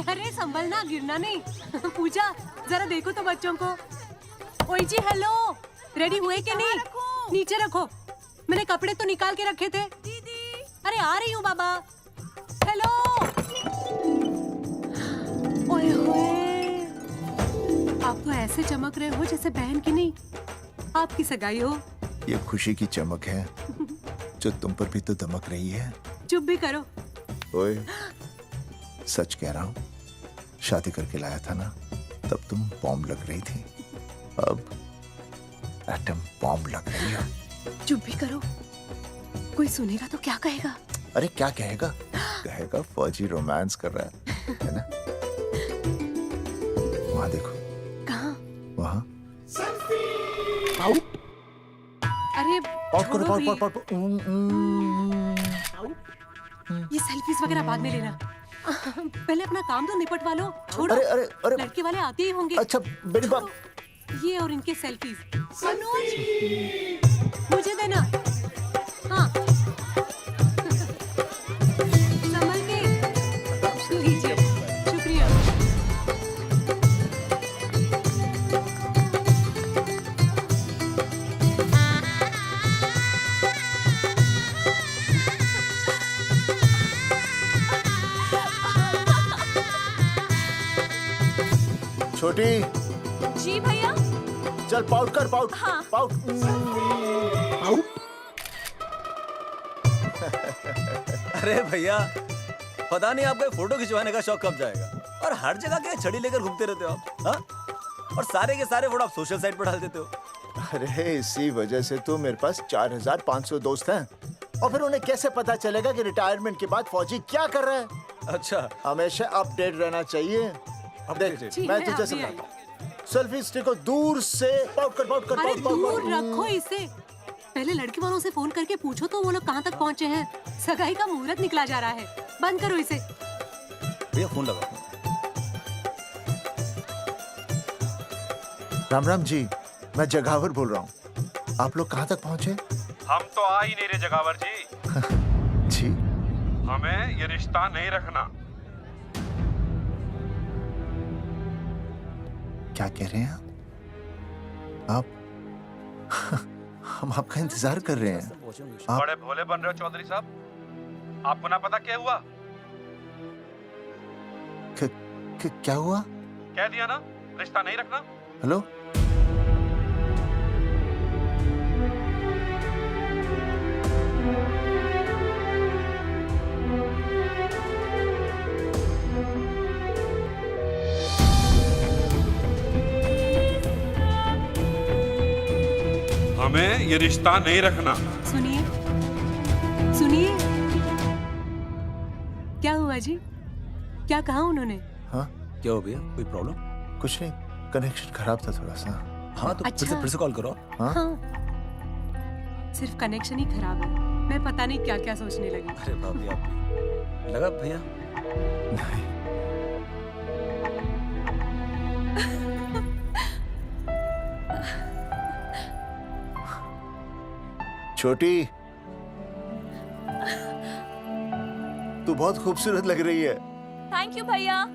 अरे संभलना, गिरना नहीं। पूजा जरा देखो तो बच्चों को। ओए जी हेलो, रेडी हुए कि नहीं? नीचे रखो, मैंने कपड़े तो निकाल के रखे थे। दीदी अरे आ रही हूँ बाबा। हेलो। ओए होए, आप तो ऐसे चमक रहे हो जैसे बहन की नहीं आपकी सगाई हो। ये खुशी की चमक है जो तुम पर भी तो दमक रही है। चुप भी करो। ओए, सच कह रहा हूँ, शादी करके लाया था ना, तब तुम बॉम्ब लग रही थी, अब एटम बॉम्ब लग रही हो। चुप भी करो, कोई सुनेगा तो क्या कहेगा? अरे क्या कहेगा? कहेगा फौजी रोमांस कर रहा है ना? वहाँ देखो। कहाँ? वहाँ। अरे पॉट करो, छोड़ो भी। पॉट। ये सेल्फीज वगैरह बाद में लेना। पहले अपना काम तो निपटवा लो। छोड़ो। अरे लड़के वाले आते ही होंगे। अच्छा मेरी बात। ये और इनके सेल्फीज। अनुज, मुझे देना। हाँ। संभल के। लीजिए, शुक्रिया। छोटी, जी भैया। चल पाउट कर, पाउट। हाँ। पाउट। अरे भैया, पता नहीं आपको फोटो खिंचवाने का शौक कब जाएगा। और हर जगह के छड़ी लेकर घूमते रहते हो आप, हाँ? और सारे के सारे फोटो आप सोशल साइट पर डाल देते हो। अरे इसी वजह से तो मेरे पास 4500 दोस्त हैं। और फिर उन्हें कैसे पता चलेगा कि रिटायरमेंट के बाद फौजी क्या कर रहा है? अच्छा, हमेशा अपडेट रहना चाहिए। देख, जी, मैं मैं तुझे अभी समझाता हूँ। सेल्फी स्टिक को दूर से पाउट कर, पाउट कर, अरे पाउट, पाउट, दूर पाउट। रखो इसे। पहले लड़के वालों से फोन करके पूछो तो वो लोग कहाँ तक पहुँचे हैं। सगाई का मुहूर्त निकला जा रहा है। बंद करो इसे। भैया फोन लगा। राम राम जी, मैं जगावर बोल रहा हूँ। आप लोग कहाँ तक पहुँचे? हम तो आ ही नहीं रहे जगावर जी। जी, हमें ये रिश्ता नहीं रखना। क्या कह रहे हैं आप? हम आपका इंतजार कर रहे हैं। आप बड़े भोले बन रहे हो चौधरी साहब। आपको ना पता क्या हुआ? क्या हुआ? कह दिया ना, रिश्ता नहीं रखना। हेलो, हमें ये रिश्ता नहीं रखना। सुनिए, सुनिए। क्या हुआ जी? क्या कहा उन्होंने? हाँ क्या हो भैया, कोई प्रॉब्लम? कुछ नहीं, कनेक्शन खराब था थोड़ा सा। हाँ तो अच्छा। फिर से कॉल करो। हाँ? हाँ, सिर्फ कनेक्शन ही खराब है। मैं पता नहीं क्या क्या सोचने लगी। अरे भाभी, आप लगा भैया? नहीं, छोटी, तू बहुत खूबसूरत लग रही है। थैंक यू भैया।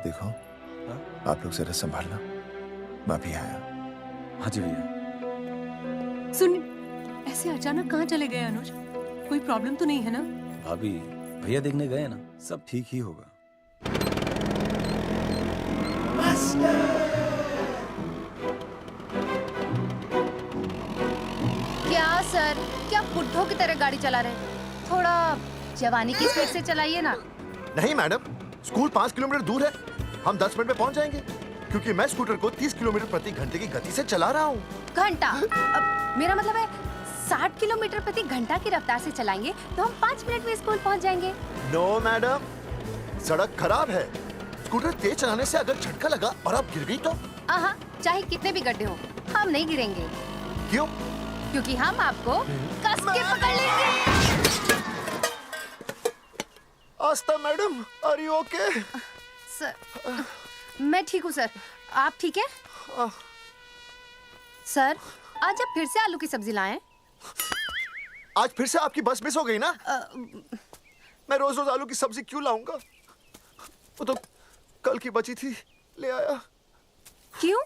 देखो, आप लोग जरा संभालना, मैं भी आया। हाँ जी भैया। सुन, ऐसे अचानक कहाँ चले गए अनुज? कोई प्रॉब्लम तो नहीं है ना? भाभी, भैया देखने गए ना, सब ठीक ही होगा। क्या सर, क्या बुड्ढों की तरह गाड़ी चला रहे हैं? थोड़ा जवानी की स्पीड से चलाइए ना। नहीं मैडम, स्कूल 5 किलोमीटर दूर है। हम 10 मिनट में पहुंच जाएंगे, क्योंकि मैं स्कूटर को 30 किलोमीटर प्रति घंटे की गति से चला रहा हूँ। घंटा? मेरा मतलब है 60 किलोमीटर प्रति घंटा की रफ्तार से चलाएंगे तो हम 5 मिनट में स्कूल पहुंच जाएंगे। नो मैडम, सड़क खराब है। स्कूटर तेज चलाने से अगर झटका लगा और आप गिर गई तो? आहा, चाहे कितने भी गड्ढे हो, हम नहीं गिरेंगे। क्यों? क्योंकि हम आपको कस के पकड़ लेंगे। Aastha madam, are you okay? Sir, मैं ठीक हूँ सर, आप ठीक है? सर, आज आप फिर से आलू की सब्जी लाएं? आज फिर से आपकी बस मिस हो गई ना? मैं रोज रोज आलू की सब्जी क्यों लाऊंगा? वो तो कल की बची थी, ले आया। क्यों?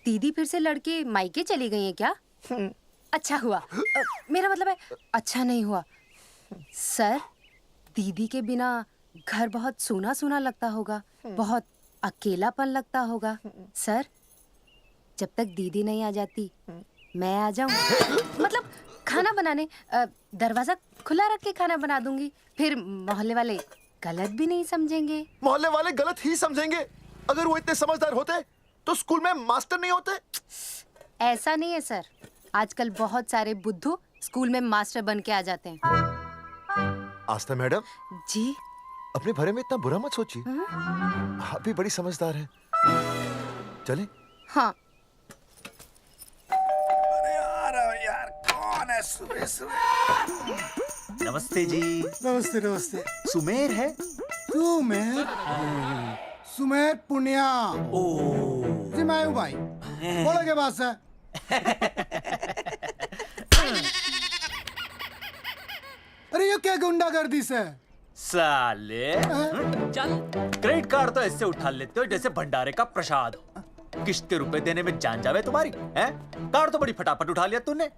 दीदी फिर से लड़के मायके चली गई है क्या? अच्छा हुआ। मेरा मतलब है अच्छा नहीं हुआ। सर, दीदी के बिना घर बहुत सूना सूना लगता होगा, बहुत अकेलापन लगता होगा। सर, जब तक दीदी नहीं आ जाती मैं आ जाऊं। मतलब खाना बनाने दरवाजा खुला रख के खाना बना दूंगी, फिर मोहल्ले वाले गलत भी नहीं समझेंगे। मोहल्ले वाले गलत ही समझेंगे। अगर वो इतने समझदार होते तो स्कूल में मास्टर नहीं होते। ऐसा नहीं है सर, आजकल बहुत सारे बुद्धू स्कूल में मास्टर बन के आ जाते हैं। आस्था मैडम जी? अपने भरे में इतना बुरा मत सोचिए, आप भी बड़ी समझदार हैं। चले? हाँ। यार कौन है सुबह सुबह? नमस्ते जी। नमस्ते नमस्ते। सुमेर है? सुमेर? सुमेर पुनिया। ओ जी मैं हूँ भाई। बोलो के बात से। अरे ये क्या गुंडागर्दी से? साले चल, क्रेडिट कार्ड तो ऐसे उठा लेते हो जैसे भंडारे का प्रसाद हो। किश्त के रुपए देने में जान जावे तुम्हारी हैं? कार्ड तो बड़ी फटाफट उठा लिया तूने,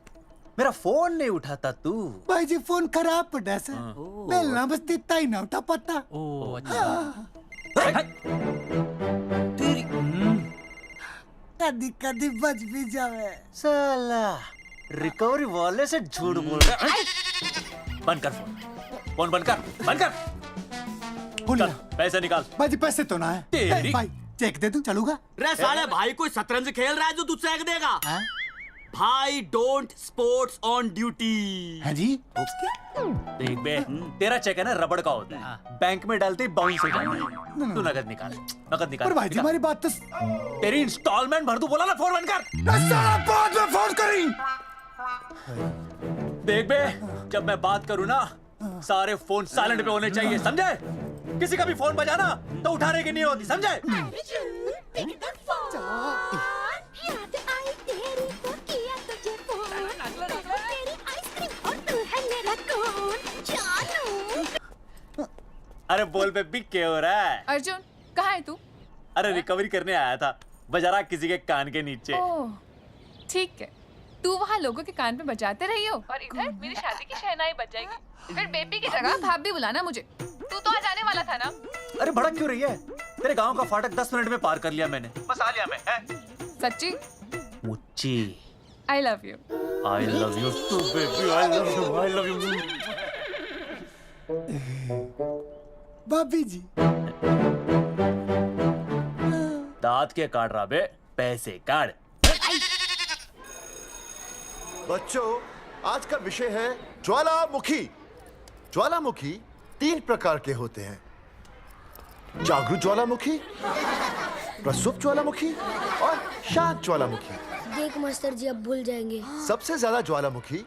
मेरा फोन नहीं उठाता तू। भाई जी फोन खराब पड़ा से। बेलना बस तित्ता ही ना उठा पता। ओ अच्छा। कदी कदी बच भी जावे। साला रिकवरी वाले से झूठ बोल रहा है। बंद कर फोन बंद कर। बोलिए। चल पैसे निकाल। भाई जी पैसे तो ना है। तेरी- भाई चेक दे दूं, चलूगा? रे साले भाई कोई शतरंज खेल रहा है जो तू चेक देगा? भाई डोंट स्पोर्ट्स ऑन ड्यूटी। है जी? देख बे, तेरा चेक है ना रबड़ का होता है, बैंक में डालते ही बाउंस हो जाता है। तू नकद निकाल। पर भाई जी हमारी बात तो। तेरी इंस्टॉलमेंट भर दूं, बोला ना फोन बंद कर। साला बाद में फोन करी। देख बे, जब मैं बात करूं ना सारे फोन साइलेंट पे होने चाहिए, समझे? किसी का भी फोन बजाना तो उठाने की नहीं होती, समझे? अरे बोल बेबी क्या हो रहा है? अर्जुन कहाँ है तू? अरे रिकवरी करने आया था, बजा रहा किसी के कान के नीचे। ओह ठीक है, तू वहाँ लोगों के कान पे बजाते रही हो और इधर मेरी शादी की शहनाई बज जाएगी। फिर बेबी की जगह भाभी बुलाना मुझे। तू तो आ जाने वाला था ना? अरे भड़क क्यों रही है? तेरे गांव का फाटक 10 मिनट में पार कर लिया मैंने, बस आ लिया मैं। सच्ची? मुच्ची I love you. I love you too, baby. I love you. भाभी जी दांत के काट रहा बे, पैसे काट। बच्चों, आज का विषय है ज्वालामुखी। ज्वालामुखी 3 प्रकार के होते हैं: जागरूक ज्वालामुखी, प्रसुप्त ज्वालामुखी और शांत ज्वालामुखी। देख मास्टर जी अब भूल जाएंगे। सबसे ज्यादा ज्वालामुखी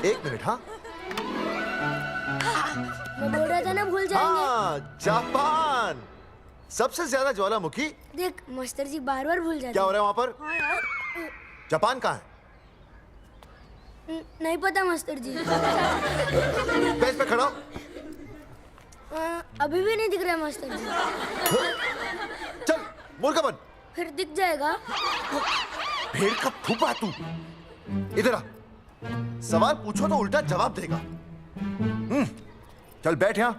एक मिनट। हाँ मैं बोल रहा था ना भूल जाएंगे। हाँ, जापान सबसे ज्यादा ज्वालामुखी। देख मास्टर जी बार बार भूल जाते क्या हो रहा है वहां पर? जापान कहाँ है? नहीं पता मास्टर जी। बेंच पे खड़ा हो। अभी भी नहीं दिख रहा मास्टर जी। चल मुर्गा बन। फिर दिख जाएगा। भेड़ का फूफा तू। इधर आ, सवाल पूछो तो उल्टा जवाब देगा। चल बैठ यहाँ।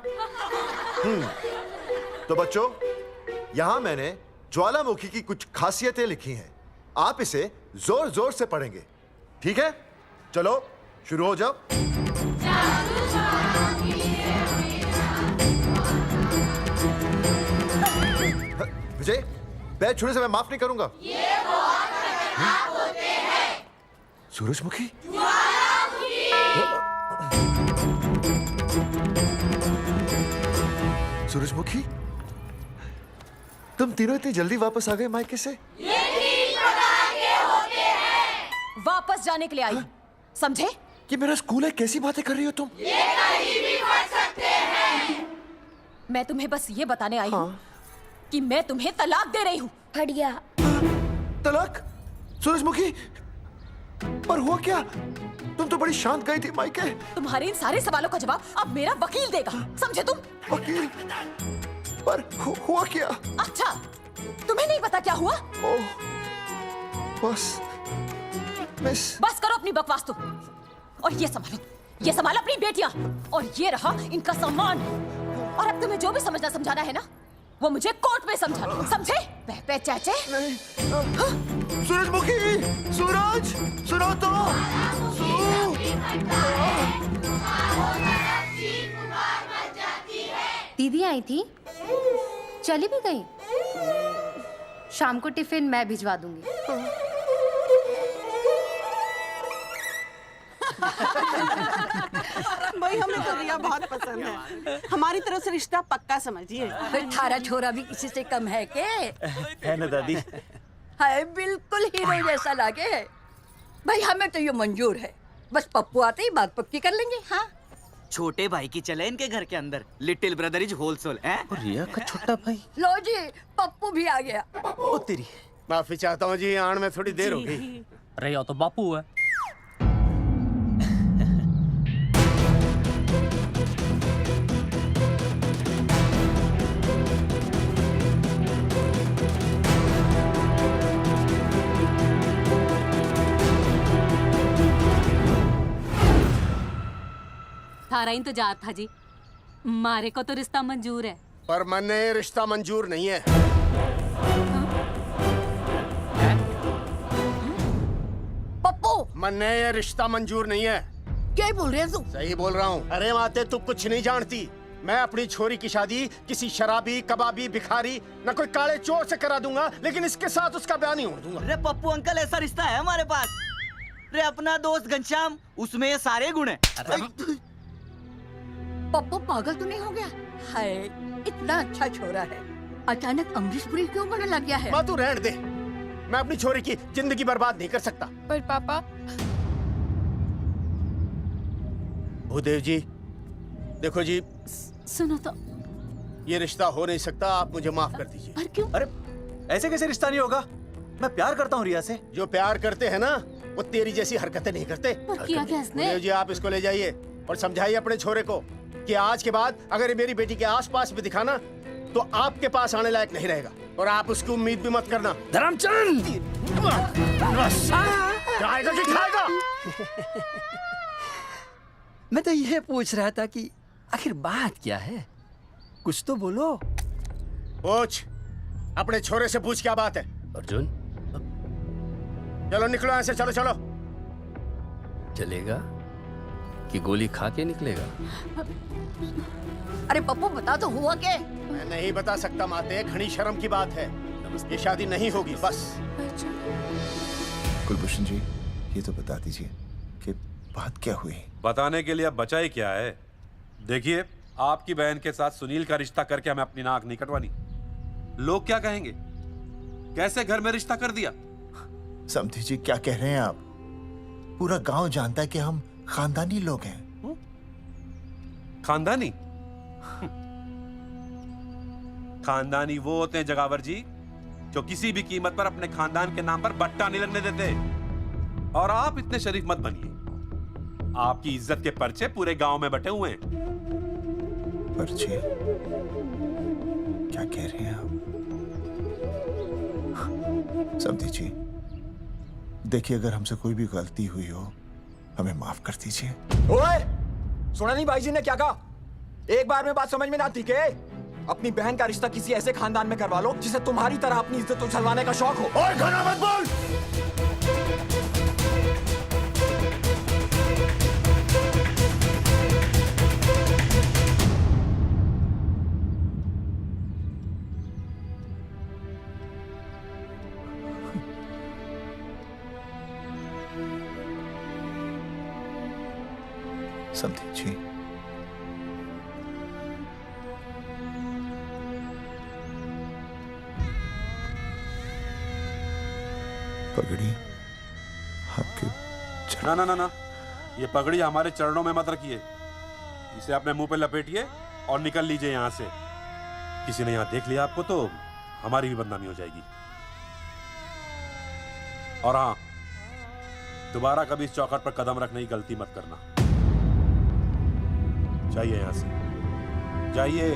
तो बच्चों, यहाँ मैंने ज्वालामुखी की कुछ खासियतें लिखी हैं। आप इसे जोर जोर से पढ़ेंगे, ठीक है? चलो शुरू हो जाओ। विजय, बैच छूने से मैं माफ नहीं करूंगा। ये वो खराब होते हैं। सूरजमुखी? सूरजमुखी, तुम तीनों इतनी जल्दी वापस आ गए मायके से? वापस जाने के लिए आई, समझे? ये मेरा स्कूल है, कैसी बातें कर रही हो तुम? ये कहीं भी पढ़ सकते हैं। मैं तुम्हें बस ये बताने आई हूँ कि मैं तुम्हें तलाक दे रही हूँ। फट गया। तलाक? सूरजमुखी, पर हुआ क्या? तुम तो बड़ी शांत गई थी मायके। तुम्हारे इन सारे सवालों का जवाब अब मेरा वकील देगा, समझे तुम? वकील? पर हुआ क्या? अच्छा, तुम्हें नहीं पता क्या हुआ? ओह, बस मिस। बस करो अपनी बकवास तुम, और ये संभालो अपनी बेटियां, और ये रहा इनका सम्मान। और अब तुम्हें जो भी समझना समझाना है ना, वो मुझे कोर्ट में समझाना, समझे? पे चाचे। सूरजमुखी, सूरज, सुनो तो। दीदी आई थी, चली भी गई। शाम को टिफिन मैं भिजवा दूंगी। भाई हमें तो रिया बहुत पसंद है, हमारी तरफ से रिश्ता पक्का समझिए। फिर थारा छोरा भी किसी से कम है के? है ना दादी? है, बिल्कुल हीरो जैसा लागे। भाई हमें तो ये मंजूर है, बस पप्पू आते ही बात पक्की कर लेंगे। हाँ, छोटे भाई की चले इनके घर के अंदर, लिटिल ब्रदर इज होलसेल है। रिया का छोटा भाई। लो जी, पप्पू भी आ गया। ओ तेरी। माफी चाहता हूँ जी, आने में थोड़ी देर हो गई। अरे या तो बापू है। थारा इंतजार था जी, मारे को तो रिश्ता मंजूर है। पर मैंने ये रिश्ता मंजूर नहीं है। पप्पू, मैंने ये रिश्ता मंजूर नहीं है। क्या बोल रहे हैं तू? सही बोल रहा हूँ। अरे माते, तू कुछ नहीं जानती। मैं अपनी छोरी की शादी किसी शराबी, कबाबी, भिखारी, न कोई काले चोर से करा दूंगा, लेकिन इसके साथ उसका ब्याह नहीं होने दूंगा। अरे पप्पू अंकल, ऐसा रिश्ता है हमारे पास। अरे अपना दोस्त घनश्याम, उसमें ये सारे गुण हैं। पप्पू पागल तो नहीं हो गया? हाय, इतना अच्छा छोरा है, अचानक अमरीश पुरी क्यों बनने लग गया है? माँ तू रहने दे, मैं अपनी छोरी की जिंदगी बर्बाद नहीं कर सकता। पर पापा। भूदेव जी, देखो जी, सुनो तो। ये रिश्ता हो नहीं सकता, आप मुझे माफ कर दीजिए। पर क्यों? अरे ऐसे कैसे रिश्ता नहीं होगा? मैं प्यार करता हूँ रिया से। जो प्यार करते हैं ना, वो तेरी जैसी हरकतें नहीं करते। पर किया क्या इसने? भूदेव जी, आप इसको ले जाइए और समझाइए अपने छोरे को कि आज के बाद अगर ये मेरी बेटी के आसपास भी दिखाना, तो आपके पास आने लायक नहीं रहेगा, और आप उसकी उम्मीद भी मत करना। धर्मचंद, खाएगा कि खाएगा? मैं तो ये पूछ रहा था कि आखिर बात क्या है, कुछ तो बोलो। पूछ, अपने छोरे से पूछ क्या बात है। अर्जुन, चलो निकलो यहाँ से, चलो चलो। चलेगा कि गोली खा के निकलेगा? अरे पप्पू, बता तो हुआ क्या? मैं नहीं बता सकता माते, घनी शर्म की बात है। ये शादी नहीं होगी, बस। कुलभूषण जी, ये तो बता दीजिए कि बात क्या हुई? बताने के लिए अब बचा ही क्या है? देखिए, आपकी बहन के साथ सुनील का रिश्ता करके हमें अपनी नाक नहीं कटवानी। लोग क्या कहेंगे? कैसे घर में रिश्ता कर दिया? समधी जी, क्या कह रहे हैं आप? पूरा गांव जानता है कि हम खानदानी लोग हैं। खानदानी? खानदानी वो होते हैं जगावर जी, जो किसी भी कीमत पर अपने खानदान के नाम पर बट्टा नहीं लगने देते। और आप इतने शरीफ मत बनिए, आपकी इज्जत के पर्चे पूरे गांव में बटे हुए हैं। पर्चे? क्या कह रहे हैं आप? समधी जी, देखिए, अगर हमसे कोई भी गलती हुई हो, हमें माफ कर दीजिए। ओए, सुना नहीं भाई जी ने क्या कहा? एक बार में बात समझ में ना आती के? अपनी बहन का रिश्ता किसी ऐसे खानदान में करवा लो जिसे तुम्हारी तरह अपनी इज्जत उछलवाने का शौक हो। और घना मत बोल। समधी जी, पगड़ी आपके ना ना ना ना, ये पगड़ी हमारे चरणों में मत रखिए। इसे अपने मुंह पे लपेटिए और निकल लीजिए यहाँ से। किसी ने यहाँ देख लिया आपको तो हमारी भी बदनामी हो जाएगी। और हाँ, दोबारा कभी इस चौखट पर कदम रखने की गलती मत करना। जाइए यहां से, जाइए।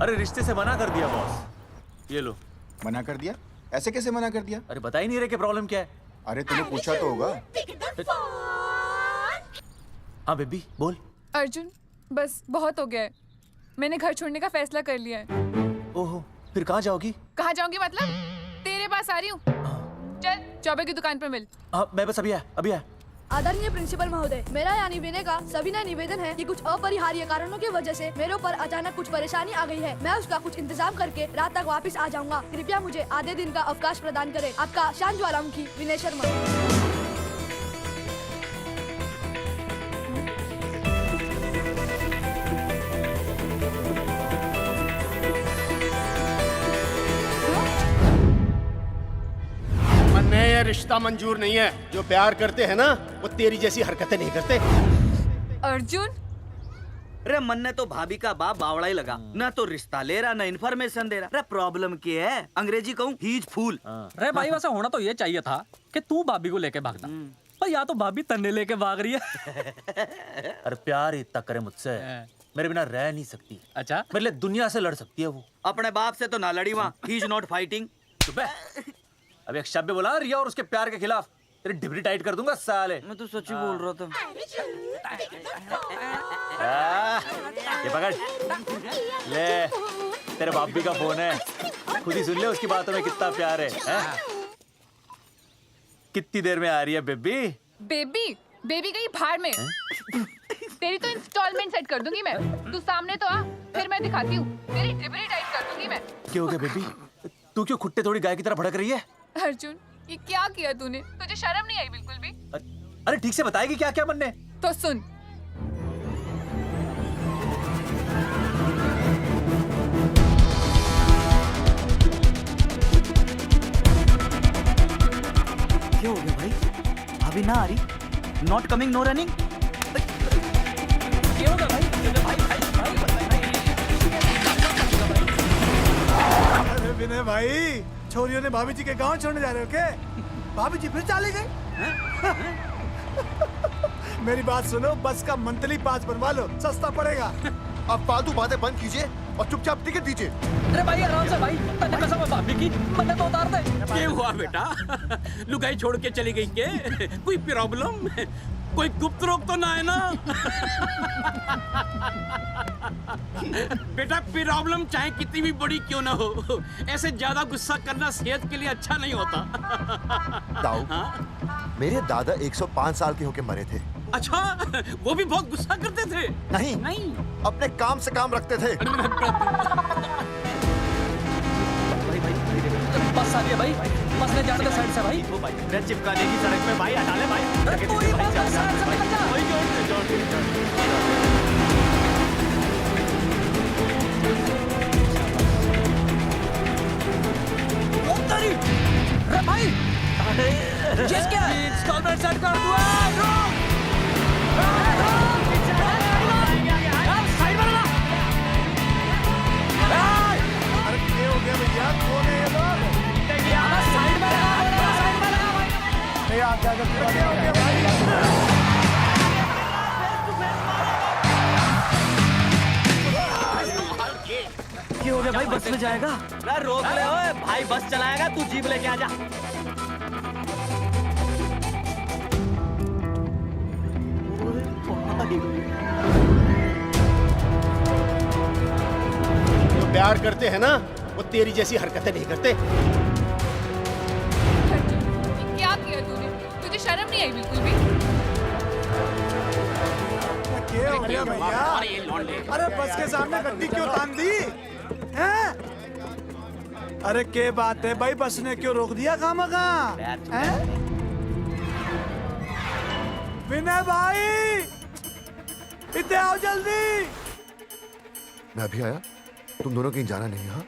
अरे रिश्ते से मना कर दिया बॉस। ये लो। मना कर दिया? ऐसे कैसे मना कर दिया? अरे बता ही नहीं रहे कि प्रॉब्लम क्या है। अरे तूने पूछा तो होगा। हाँ बेबी बोल। अर्जुन बस बहुत हो गया है, मैंने घर छोड़ने का फैसला कर लिया है। ओहो, फिर कहाँ जाओगी? कहाँ जाऊंगी मतलब? तेरे पास आ रही हूँ। चल चौबे की दुकान पर मिल। हाँ मैं बस अभी आया। आदरणीय प्रिंसिपल महोदय, मेरा यानी विनय का सविनय निवेदन है कि कुछ अपरिहार्य कारणों की वजह से मेरे ऊपर अचानक कुछ परेशानी आ गई है। मैं उसका कुछ इंतजाम करके रात तक वापस आ जाऊंगा। कृपया मुझे आधे दिन का अवकाश प्रदान करें। आपका शांत ज्वालामुखी विनय शर्मा। ये रिश्ता मंजूर नहीं है। जो प्यार करते हैं ना वो तेरी जैसी हरकतें नहीं करते। अर्जुन अरे मन ने तो भाभी का बाप बावड़ा ही लगा, ना तो रिश्ता ले रहा ना इन्फॉर्मेशन दे रहा। अरे प्रॉब्लम क्या है? अंग्रेजी कहूँ हीज फूल। अरे भाई वैसा होना तो ये चाहिए था कि तू भाभी को लेके भागता, पर या तो भाभी तन्ने लेके भाग रही है। अरे प्यार इतना करे मुझसे, मेरे बिना रह नहीं सकती। अच्छा मेरे लिए दुनिया से लड़ सकती है वो। अपने बाप से तो ना लड़ी वहाँ, ही इज नॉट फाइटिंग। अभी एक शब्द बोला रिया और उसके प्यार के खिलाफ, तेरी डिबरी टाइट कर दूंगा साले। मैं तो सच ही बोल रहा था। ये पकड़ ले, तेरे भाभी का फोन है, खुद ही सुन ले उसकी बातों में कितना प्यार है, कितनी देर में आ रही है बेबी? बेबी गई भाड़ में। तेरी तो इंस्टॉलमेंट सेट कर दूंगी मैं। तू सामने तो आ, फिर मैं दिखाती हूँ। तेरी डिबरी टाइट कर दूंगी मैं। क्या हो गया बेबी? तू क्यों खुट्टे थोड़ी गाय की तरह भड़क रही है? अर्जुन ये क्या किया तूने? तुझे शर्म नहीं आई बिल्कुल भी? अरे ठीक से बताएगी क्या क्या मन ने? तो सुन, क्या हो गया भाई? अभी ना आ रही? Not coming no running? क्या होगा भाई? अरे विनय भाई, छोरियों ने भाभी जी के गांव छोड़ने जा रहे हो क्या? भाभी जी फिर चले गए? मेरी बात सुनो, बस का मंथली पास बनवा लो, सस्ता पड़ेगा। अब फालतू बातें बंद कीजिए और चुपचाप टिकट दीजिए। अरे भाई आराम से भाई, तन्ने कसम है भाभी की, मन्ने तो उतार दे। क्या हुआ बेटा? लुगाई छोड़ के चली गई के? कोई प्रॉब्लम? कोई गुप्त रोग तो ना है ना? बेटा प्रॉब्लम चाहे कितनी भी बड़ी क्यों ना हो, ऐसे ज्यादा गुस्सा करना सेहत के लिए अच्छा नहीं होता। ताऊ, मेरे दादा 105 साल के होके मरे थे। अच्छा, वो भी बहुत गुस्सा करते थे? नहीं, अपने काम से काम रखते थे। बस आ गया भाई, बस ले जाने दे साइड से भाई। वो भाई चिपका देगी सड़क पे भाई, हटा ले भाई। अरे तू ही बस साइड से निकल जा। अरे भाई ये क्या है? इंस्टॉलमेंट सेट कर दूँ। साइड में लगा। अरे क्या हो गया भैया? कौन है ये लोग? साइड में लगा, साइड में लगा भाई। ये आप क्या हो गया भाई? क्या हो गया भाई? बस में जाएगा? अरे रोक ले ओए भाई, बस चलाएगा, तू जीप लेके आ जा। जो प्यार करते हैं ना वो तेरी जैसी हरकतें नहीं करते। क्या किया तूने? तुझे शर्म नहीं आई बिल्कुल भी? क्या हो गया भैया? अरे बस के सामने गड्डी क्यों तान दी? हैं? अरे क्या बात है भाई, बस ने क्यों रोक दिया खामखा? विनय भाई, इधर आओ जल्दी। मैं अभी आया, तुम दोनों कहीं जाना नहीं। हाँ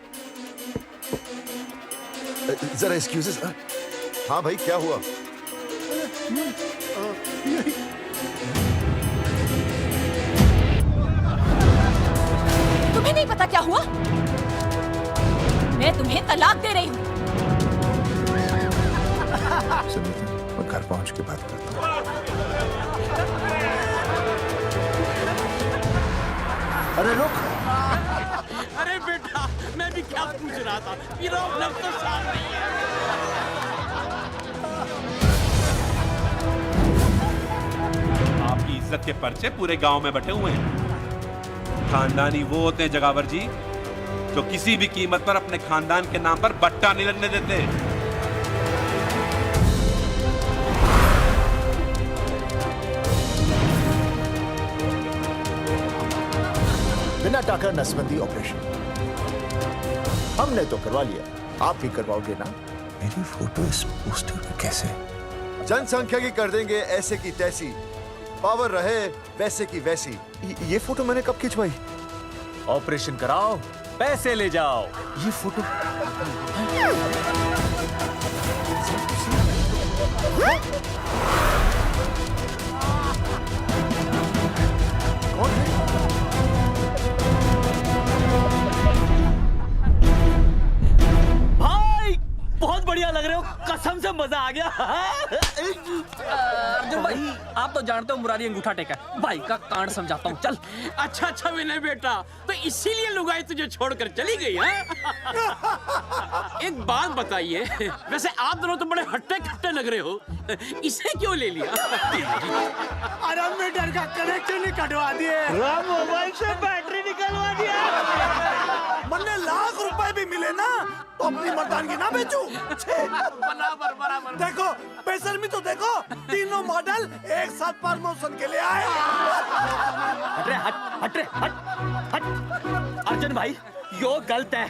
जरा एक्सक्यूजेस। हाँ भाई, क्या हुआ? तुम्हें नहीं पता क्या हुआ? मैं तुम्हें तलाक दे रही हूँ। सुनीता, मैं घर पहुंच के बात करता हूँ। अरे रुक। अरे बेटा, मैं भी क्या पूछ रहा था, मेरा लग तो साफ नहीं है। आपकी इज्जत के पर्चे पूरे गांव में बटे हुए हैं। खानदानी वो होते हैं जगावर जी जो किसी भी कीमत पर अपने खानदान के नाम पर बट्टा नहीं लगने देते। बिना टाका नसबंदी ऑपरेशन हमने तो करवा लिया, आप भी करवाओगे ना? मेरी फोटो इस पोस्टर में कैसे? जनसंख्या की कर देंगे ऐसे की तैसी, पावर रहे वैसे की वैसी। ये फोटो मैंने कब खिंचवाई? ऑपरेशन कराओ, पैसे ले जाओ। ये फोटो भाई बहुत बढ़िया लग रहे हो, कसम से मजा आ गया। अर्जुन भाई, आप तो जानते हो मुरारी अंगूठा टेका है। भाई का कांड समझाता हूँ, चल। अच्छा विनय बेटा, तो इसीलिए लुगाई तुझे छोड़कर चली गई है? एक बात बताइए, वैसे आप दोनों तो बड़े हट्टे कट्टे लग रहे हो, इसे क्यों ले लिया? अरे मीटर का कनेक्शन ही कटवा दिए, मोबाइल से बैटरी निकलवा दिया। मन्ने लाख रुपए भी मिले ना तो अपनी मर्दानगी ना बेचूं। बराबर। देखो बेशर्मी तो देखो, तीनों मॉडल एक साथ प्रमोशन के लिए आए। हट अर्जुन भाई, यो गलत है।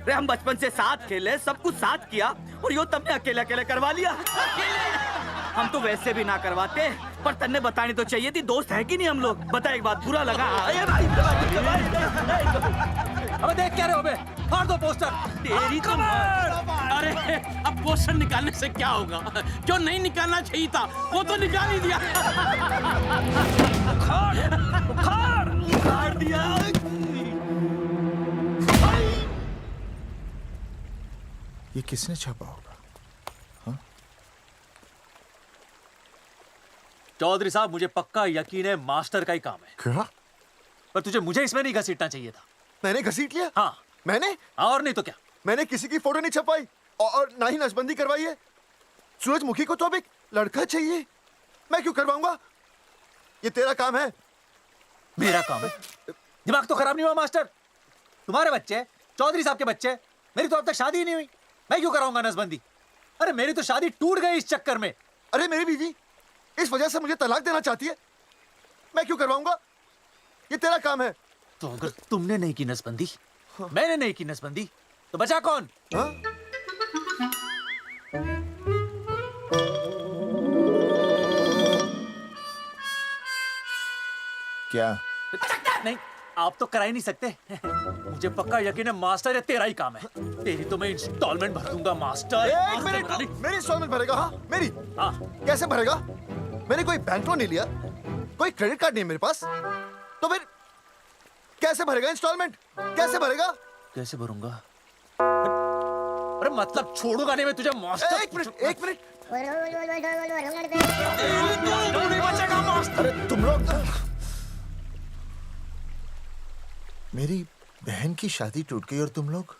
अरे हम बचपन से साथ खेले, सब कुछ साथ किया, और यो तुमने अकेले अकेले करवा लिया। हम तो वैसे भी ना करवाते, पर तन्ने बतानी तो चाहिए थी। दोस्त है कि नहीं हम लोग? बता एक बात, बुरा लगा? अबे देख क्या रहे हो बे? फाड़ दो पोस्टर। तेरी तो अरे अब पोस्टर निकालने से क्या होगा? जो नहीं निकालना चाहिए था वो तो निकाल ही दिया। उखाड़ दिया। ये किसने छापा होगा? चौधरी साहब, मुझे पक्का यकीन है मास्टर का ही काम है। क्या? पर तुझे मुझे इसमें नहीं घसीटना चाहिए था। मैंने घसीट लिया? हाँ। मैंने? और नहीं तो क्या? मैंने किसी की फोटो नहीं छपाई और ना ही नसबंदी करवाई है। सूरजमुखी को तो अब एक लड़का चाहिए, मैं क्यों करवाऊंगा? ये तेरा काम है। मेरा काम है? दिमाग तो खराब नहीं हुआ मास्टर? तुम्हारे बच्चे, चौधरी साहब के बच्चे, मेरी तो अब तक शादी ही नहीं हुई, मैं क्यों कराऊंगा नसबंदी? अरे मेरी तो शादी टूट गई इस चक्कर में। अरे मेरी बीवी इस वजह से मुझे तलाक देना चाहती है, मैं क्यों करवाऊंगा? ये तेरा काम है। तो अगर तुमने नहीं की नसबंदी, मैंने नहीं की नसबंदी, तो बचा कौन? क्या? नहीं, आप तो करा ही नहीं सकते। मुझे पक्का यकीन है मास्टर, ये तेरा ही काम है। तेरी तो मैं इंस्टॉलमेंट भर दूंगा मास्टर। एक मिनट, मेरी इंस्टॉलमेंट भरेगा? हाँ मेरी। हाँ। कैसे भरेगा? मैंने कोई बैंक लोन नहीं लिया, कोई क्रेडिट कार्ड नहीं मेरे पास, तो फिर कैसे भरेगा इंस्टॉलमेंट? कैसे भरेगा? कैसे भरूंगा? अरे मतलब छोड़ूंगा नहीं मैं तुझे मास्टर। एक मिनट। नहीं बचेगा मास्टर। अरे तुम लोग, मेरी बहन की शादी टूट गई और तुम लोग?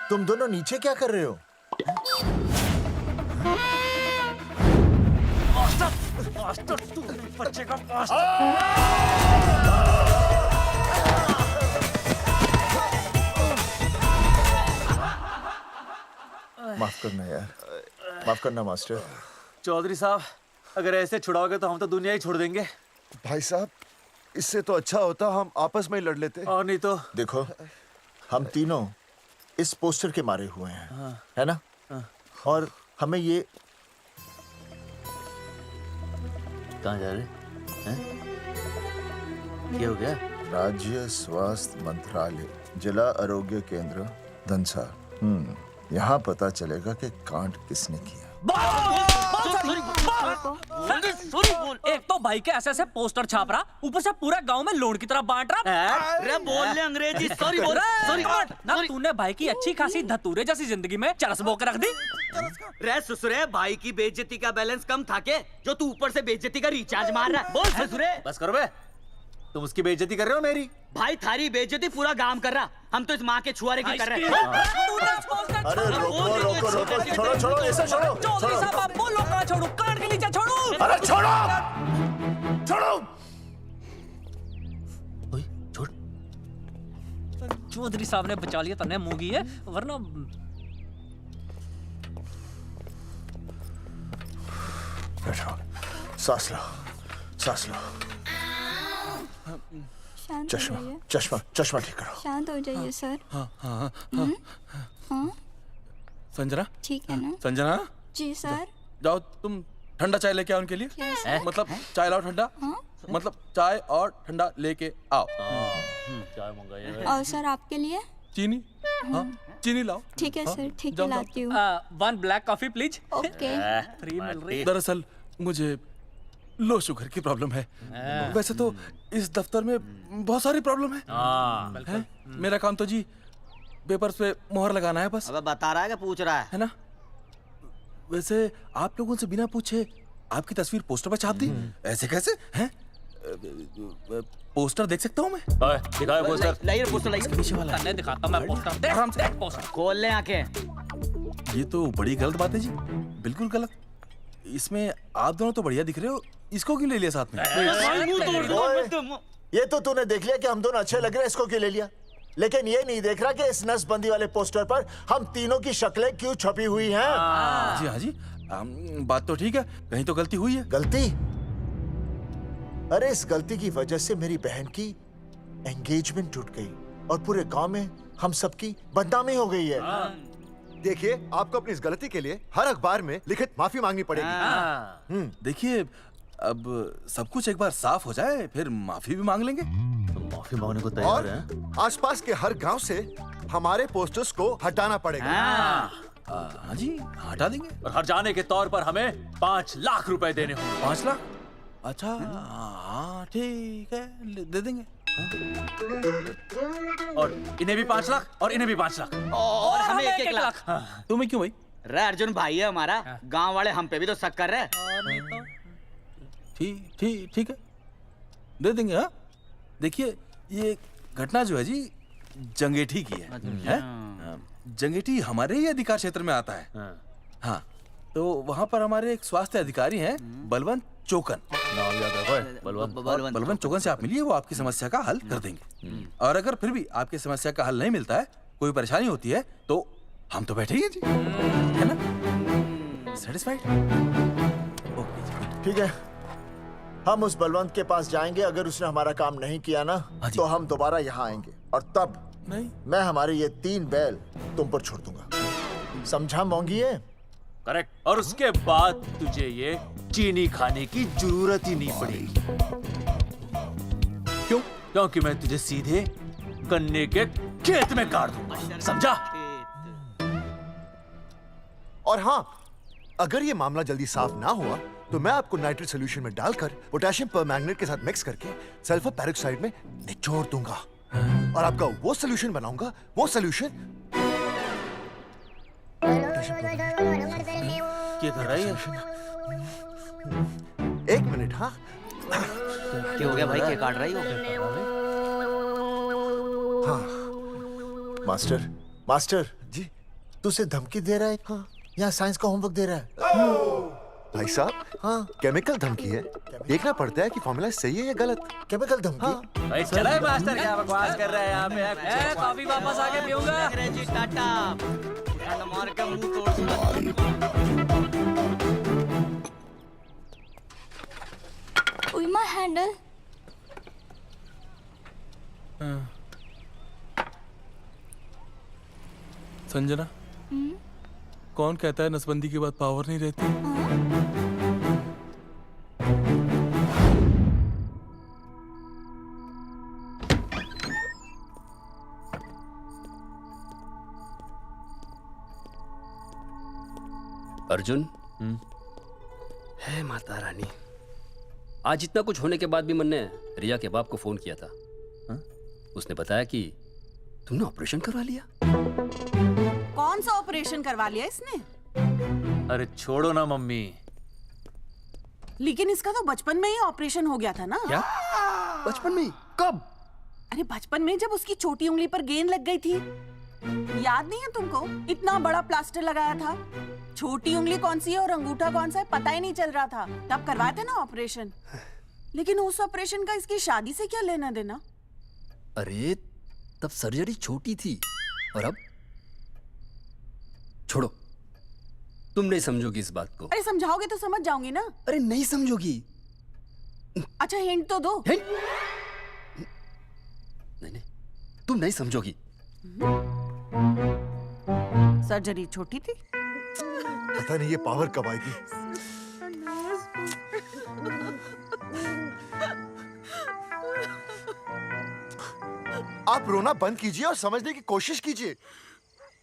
तुम दोनों नीचे क्या कर रहे हो? मास्टर तू नहीं बचेगा मास्टर। माफ करना यार, माफ करना मास्टर। चौधरी साहब, अगर ऐसे छुड़ाओगे तो हम तो दुनिया ही छोड़ देंगे। भाई साहब, इससे तो अच्छा होता हम आपस में ही लड़ लेते। और नहीं तो। देखो, हम तीनों इस पोस्टर के मारे हुए हैं, हाँ। है ना? हाँ। और हमें ये कहाँ जा रहे हैं? क्या हो गया? राज्य स्वास्थ्य मंत्रालय, जिला आरोग्य केंद्र धनसा। यहाँ पता चलेगा कि कांड किसने किया। एक तो भाई के ऐसे पोस्टर छाप रहा, ऊपर से पूरा गांव में लोन की तरह बांट रहा। अरे बोल ले अंग्रेजी, सॉरी बोल, सॉरी ना तूने भाई की अच्छी खासी धतूरे जैसी जिंदगी में चरस बो के रख दी। रे ससुरे, भाई की बेइज्जती का बैलेंस कम था के जो तू ऊपर से बेइज्जती का रिचार्ज मार रहा है? बोल ससुरे। बस करो बे, तुम उसकी बेइज्जती कर रहे हो मेरी। भाई थारी बेइज्जती पूरा गांव कर रहा, हम तो इस माँ के छुआरे की कर रहे हैं। अरे रोको रोको रोको, छोड़ो छोड़ो, ऐसे छोड़ो। चौधरी साहब आप बोलो, कहाँ छोड़ू? कान के नीचे छोड़ू। अरे छोड़ो छोड़ो। छोड़। चौधरी साहब ने बचा लिया, तन्ने मूंगी है, वरना बैठो, सांस लो, सांस लो। शांत चश्मा हो जाइए। चश्मा चश्मा ठीक करो। शांत हो जाइए सर। हाँ संजना, ठीक है ना? संजना जी सर। जाओ तुम ठंडा चाय लेके आओ उनके लिए। Yes, sir. मतलब चाय लाओ ठंडा। मतलब चाय और ठंडा लेके आओ। चाय मंगाइए। और सर आपके लिए? चीनी, हाँ चीनी लाओ। ठीक है सर, ठीक है जाओ, लाती हूँ। 1 black coffee please. Okay. Free मिल रही। दरअसल मुझे लो शुगर की प्रॉब्लम है। वैसे तो इस दफ्तर में बहुत सारी प्रॉब्लम है। मेरा काम तो जी पेपर्स पे मोहर लगाना है बस। अबे बता रहा है कि पूछ रहा है ना? वैसे आप लोगों से बिना पूछे आपकी तस्वीर पोस्टर पर छाप दी, ऐसे कैसे हैं? पोस्टर देख सकता हूँ मैं? दिखाओ पोस्टर। लाइए पोस्टर, लाइए। पीछे वाला तन्ने दिखाता मैं पोस्टर। देख आराम से। पोस्टर खोल ले आंखें। ये तो बड़ी गलत बात है जी, बिल्कुल गलत। इसमें आप दोनों तो बढ़िया दिख रहे हो, इसको क्यों ले लिया साथ में? ये तो तूने देख लिया कि हम दोनों अच्छे लग रहे हैं, इसको क्यों ले लिया? लेकिन ये नहीं देख रहा कि इस नसबंदी वाले पोस्टर पर हम तीनों की शक्लें क्यों छपी हुई हैं? जी हाँ जी, बात तो ठीक है, कहीं तो गलती हुई है। गलती? अरे इस गलती की वजह से मेरी बहन की एंगेजमेंट टूट गई और पूरे गांव में हम सबकी बदनामी हो गई है। देखिए, आपको अपनी इस गलती के लिए हर अखबार में लिखित माफी मांगनी पड़ेगी। देखिए, अब सब कुछ एक बार साफ हो जाए, फिर माफी भी मांग लेंगे। माफी मांगने को और तैयार हैं? आसपास के हर गांव से हमारे पोस्टर्स को हटाना पड़ेगा। हाँ जी, हटा देंगे। और हर जाने के तौर पर हमें 5 लाख रुपए देने होंगे। 5 लाख? अच्छा हाँ ठीक है, दे देंगे। और इन्हें भी 5 लाख और इन्हें भी 5 लाख और हमें 1-1 लाख। तुम्हें क्यों भाई? रे अर्जुन भाई है हमारा, गांव वाले हम पे भी तो शक कर रहे हैं। ठीक है, दे देंगे। हाँ देखिए, ये घटना जो है जी जंगेठी की है? जंगेठी हमारे ही अधिकार क्षेत्र में आता है। हाँ, तो वहाँ पर हमारे एक स्वास्थ्य अधिकारी हैं, बलवंत चौकन। नाम याद रखो, बलवंत चौकन से आप मिलिए, वो आपकी समस्या का हल कर देंगे। और अगर फिर भी आपकी समस्या का हल नहीं मिलता है, कोई परेशानी होती है, तो हम तो बैठे ही हैं जी, है ना? सेटिस्फाइड? ठीक है, हम उस बलवंत के पास जाएंगे। अगर उसने हमारा काम नहीं किया ना, तो हम दोबारा यहाँ आएंगे और तब नहीं, मैं हमारे ये 3 बैल तुम पर छोड़ दूंगा। समझा मोंगी है? करेक्ट। और उसके बाद तुझे ये चीनी खाने की जरूरत ही नहीं पड़ेगी। क्यों? क्योंकि मैं तुझे सीधे गन्ने के खेत में गाड़ दूंगा, समझा? और हाँ, अगर ये मामला जल्दी साफ ना हुआ तो मैं आपको नाइट्रेट सोल्यूशन में डालकर पोटेशियम परमैंगनेट के साथ मिक्स करके सल्फर पेरोक्साइड में निचोड़ दूंगा और आपका वो सोल्यूशन बनाऊंगा, वो सोल्यूशन। क्या कर रही है? 1 मिनट। हाँ क्या हो गया भाई, क्या काट रही हो? हाँ मास्टर जी, तू उसे धमकी दे रहा है? हाँ, यहाँ साइंस का होमवर्क दे रहा है। भाई साहब, हाँ केमिकल धमकी है, देखना पड़ता है कि फॉर्मूला सही है या गलत। केमिकल धमकी? हाँ। भाई चला है मास्टर, क्या बकवास कर रहा है यहाँ पे? कॉफी वापस आके पीऊंगा। अंग्रेजी टाटा, मार के मुंह तोड़ दूंगा। उइमा हैंडल। संजना, कौन कहता है नसबंदी के बाद पावर नहीं रहती? अर्जुन, है माता रानी, आज इतना कुछ होने के बाद भी मन ने रिया के बाप को फोन किया था। उसने बताया कि तुमने ऑपरेशन करवा लिया। कौन सा ऑपरेशन करवा लिया इसने? अरे छोड़ो ना मम्मी। लेकिन इसका तो बचपन में ही ऑपरेशन हो गया था ना। क्या? बचपन में? कब? अरे बचपन में, जब उसकी छोटी उंगली पर गेंद लग गई थी। याद नहीं है तुमको? इतना बड़ा प्लास्टर लगाया था। छोटी उंगली कौन सी है और अंगूठा कौन सा है पता ही नहीं चल रहा था। तब करवाया था ना ऑपरेशन। लेकिन उस ऑपरेशन का इसकी शादी से क्या लेना देना? अरे तब सर्जरी छोटी थी और अब? छोड़ो, तुम नहीं समझोगी इस बात को। अरे समझाओगे तो समझ जाऊंगी ना। अरे नहीं समझोगी। अच्छा हिंट तो दो। हिंट? नहीं, तुम नहीं समझोगी। सर्जरी छोटी थी। पता नहीं ये पावर कब आएगी। आप रोना बंद कीजिए और समझने की कोशिश कीजिए।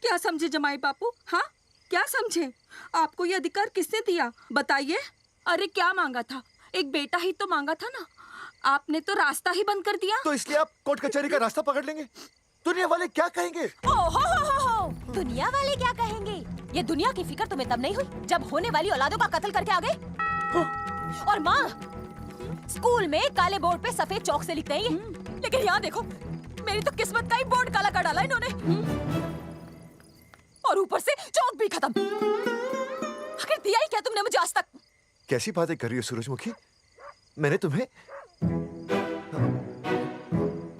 क्या समझे जमाई बापू? हाँ, क्या समझे? आपको ये अधिकार किसने दिया बताइए? अरे क्या मांगा था? एक बेटा ही तो मांगा था ना। आपने तो रास्ता ही बंद कर दिया। तो इसलिए आप कोर्ट कचहरी का रास्ता पकड़ लेंगे। दुनिया वाले क्या कहेंगे? हो। दुनिया वाले क्या कहेंगे? ये दुनिया की फिक्र तुम्हें तब नहीं हुई जब होने वाली औलादों का कत्ल करके आ गए। और माँ, स्कूल में काले बोर्ड पे सफेद चौक से लिखते हैं, लेकिन यहाँ देखो, मेरी तो किस्मत का ही बोर्ड काला कर डाला इन्होंने। और ऊपर से चौक भी खत्म। आखिर दिया ही क्या तुमने मुझे आज तक? कैसी बातें कर रही हो सूरजमुखी? मैंने तुम्हें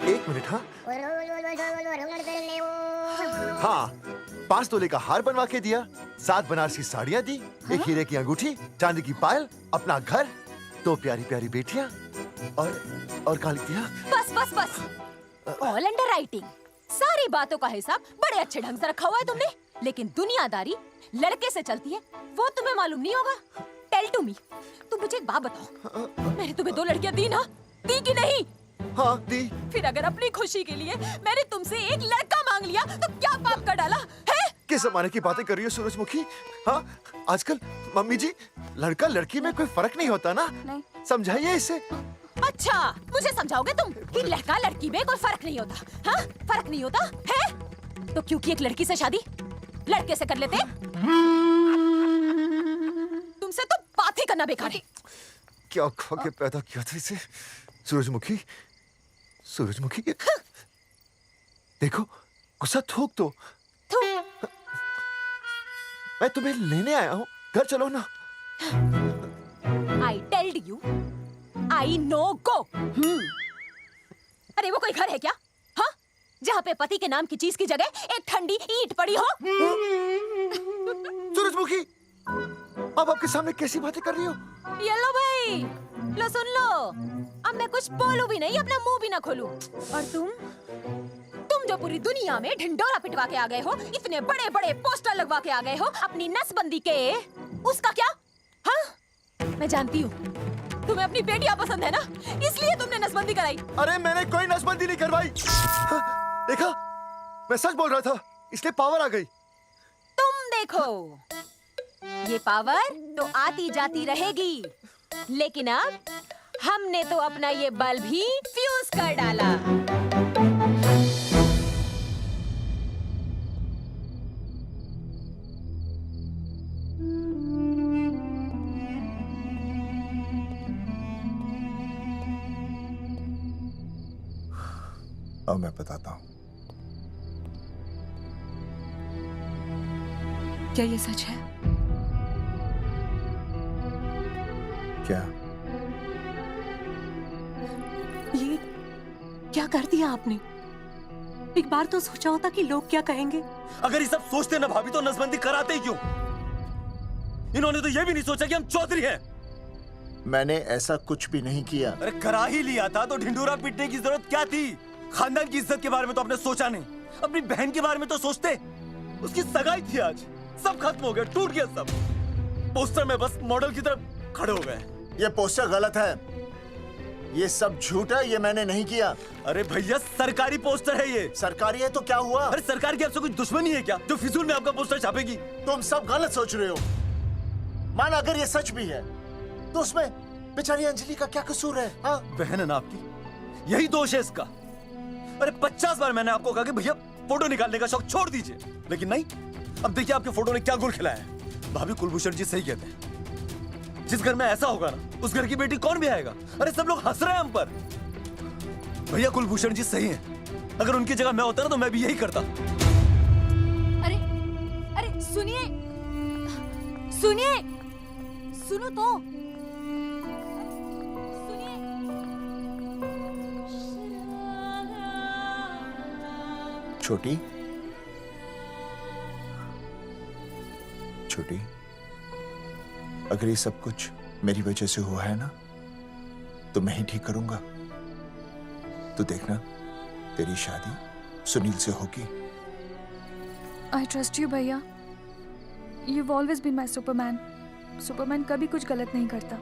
एक मिनट। हाँ, 5 तोले का हार बनवा के दिया, 7 बनारसी साड़ियाँ दी, एक हीरे की अंगूठी, चांदी की पायल, अपना घर, 2 प्यारी प्यारी बेटियाँ और काली दिया। बस। All under writing. सारी बातों का हिसाब बड़े अच्छे ढंग से रखा हुआ है तुमने, लेकिन दुनियादारी लड़के से चलती है वो तुम्हें मालूम नहीं होगा। टेल टू मी, तुम मुझे एक बात बताओ, मैंने तुम्हें 2 लड़कियां दी ना? दी कि नहीं? हाँ दी। फिर अगर अपनी खुशी के लिए मैंने तुमसे एक लड़का मांग लिया तो क्या पाप कर डाला है? किस जमाने की बातें कर रही हो सूरजमुखी? हाँ, आजकल मम्मी जी, लड़का लड़की में कोई फर्क नहीं होता ना। नहीं। समझाइए इसे। अच्छा, मुझे समझाओगे तुम कि लड़का लड़की में कोई फर्क नहीं होता? हाँ, फर्क नहीं होता है? तो क्योंकि एक लड़की से शादी लड़के से कर लेते? तुमसे तो बात ही करना बेकार है। क्या खा के पैदा किया था इसे? सूरजमुखी, देखो, गुस्सा थूक दो। मैं तुम्हें लेने आया हूँ, घर चलो ना। I told you, I no go. अरे वो कोई घर है क्या? हाँ, जहाँ पे पति के नाम की चीज की जगह एक ठंडी ईंट पड़ी हो? सूरजमुखी, अब आपके सामने कैसी बातें कर रही हो? ये लो भाई, लो सुन लो। अब मैं कुछ बोलूं भी नहीं, अपना मुंह भी ना खोलूं। और तुम जो पूरी दुनिया में ढिंडोरा पिटवा के आ गए हो, इतने बड़े बड़े पोस्टर लगवा के आ गए हो अपनी नसबंदी के, उसका क्या? हाँ, मैं जानती हूँ तुम्हें अपनी बेटियां पसंद है ना, इसलिए तुमने नसबंदी कराई। अरे मैंने कोई नसबंदी नहीं करवाई। देखा, मैं सच बोल रहा था, इसलिए पावर आ गई। तुम देखो, ये पावर तो आती जाती रहेगी, लेकिन अब हमने तो अपना ये बल्ब ही फ्यूज कर डाला। अब मैं बताता हूँ। क्या ये सच है? क्या? ये क्या कर दिया आपने? एक बार तो सोचा होता कि लोग क्या कहेंगे। अगर ये सब सोचते ना भाभी तो नसबंदी कराते ही क्यों? इन्होंने तो ये भी नहीं सोचा कि हम चौधरी हैं। मैंने ऐसा कुछ भी नहीं किया। अरे करा ही लिया था तो ढिंडोरा पीटने की जरूरत क्या थी? खानदान की इज्जत के बारे में तो आपने सोचा नहीं, अपनी बहन के बारे में तो सोचते। उसकी सगाई थी आज, सब खत्म हो गया, टूट गया सब। पोस्टर में बस मॉडल की तरफ खड़े हो गए। ये पोस्टर गलत है, ये सब झूठ है, ये मैंने नहीं किया। अरे भैया सरकारी पोस्टर है ये। सरकारी है तो क्या हुआ? अरे सरकार की आपसे कोई दुश्मनी है क्या जो फिजूल में आपका पोस्टर छापेगी? तुम सब गलत सोच रहे हो। माना अगर ये सच भी है तो उसमें बेचारी अंजलि का क्या कसूर है? हाँ? बहन है ना आपकी, यही दोष है इसका। अरे 50 बार मैंने आपको कहा कि भैया फोटो निकालने का शौक छोड़ दीजिए, लेकिन नहीं। अब देखिए आपके फोटो ने क्या गुल खिलाया है। भाभी कुलभूषण जी सही कहते हैं, जिस घर में ऐसा होगा ना उस घर की बेटी कौन भी आएगा। अरे सब लोग हंस रहे हैं हम पर। भैया कुलभूषण जी सही हैं, अगर उनकी जगह मैं होता ना तो मैं भी यही करता। अरे अरे सुनिए सुनिए, सुनो तो। छोटी छोटी, अगर ये सब कुछ मेरी वजह से हुआ है ना तो मैं ही ठीक करूंगा। तो देखना तेरी शादी सुनील से होगी। आई ट्रस्ट यू भैया, you've always been my Superman. Superman कभी कुछ गलत नहीं करता।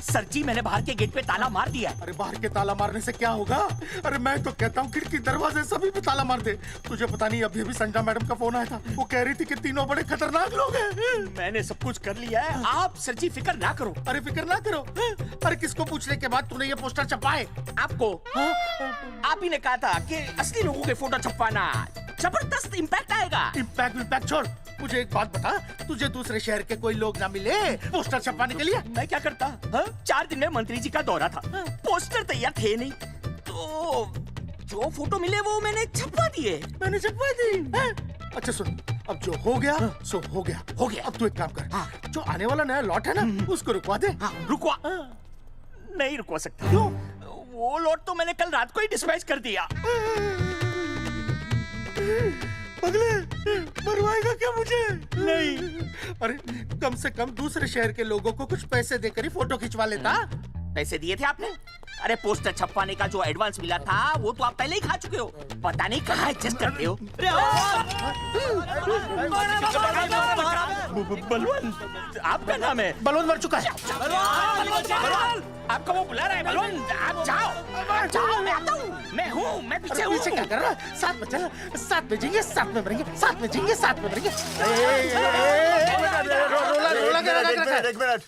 सर जी मैंने बाहर के गेट पे ताला मार दिया है। अरे बाहर के ताला मारने से क्या होगा? अरे मैं तो कहता हूँ खिड़की दरवाजे सभी पे ताला मार दे। तुझे पता नहीं अभी अभी संजना मैडम का फोन आया था, वो कह रही थी कि तीनों बड़े खतरनाक लोग हैं। मैंने सब कुछ कर लिया है, आप सर जी फिक्र ना करो। अरे फिक्र ना करो। अरे किसको पूछने के बाद तूने ये पोस्टर छपाए? आपको आप ही ने कहा था कि असली लोगों के फोटो छपवाना जबरदस्त इम्पैक्ट आएगा। इम्पैक्ट छोड़, मुझे एक बात बता, तुझे दूसरे शहर के कोई लोग ना मिले पोस्टर छपवाने के लिए? मैं क्या करता? 4 दिन में मंत्री जी का दौरा था, पोस्टर तैयार थे नहीं, तो जो फोटो मिले वो मैंने छपवा दिए। मैंने छपवा दी? अच्छा सुन, अब जो हो गया सो हो गया। अब तू एक काम कर, जो आने वाला नया लॉट है ना उसको रुकवा दे। रुकवा? नहीं रुकवा सकता। क्यों? वो लॉट तो मैंने कल रात को ही डिस्पैच कर दिया। पगले, मरवाएगा क्या मुझे? नहीं। अरे कम से कम दूसरे शहर के लोगों को कुछ पैसे देकर ही फोटो खिंचवा लेता। पैसे दिए थे आपने? अरे पोस्टर छपवाने का जो एडवांस मिला था वो तो आप पहले ही खा चुके हो, पता नहीं कहाँ एडजस्ट करते हो। बलवंत, आपका नाम है? बलवंत मर चुका है। आपका वो बुला रहा है बलवंत, आप जाओ, मैं आता हूँ, मैं हूँ, मैं पीछे हूँ। पीछे क्या कर रहा है? साथ में चल, साथ में जिएंगे, साथ में मरेंगे, साथ में जिएंगे, साथ में मरेंगे। एक मिनट,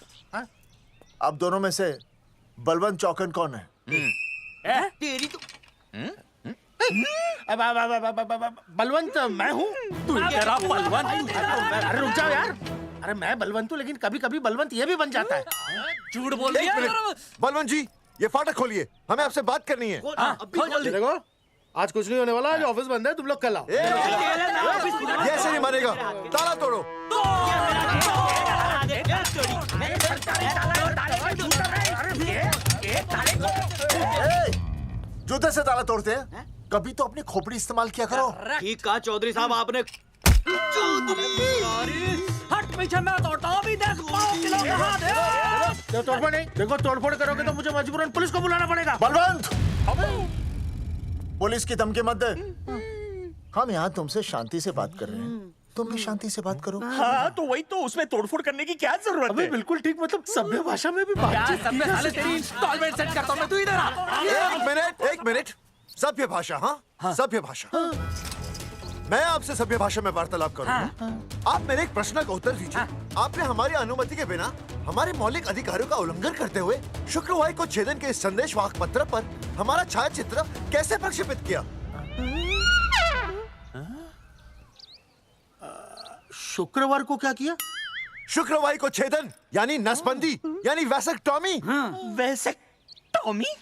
अब दोनों में से बलवंत चौकन कौन है? तेरी तो बलवंत मैं हूँ। तू तेरा बलवंत? अरे रुक जाओ यार, अरे मैं बलवंत हूँ लेकिन कभी कभी बलवंत ये भी बन जाता है। झूठ बोल रही है। बलवंत जी ये फाटक खोलिए, हमें आपसे बात करनी है। देखो आज कुछ नहीं होने वाला, आज ऑफिस बंद है, तुम लोग कल आओ। ये ऐसे नहीं मानेगा, ताला तोड़ो। जूते से ताला तोड़ते हैं, कभी तो अपनी खोपड़ी इस्तेमाल किया करो। ठीक कहा चौधरी साहब आपने। हट पीछे, मैं तोड़ता हूँ अभी, देख तोड़फोड़ नहीं, देखो तोड़फोड़ करोगे तो मुझे मजबूरन पुलिस को बुलाना पड़ेगा। बलवंत, पुलिस की धमकी मत दे। हम यहाँ तुमसे शांति से बात कर रहे हैं, तुम भी शांति से बात करो। हाँ तो वही तो, उसमें तोड़फोड़ करने की क्या जरूरत है? बिल्कुल ठीक, मतलब सभ्य भाषा में भी बातचीत की जा सकती है। तेरी इंस्टॉलमेंट सेट करता हूँ मैं, तू इधर आ। एक मिनट, सभ्य भाषा। हाँ सभ्य भाषा। मैं आपसे सभ्य भाषा में वार्तालाप करूंगा। आप मेरे एक प्रश्न का उत्तर दीजिए। आपने हमारी अनुमति के बिना हमारे मौलिक अधिकारों का उल्लंघन करते हुए शुक्रवार को छेदन के संदेश वाहक पत्र पर हमारा छायाचित्र कैसे प्रक्षेपित किया? शुक्रवार को क्या किया? शुक्रवार को छेदन यानी नसबंदी यानी वैसेक्टॉमी। वैसेक्टॉमी?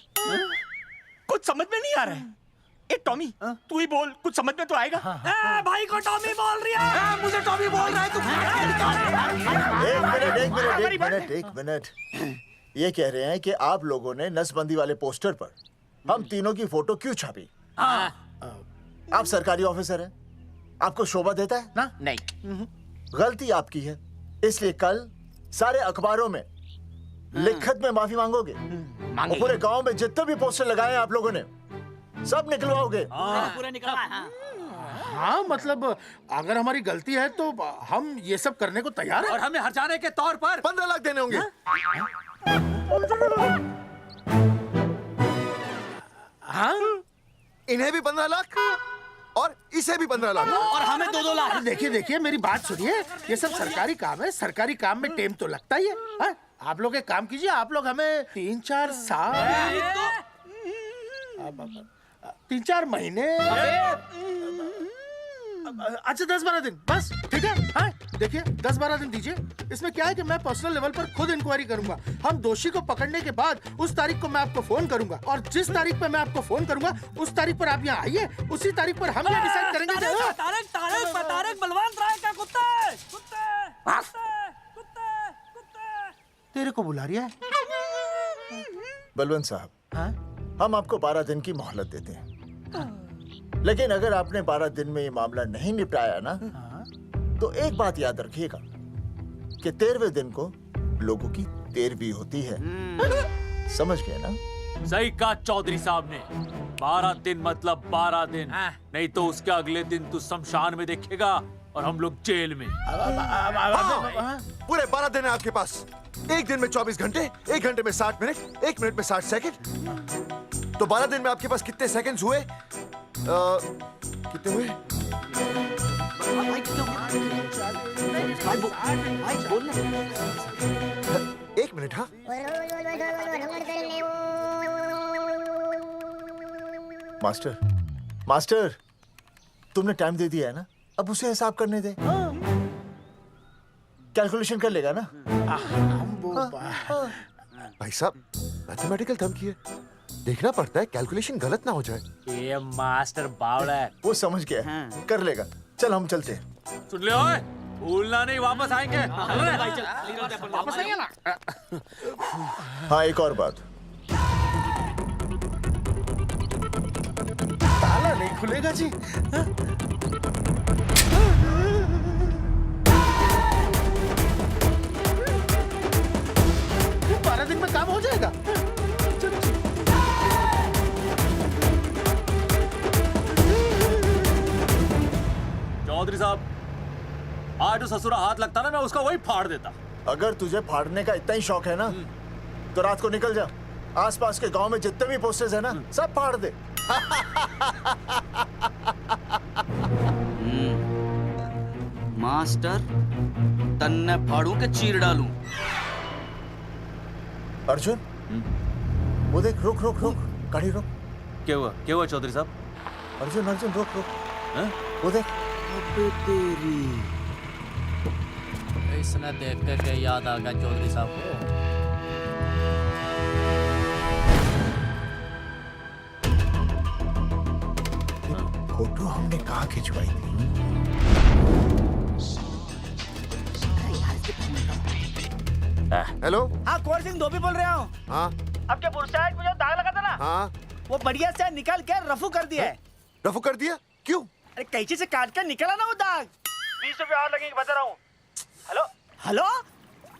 कुछ समझ में नहीं आ रहा है। ए टॉमी, तू ही बोल, कुछ समझ में तो आएगा। भाई को टॉमी बोल रही है, मुझे टॉमी बोल रहा है तू। एक मिनट, ये कह रहे हैं कि आप लोगों ने नसबंदी वाले पोस्टर पर हम तीनों की फोटो क्यों छापी? आप सरकारी ऑफिसर हैं, आपको शोभा देता है ना? नहीं। गलती आपकी है, इसलिए कल सारे अखबारों में लिखत में माफी मांगोगे। और पूरे गांव में जितने भी पोस्टर लगाए हैं आप लोगों ने सब निकलवाओगे। पूरा निकलवा। हाँ मतलब अगर हमारी गलती है तो हम ये सब करने को तैयार हैं। और हमें हर्जाने के तौर पर 15 लाख देने होंगे। हाँ इन्हें भी 15 लाख और इसे भी 15 लाख और हमें 2-2 लाख। देखिए देखिए मेरी बात सुनिए, ये सब सरकारी काम है, सरकारी काम में टाइम तो लगता ही है। हाँ? आप लोग एक काम कीजिए, आप लोग हमें 3-4 साल 3-4 महीने अच्छा 10-12 दिन बस, ठीक है। हाँ देखिए 10-12 दिन दीजिए। इसमें क्या है कि मैं पर्सनल लेवल पर खुद इंक्वायरी करूंगा। हम दोषी को पकड़ने के बाद उस तारीख को मैं आपको फोन करूंगा और जिस तारीख पे मैं आपको फोन करूंगा उस तारीख पर आप यहाँ आइए। उसी तारीख पर हम ये डिसाइड करेंगे कि तारक बलवंत राय का कुत्ता है। तेरे को बुला रही है। बलवंत साहब, हम आपको 12 दिन की मोहलत देते हैं, लेकिन अगर आपने 12 दिन में ये मामला नहीं निपटाया ना, तो एक बात याद रखिएगा कि 13वें दिन को लोगों की 13वीं होती है। समझ गए ना? सही कहा चौधरी साहब ने। 12 दिन मतलब 12 दिन, नहीं तो उसके अगले दिन तू शमशान में देखेगा और हम लोग जेल में। पूरे 12 दिन है आपके पास। एक दिन में 24 घंटे, 1 घंटे में 60 मिनट, 1 मिनट में 60 सेकंड। तो 12 दिन में आपके पास कितने सेकंड्स हुए? कितने हुए? एक मिनट। हाँ मास्टर तुमने टाइम दे दिया है ना, अब उसे हिसाब करने दे। कैलकुलेशन कर लेगा ना। भाई साहब मैथमेटिकल थंब की है, देखना पड़ता है कैलकुलेशन गलत ना हो जाए। ये मास्टर बावड़ा है। वो समझ गया है, कर लेगा। चल हम चलते हैं। सुन ले ओए, भूलना नहीं, वापस आएंगे। वापस आएंगे ना। हाँ एक और बात, ताला नहीं खुलेगा जी। 12 दिन में काम हो जाएगा। चौधरी साहब, आज जो ससुरा हाथ लगता ना, मैं उसका वही फाड़ देता। अगर तुझे फाड़ने का इतना ही शौक है ना, तो रात को निकल जा, आसपास के गांव में जितने भी पोस्टर्स है ना, सब फाड़ दे। मास्टर तन्ने फाड़ू के चीर डालूं। अर्जुन, वो देख, रुक रुक रुक, गाड़ी रुक। क्या हुआ चौधरी साहब? अर्जुन अर्जुन रुक रुक, वो देख। तेरी इसने देख के याद आ गया चौधरी साहब को। फोटो हमने कहाँ खिंचवाई थी? हेलो। हाँ कुंवर सिंह धोबी बोल रहा हूँ। हाँ आपके बुरसाइड में जो दाग लगा था ना, हाँ वो बढ़िया से निकाल के रफू कर दिया है। रफू कर दिया? क्यों? अरे कैंची से काट कर निकला ना वो दाग। 20 रुपए और लगेंगे, बता रहा हूँ। हेलो हेलो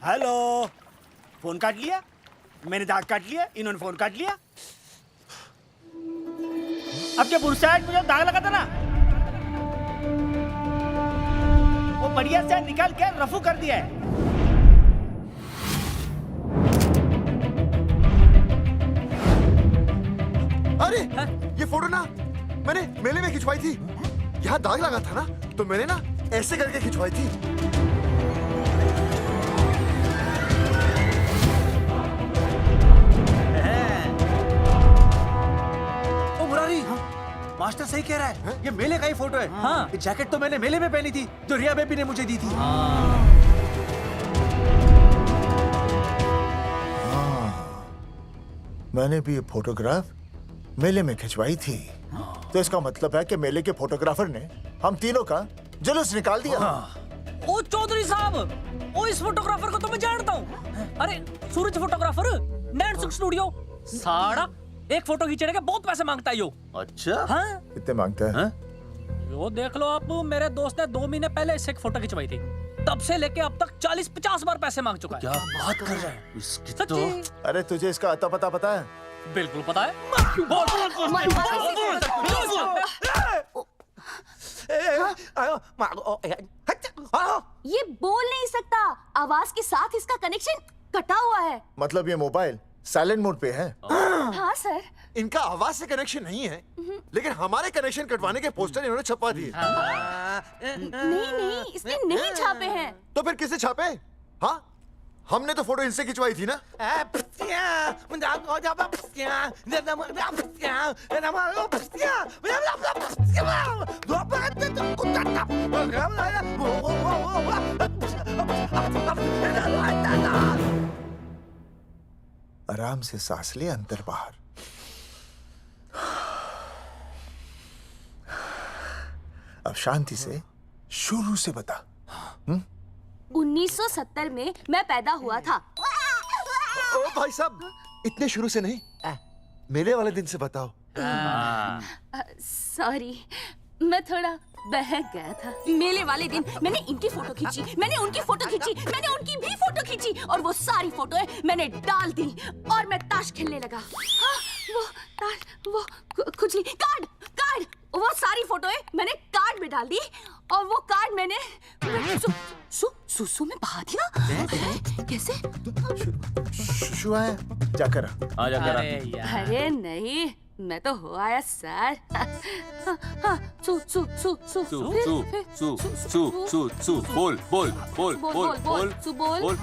हेलो, फोन काट लिया, मैंने दाग काट लिया, इन्होंने फोन काट लिया। आपके बुरसाइड में जो दाग लगा था ना, वो बढ़िया से निकाल के रफू कर दिया है। अरे ये फोटो ना मैंने मेले में खिंचवाई थी। यहाँ दाग लगा था ना, तो मैंने ना ऐसे करके खिंचवाई थी। ओ मुरारी, मास्टर सही कह रहा है, ये मेले का ही फोटो है। हाँ, ये जैकेट तो मैंने मेले में पहनी थी, जो रिया बेबी ने मुझे दी थी। मैंने भी ये फोटोग्राफ मेले में खिंचवाई थी, तो इसका मतलब है कि मेले के फोटोग्राफर ने हम तीनों का जुलूस निकाल दिया। ओ चौधरी साहब, ओ इस फोटोग्राफर को तो मैं जानता हूँ। अरे सूरज फोटोग्राफर, नैनसुख स्टूडियो। साड़ा एक फोटो खींचने के बहुत पैसे मांगता है यो। अच्छा? हाँ? कितने मांगता है? यो देख लो आप, मेरे दोस्त ने 2 महीने पहले इससे एक फोटो खिंचवाई थी, तब से लेके अब तक 40-50 बार पैसे मांग चुका है। क्या बात कर रहा है? सच्ची? अरे तुझे इसका अता पता है? बिल्कुल पता है। ये बोल नहीं सकता, आवाज के साथ इसका कनेक्शन कटा हुआ है। मतलब ये मोबाइल साइलेंट मोड पे है? हाँ सर। इनका आवाज से कनेक्शन नहीं है, लेकिन हमारे कनेक्शन कटवाने के पोस्टर इन्होंने छपवा दिए। नहीं, इसने नहीं छापे हैं। तो फिर किसे छापे? हाँ, हमने तो फोटो इनसे खिंचवाई थी ना। आराम से सांस ले, अंदर बाहर। अब शांति से शुरू से बता। 1970 में मैं पैदा हुआ था। ओ भाई साहब, इतने शुरू से नहीं, मेले वाले दिन से बताओ। सॉरी, मैं थोड़ा बहक गया था। मेले वाले दिन मैंने इनकी फोटो खींची, मैंने उनकी फोटो खींची, मैंने उनकी भी फोटो खींची, और वो सारी फोटोएं मैंने डाल दी और मैं ताश खेलने लगा। हाँ, वो ताश, वो कुछ नहीं, कार्ड, वो सारी फोटोएं मैंने कार्ड में डाल दी, और वो कार्ड मैंने सुसु में बहा दिया। कैसे? शु आया? जाकर आ, जाकर आ। अरे नहीं, मैं तो हो आया सर। बोल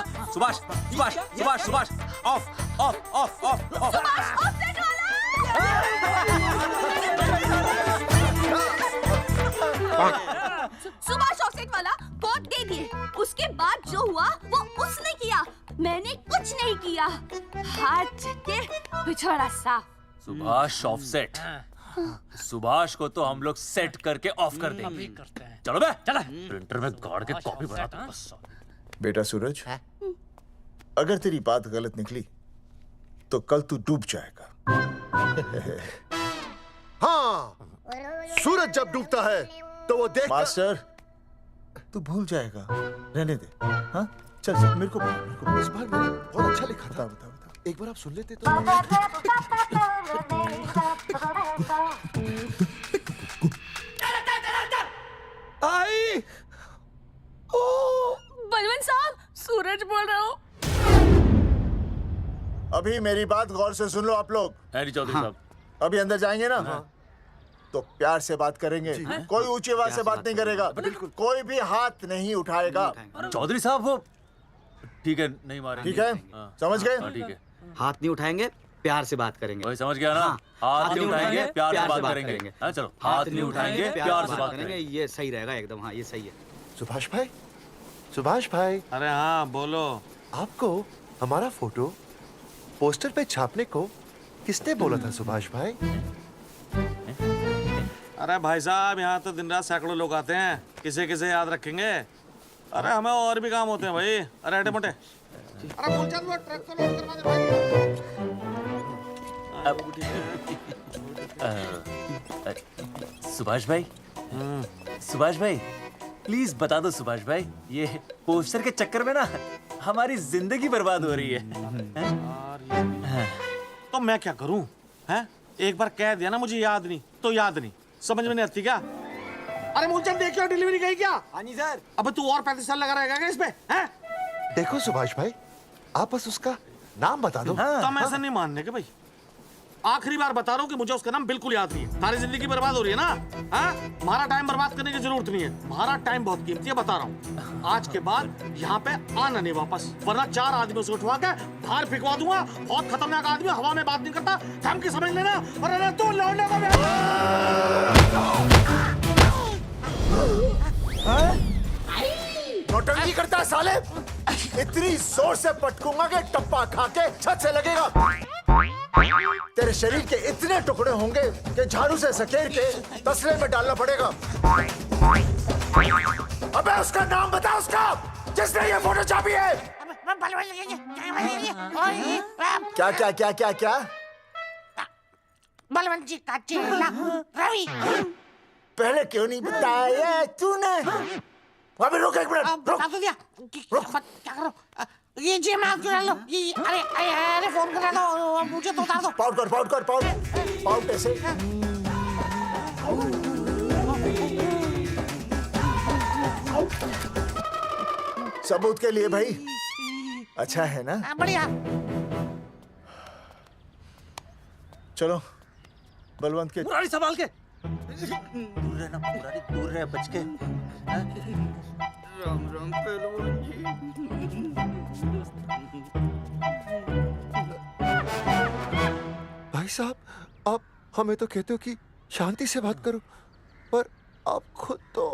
सुभाष ऑफ सुभाष ऑफसेट वाला कोड दे दिए। उसके बाद जो हुआ वो उसने किया, मैंने कुछ नहीं किया। हाथ के पिछड़ा साफ। सुभाष ऑफसेट। सुभाष को तो हम लोग सेट करके ऑफ कर देंगे। चलो बे, चला प्रिंटर में गाड़ के कॉपी बना दो बस। बेटा सूरज, अगर तेरी बात गलत निकली तो कल तू डूब जाएगा। हाँ, सूरज जब डूबता है तो वो देख। मास्टर, तू भूल जाएगा, रहने दे। हाँ, चल मेरे को इस बार मैंने बहुत अच्छा लिखा था। बता एक बार आप सुन लेते तो। आई, बलवंत साहब, सूरज बोल रहा हूँ। अभी मेरी बात गौर से सुन लो आप लोग। चौधरी साहब, अभी अंदर जाएंगे ना, तो प्यार से बात करेंगे। कोई ऊंची आवाज से बात नहीं करेगा, कोई भी हाथ नहीं उठाएगा। चौधरी साहब वो ठीक है, नहीं मारेंगे। ठीक है, समझ गए? ठीक है, हाथ नहीं उठाएंगे, प्यार से बात करेंगे। वही समझ गया ना? हाथ नहीं उठाएंगे, प्यार से बात करेंगे। हाँ चलो, हाथ नहीं उठाएंगे, प्यार से बात करेंगे। ये सही रहेगा एकदम। हाँ, ये सही है। सुभाष भाई। अरे हाँ, बोलो। आपको हमारा फोटो पोस्टर पे छापने को किसने बोला था सुभाष भाई? अरे भाई साहब, यहाँ तो दिन रात सैकड़ों लोग आते हैं, किसे किसे याद रखेंगे। अरे हमें और भी काम होते हैं भाई। अरे हटे मोटे। अरे मूलचंद, वो ट्रक को लोड करवा दे भाई। सुभाष भाई प्लीज बता दो सुभाष भाई, ये पोस्टर के चक्कर में ना हमारी जिंदगी बर्बाद हो रही है। तो मैं क्या करूं? हैं? एक बार कह दिया ना मुझे याद नहीं तो याद नहीं, समझ में नहीं आती क्या? अरे मूलचंद, देखियो डिलीवरी गई क्या? हाँ जी सर। अब तू और 35 साल लगा रहेगा क्या इसमें? हैं? देखो सुभाष भाई, आप बस उसका नाम बता दो। तो हम ऐसा नहीं मानने के भाई। आखिरी बार बता रहा हूँ कि मुझे उसका नाम बिल्कुल याद नहीं है। सारी जिंदगी बर्बाद हो रही है ना। हाँ? हमारा टाइम बर्बाद करने की जरूरत नहीं है। हमारा टाइम बहुत कीमती है, बता रहा हूँ। आज के बाद यहाँ पे आना नहीं वापस, वरना 4 आदमियों से उठवा के बाहर फेंकवा दूंगा। बहुत खतरनाक आदमी, हवा में बात नहीं करता, थम के समझ लेना। और अरे तू लौटने का नौटंकी करता है साले। इतनी जोर से पटकूंगा कि टप्पा खा के छत से लगेगा। तेरे शरीर के इतने टुकड़े होंगे कि झाड़ू से सकेर के तसले में डालना पड़ेगा। अबे उसका नाम बता, उसका जिसने ये फोटो छापी है। क्या क्या क्या क्या क्या? बलवंत जी का चेला रवि। पहले क्यों नहीं बताया तूने? अबे रुक एक मिनट, रुक। क्या करो? ये जी मैं आपको डाल लो। ये अरे फोन करा दो, मुझे तो उतार दो। पाउट ऐसे। सबूत के लिए भाई। अच्छा है ना? बढ़िया। चलो बलवंत के। मुरारी संभाल के। दूर रहना मुरारी, दूर रह बच के। राम राम पहलवान जी। भाई साहब, आप हमें तो कहते हो कि शांति से बात करो, पर आप खुद तो।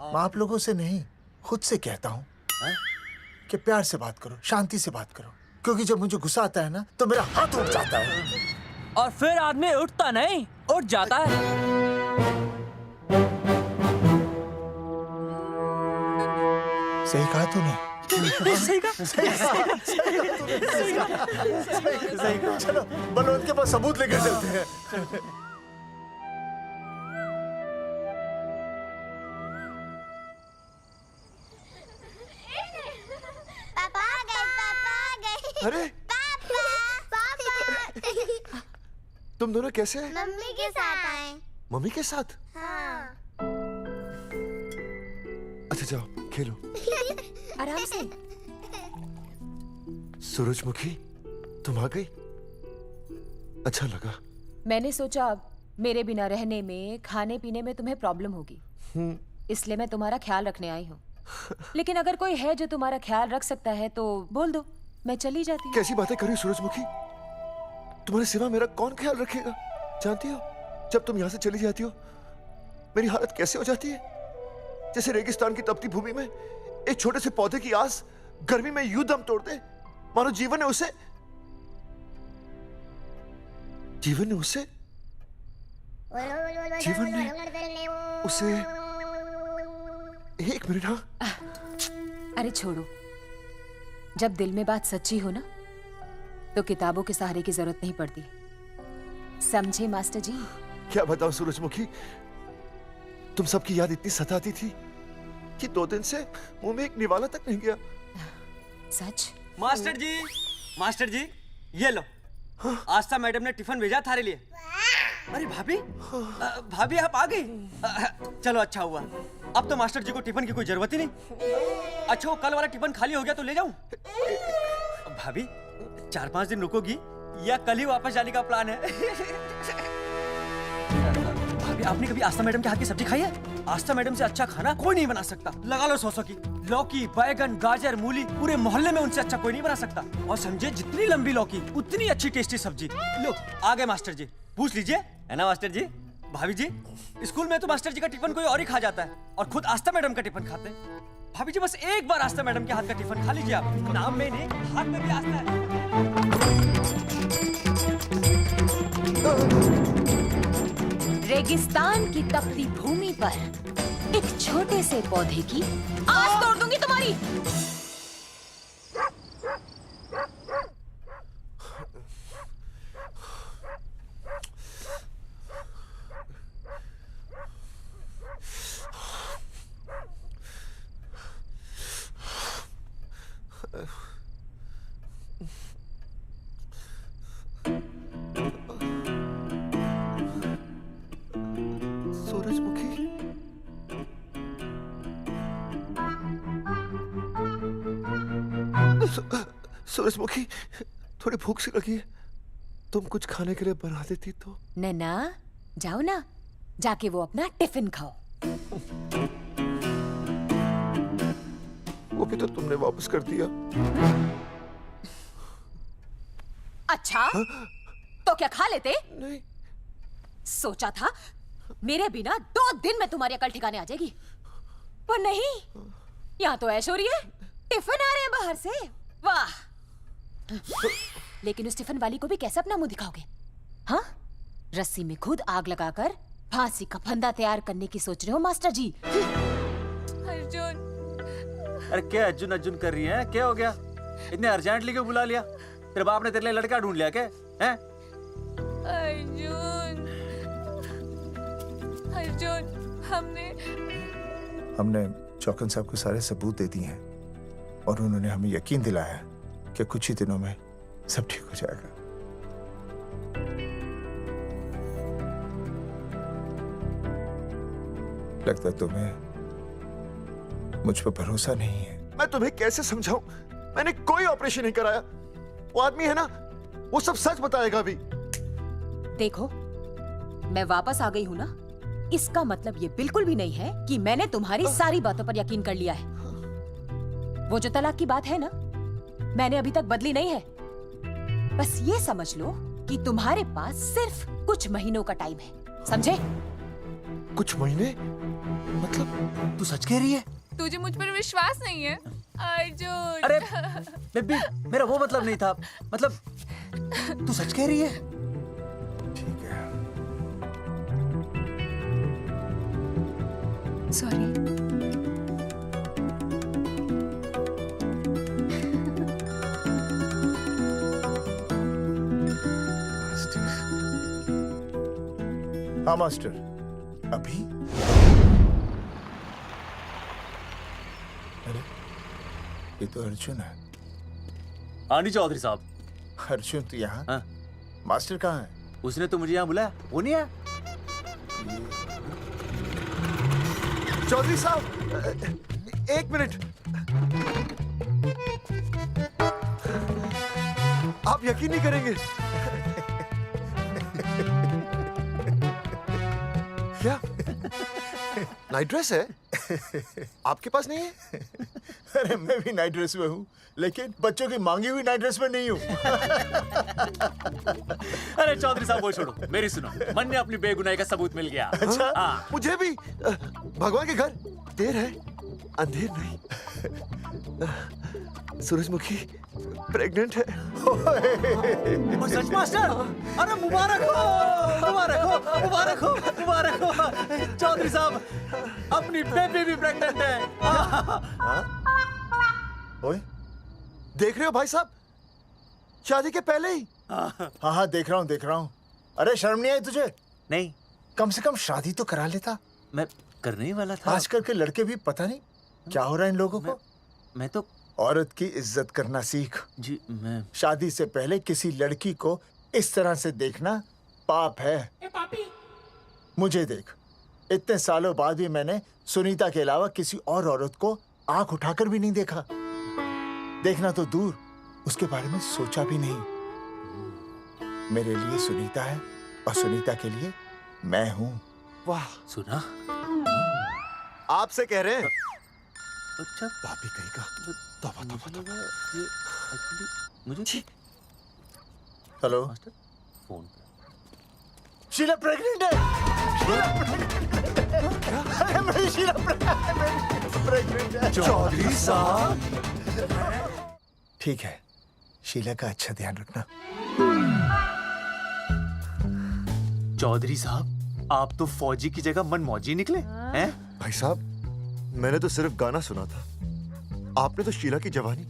मैं आप लोगों से नहीं, खुद से कहता हूँ कि प्यार से बात करो, शांति से बात करो, क्योंकि जब मुझे गुस्सा आता है ना तो मेरा हाथ उठ जाता है। और फिर आदमी उठता नहीं, उठ जाता है। सही कहा तूने। सही कहा। सही कहा। चलो बलवंत के पास सबूत लेकर चलते हैं। पापा आ गए, पापा आ गए। अरे पापा तुम दोनों कैसे हैं? मम्मी के साथ आए। मम्मी के साथ? हाँ। अच्छा जाओ खेलो। आराम से। सूरजमुखी, तुम आ गई? अच्छा लगा। मैंने सोचा मेरे बिना रहने में, खाने पीने में तुम्हें प्रॉब्लम होगी, इसलिए मैं तुम्हारा ख्याल रखने आई हूँ। लेकिन अगर कोई है जो तुम्हारा ख्याल रख सकता है तो बोल दो, मैं चली जाती हूँ। कैसी बातें करी सूरजमुखी? तुम्हारे सिवा मेरा कौन ख्याल रखेगा? जानती हो, जब तुम यहाँ से चली जाती हो मेरी हालत कैसे हो जाती है? जैसे रेगिस्तान की तपती भूमि में एक छोटे से पौधे की आस गर्मी में यूं दम तोड़ दे, मानो जीवन ने उसे एक मिनट। हाँ अरे छोड़ो, जब दिल में बात सच्ची हो ना तो किताबों के सहारे की जरूरत नहीं पड़ती, समझे मास्टर जी? क्या बताऊं सूरजमुखी, तुम सबकी याद इतनी सताती थी कि 2 दिन से मुंह में एक निवाला तक नहीं गया। सच? मास्टर जी ये लो। आस्था मैडम ने टिफिन भेजा थारे लिए। अरे भाभी, भाभी आप आ गई। चलो अच्छा हुआ, अब तो मास्टर जी को टिफिन की कोई जरूरत ही नहीं। अच्छा वो कल वाला टिफिन खाली हो गया तो ले जाऊं? भाभी 4-5 दिन रुकोगी या कल ही वापस जाने का प्लान है? भाभी आपने कभी आस्था मैडम के हाथ की सब्जी खाई है? आस्था मैडम से अच्छा खाना कोई नहीं बना सकता। लगा लो 100 की। लौकी, बैगन, गाजर, मूली, पूरे मोहल्ले में उनसे अच्छा कोई नहीं बना सकता। और समझे, जितनी लंबी लौकी उतनी अच्छी टेस्टी सब्जी। लो आ गए मास्टर जी, पूछ लीजिए, है ना मास्टर जी? भाभी जी, स्कूल में तो मास्टर जी का टिफिन कोई और ही खा जाता है और खुद आस्था मैडम का टिफिन खाते हैं। भाभी जी बस एक बार आस्था मैडम के हाथ का टिफिन खा लीजिए आप। नाम में नहीं, हाथ में भी आस्था है। रेगिस्तान की तपती भूमि पर एक छोटे से पौधे की आस तोड़ दूंगी तुम्हारी। सूरजमुखी, थोड़ी भूख सी लगी है, तुम कुछ खाने के लिए बना देती तो। नैना जाओ ना, जाके वो अपना टिफिन खाओ। वो भी तो तुमने वापस कर दिया। अच्छा तो क्या खा लेते? नहीं। सोचा था मेरे बिना 2 दिन में तुम्हारी अकल ठिकाने आ जाएगी, पर नहीं, यहाँ तो ऐश हो रही है। टिफिन आ रहे हैं बाहर से, वाह। लेकिन उस टिफिन वाली को भी कैसे अपना मुंह दिखाओगे? हाँ, रस्सी में खुद आग लगाकर फांसी का फंदा तैयार करने की सोच रहे हो मास्टर जी? अर्जुन, अरे क्या अर्जुन अर्जुन कर रही है? क्या हो गया? इतने अर्जेंटली क्यों बुला लिया? तेरे बाप ने तेरे लिए लड़का ढूंढ लिया क्या? हैं? अर्जुन, अर्जुन, हमने चौकन साहब को सारे सबूत दे दिए हैं और उन्होंने हमें यकीन दिलाया कि कुछ ही दिनों में सब ठीक हो जाएगा। लगता है तुम्हें मुझ पर भरोसा नहीं है। मैं तुम्हें कैसे समझाऊं? मैंने कोई ऑपरेशन नहीं कराया। वो आदमी है ना, वो सब सच बताएगा अभी। देखो, मैं वापस आ गई हूँ ना, इसका मतलब ये बिल्कुल भी नहीं है कि मैंने तुम्हारी सारी बातों पर यकीन कर लिया है। वो जो तलाक की बात है ना, मैंने अभी तक बदली नहीं है। बस ये समझ लो कि तुम्हारे पास सिर्फ कुछ महीनों का टाइम है, समझे? कुछ महीने? मतलब तू सच कह रही है? तुझे मुझ पर विश्वास नहीं है अर्जुन? अरे बेबी, मेरा वो मतलब नहीं था। मतलब तू सच कह रही है? सॉरी। हाँ मास्टर, अभी? अरे ये तो अर्जुन है। आनी चौधरी साहब। अर्जुन तो यहाँ? हाँ। मास्टर कहाँ है? उसने तो मुझे यहाँ बुलाया, वो नहीं आया। चौधरी साहब, एक मिनट। आप यकीन नहीं करेंगे। क्या नाइट ड्रेस है? आपके पास नहीं है? अरे मैं भी नाइट ड्रेस में हूँ, लेकिन बच्चों की मांगी हुई नाइट ड्रेस में नहीं हूँ। अरे चौधरी साहब वो छोड़ो, मेरी सुनो। मन ने अपनी बेगुनाही का सबूत मिल गया। अच्छा? हाँ। मुझे भी। भगवान के घर देर है, अंधेर नहीं। सूरजमुखी प्रेग्नेंट है। सच मास्टर? अरे मुबारक हो, मुबारक हो, मुबारक हो, मुबारक हो। चौधरी साहब, अपनी बेबी भी प्रेग्नेंट है। ओए, देख रहे हो भाई साहब, शादी के पहले ही। हाँ देख रहा हूँ, देख रहा हूँ। अरे शर्म नहीं आई तुझे? नहीं। कम से कम शादी तो करा लेता। मैं करने ही वाला था। आजकल के लड़के भी पता नहीं क्या हो रहा है इन लोगों को। मैं तो औरत की इज्जत करना सीख। जी मैं शादी से पहले किसी लड़की को इस तरह से देखना पाप है। मुझे देख, इतने सालों बाद भी मैंने सुनीता के अलावा किसी और औरत को आंख उठाकर भी नहीं देखा। देखना तो दूर, उसके बारे में सोचा भी नहीं। मेरे लिए सुनीता है और सुनीता के लिए मैं हूँ। वाह, सुना? आपसे कह रहे हैं। अच्छा, पापी कहीं का। तौबा तौबा तौबा। ये एक्चुअली मुझे हेलो फोन। शीला प्रेग्नेंट है। शीला प्रेग्नेंट है। अरे मेरी शीला प्रेग्नेंट है। चौधरी साहब, ठीक है, शीला का अच्छा ध्यान रखना। चौधरी साहब, आप तो फौजी की जगह मनमौजी निकले हैं? भाई साहब, मैंने तो सिर्फ गाना सुना था। आपने तो शीला की जवानी